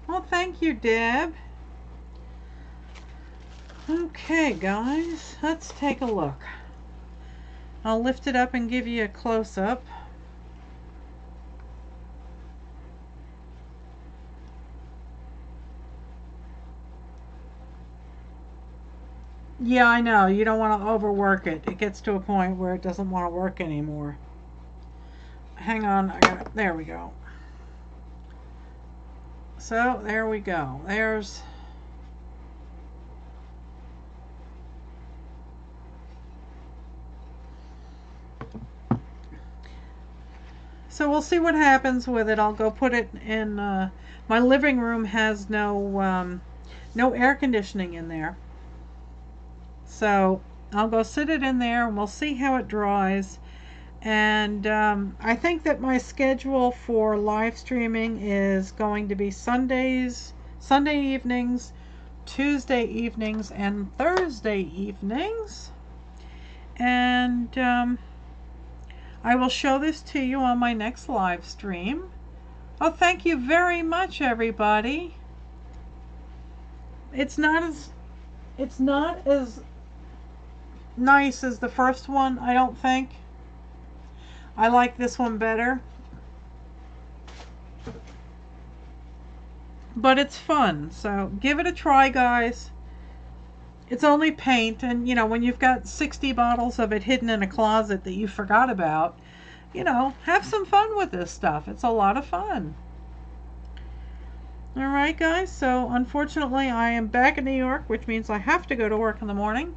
[SPEAKER 1] Well, thank you, Deb. Okay, guys, let's take a look. I'll lift it up and give you a close-up. Yeah, I know. You don't want to overwork it. It gets to a point where it doesn't want to work anymore. Hang on. There we go. So, there we go. There's... So we'll see what happens with it. I'll go put it in... my living room has no air conditioning in there. So I'll go sit it in there and we'll see how it dries. And I think that my schedule for live streaming is going to be Sunday evenings, Tuesday evenings, and Thursday evenings. And I will show this to you on my next live stream. Oh, thank you very much, everybody. It's not as nice as the first one, I don't think. I like this one better. But it's fun, so give it a try, guys. It's only paint, and you know, when you've got 60 bottles of it hidden in a closet that you forgot about, you know, have some fun with this stuff. It's a lot of fun. Alright, guys, so unfortunately I am back in New York, which means I have to go to work in the morning.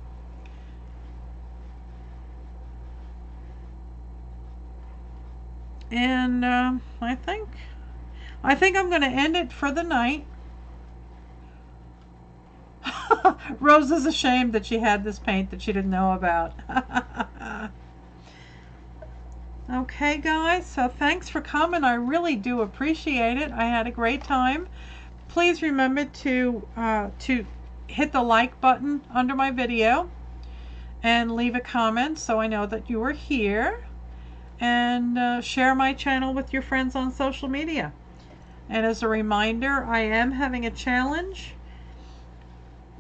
[SPEAKER 1] And I think I'm going to end it for the night. Rose is ashamed that she had this paint that she didn't know about. Okay, guys, so thanks for coming. I really do appreciate it. I had a great time. Please remember to hit the like button under my video and leave a comment so I know that you are here. And share my channel with your friends on social media. And as a reminder, I am having a challenge,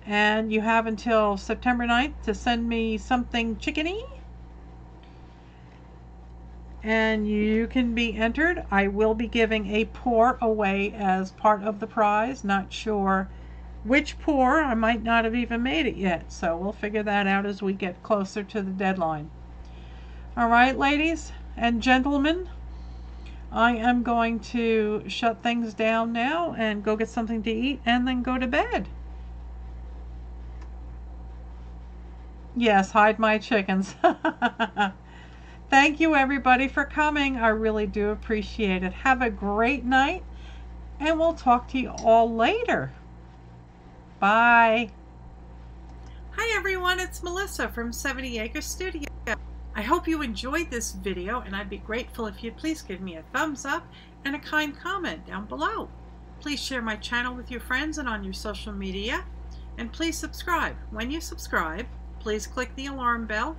[SPEAKER 1] and you have until September 9th to send me something chickeny, and you can be entered. I will be giving a pour away as part of the prize. Not sure which pour. I might not have even made it yet, so we'll figure that out as we get closer to the deadline. All right, ladies and gentlemen, I am going to shut things down now and go get something to eat and then go to bed. Yes, hide my chickens. Thank you everybody for coming. I really do appreciate it. Have a great night, and we'll talk to you all later. Bye.
[SPEAKER 3] Hi everyone, it's Melissa from 70 Acre Studio. I hope you enjoyed this video, and I'd be grateful if you'd please give me a thumbs up and a kind comment down below. Please share my channel with your friends and on your social media, and please subscribe. When you subscribe, please click the alarm bell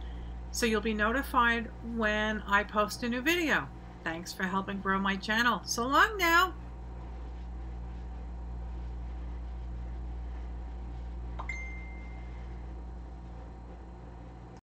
[SPEAKER 3] so you'll be notified when I post a new video. Thanks for helping grow my channel. So long now.